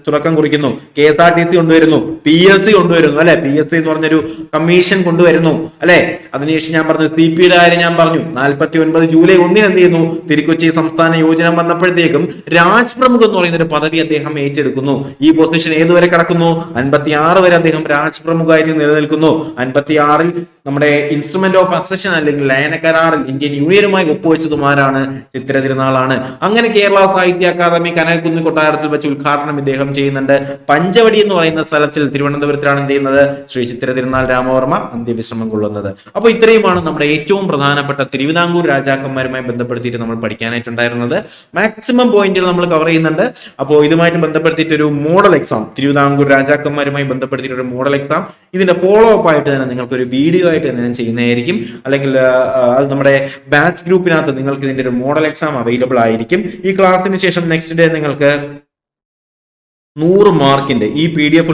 തുടക്കം കുറിക്കുന്നു. KSRTC കൊണ്ടുവരുന്നു, PSC കൊണ്ടുവരുന്നു അല്ലെ. PSC എന്ന് പറഞ്ഞൊരു കമ്മീഷൻ കൊണ്ടുവരുന്നു അല്ലെ. അതിനുശേഷം ഞാൻ പറഞ്ഞു CPയുടെ കാര്യം ഞാൻ പറഞ്ഞു. 49 ജൂലൈ 1-ന് എന്ത് ചെയ്യുന്നു? തിരുക്കൊച്ചി സംസ്ഥാന യോജനം വന്നപ്പോഴത്തേക്കും രാജ് പ്രമുഖ് എന്ന് പറയുന്ന ഒരു പദവി അദ്ദേഹം ഏറ്റെടുക്കുന്നു. ഈ പൊസിഷൻ ഏതുവരെ കടക്കുന്നു? 56 വരെ അദ്ദേഹം രാജ് പ്രമുഖായിട്ട് നിലനിൽക്കുന്നു. 56-ൽ നമ്മുടെ ഇൻസ്ട്രുമെന്റ് ഓഫ് അസഷൻ അല്ലെങ്കിൽ ലയന കരാറിൽ ഇന്ത്യൻ യൂണിയനുമായി ഒപ്പുവെച്ചതുമാരാണ്? ചിത്തിര തിരുനാളാണ്. അങ്ങനെ കേരള സാഹിത്യ അക്കാദമി കനകക്കുന്ന് കൊട്ടാരത്തിൽ വെച്ച് ഉദ്ഘാടനം ഇദ്ദേഹം ചെയ്യുന്നുണ്ട്. പഞ്ചവടി എന്ന് പറയുന്ന സ്ഥലത്തിൽ തിരുവനന്തപുരത്തിലാണ് എന്ത് ചെയ്യുന്നത്? ശ്രീ ചിത്തിര തിരുനാൾ രാമവർമ്മ അന്ത്യവിശ്രമം കൊള്ളുന്നത്. അപ്പോൾ ഇത്രയുമാണ് നമ്മുടെ ഏറ്റവും പ്രധാനപ്പെട്ട തിരുവിതാംകൂർ രാജാക്കന്മാരുമായി ബന്ധപ്പെടുത്തിയിട്ട് നമ്മൾ പഠിക്കാനായിട്ടുണ്ടായിരുന്നത്. മാക്സിമം പോയിന്റുകൾ നമ്മൾ കവർ ചെയ്യുന്നുണ്ട്. അപ്പോൾ ഇതുമായിട്ട് ബന്ധപ്പെടുത്തിയിട്ട് ഒരു മോഡൽ എക്സാം, തിരുവിതാംകൂർ രാജാക്കന്മാരുമായി ബന്ധപ്പെടുത്തിയിട്ട് ഒരു മോഡൽ എക്സാം, ഇതിന്റെ ഫോളോ അപ്പ് ആയിട്ട് തന്നെ നിങ്ങൾക്ക് ഒരു വീഡിയോ ആയിട്ട് തന്നെ ഞാൻ ചെയ്യുന്നതായിരിക്കും. അല്ലെങ്കിൽ അത് നമ്മുടെ ബാച്ച് ഗ്രൂപ്പിനകത്ത് നിങ്ങൾക്ക് ഇതിന്റെ ഒരു മോഡൽ എക്സാം അവൈലബിൾ ആയിരിക്കും. ഈ ക്ലാസ്സിന് ശേഷം നെക്സ്റ്റ് ഡേ നിങ്ങൾക്ക് 100 മാർക്കിന്റെ ഈ PDF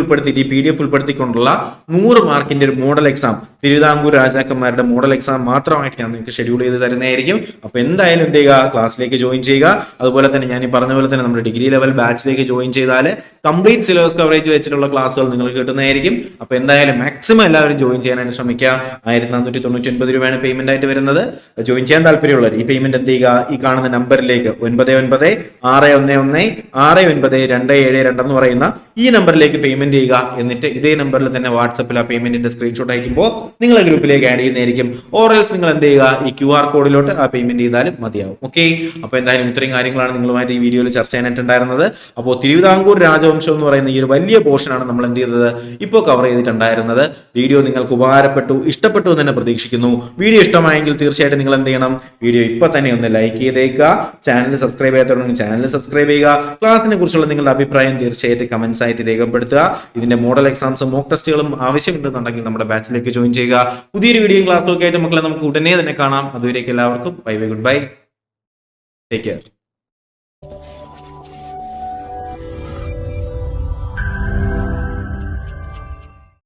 ഉൾപ്പെടുത്തിക്കൊണ്ടുള്ള 100 മാർക്കിന്റെ ഒരു മോഡൽ എക്സാം, തിരുവിതാംകൂർ രാജാക്കന്മാരുടെ മോഡൽ എക്സാം മാത്രമായിട്ട് ഞാൻ നിങ്ങൾക്ക് ഷെഡ്യൂൾ ചെയ്ത് തരുന്നതായിരിക്കും. അപ്പൊ എന്തായാലും എന്ത് ചെയ്യുക? ക്ലാസ്സിലേക്ക് ജോയിൻ ചെയ്യുക. അതുപോലെ തന്നെ ഞാൻ ഈ പറഞ്ഞ പോലെ തന്നെ നമ്മുടെ ഡിഗ്രി ലെവൽ ബാച്ചിലേക്ക് ജോയിൻ ചെയ്താൽ കംപ്ലീറ്റ് സിലബസ് കവറേജ് വെച്ചിട്ടുള്ള ക്ലാസ്സുകൾ നിങ്ങൾക്ക് കിട്ടുന്നതായിരിക്കും. അപ്പൊ എന്തായാലും മാക്സിമം എല്ലാവരും ജോയിൻ ചെയ്യാനായിട്ട് ശ്രമിക്കുക. 1499 രൂപയാണ് പേയ്മെന്റ് ആയിട്ട് വരുന്നത്. ജോയിൻ ചെയ്യാൻ താല്പര്യമുള്ളവർ ഈ പേയ്മെന്റ് എന്ത് ചെയ്യുക? ഈ കാണുന്ന നമ്പറിലേക്ക് 9961969272 എന്ന് പറയുന്ന ഈ നമ്പറിലേക്ക് പേയ്മെന്റ് ചെയ്യുക. എന്നിട്ട് ഇതേ നമ്പറിൽ തന്നെ വാട്സപ്പിൽ ആ പേയ്മെന്റിന്റെ സ്ക്രീൻഷോട്ട് അയക്കുമ്പോൾ നിങ്ങളെ ഗ്രൂപ്പിലേക്ക് ആഡ് ചെയ്യുന്നതായിരിക്കും. ഓറൽസ് നിങ്ങൾ എന്ത് ചെയ്യുക? ഈ QR കോഡിലോട്ട് ആ പേയ്മെന്റ് ചെയ്താലും മതിയാവും. ഓക്കെ. അപ്പൊ എന്തായാലും ഇത്രയും കാര്യങ്ങളാണ് നിങ്ങളുമായിട്ട് ഈ വീഡിയോയിൽ ചർച്ച ചെയ്യാനായിട്ടുണ്ടായിരുന്നത്. അപ്പോൾ തിരുവിതാംകൂർ രാജവംശം എന്ന് പറയുന്ന ഈ ഒരു വലിയ പോർഷനാണ് നമ്മൾ എന്ത് ചെയ്തത്? ഇപ്പോൾ കവർ ചെയ്തിട്ടുണ്ടായിരുന്നത്. വീഡിയോ നിങ്ങൾക്ക് ഉപകാരപ്പെട്ടു, ഇഷ്ടപ്പെട്ടു എന്ന് തന്നെ പ്രതീക്ഷിക്കുന്നു. വീഡിയോ ഇഷ്ടമായെങ്കിൽ തീർച്ചയായിട്ടും നിങ്ങൾ എന്ത് ചെയ്യണം? വീഡിയോ ഇപ്പൊ തന്നെ ഒന്ന് ലൈക്ക് ചെയ്തേക്കുക. ചാനൽ സബ്സ്ക്രൈബ് ചെയ്യാത്തവരുണ്ടെങ്കിൽ ചാനൽ സബ്സ്ക്രൈബ് ചെയ്യുക. ക്ലാസിനെ കുറിച്ചുള്ള നിങ്ങളുടെ അഭിപ്രായം തീർച്ചയായിട്ടും കമന്റ്സ് ആയിട്ട് രേഖപ്പെടുത്തുക. ഇതിന്റെ മോഡൽ എക്സാംസും മോക്ക് ടെസ്റ്റുകളും ആവശ്യമുണ്ടെന്നുണ്ടെങ്കിൽ നമ്മുടെ ബാച്ചിലേക്ക് ജോയിൻ ചെയ്യുക. പുതിയൊരു വീഡിയോ ക്ലാസ്സും ഒക്കെ ആയിട്ട് മക്കളെ നമുക്ക് ഉടനെ തന്നെ കാണാം. അതുവരേക്കും എല്ലാവർക്കും bye bye, good bye, take care.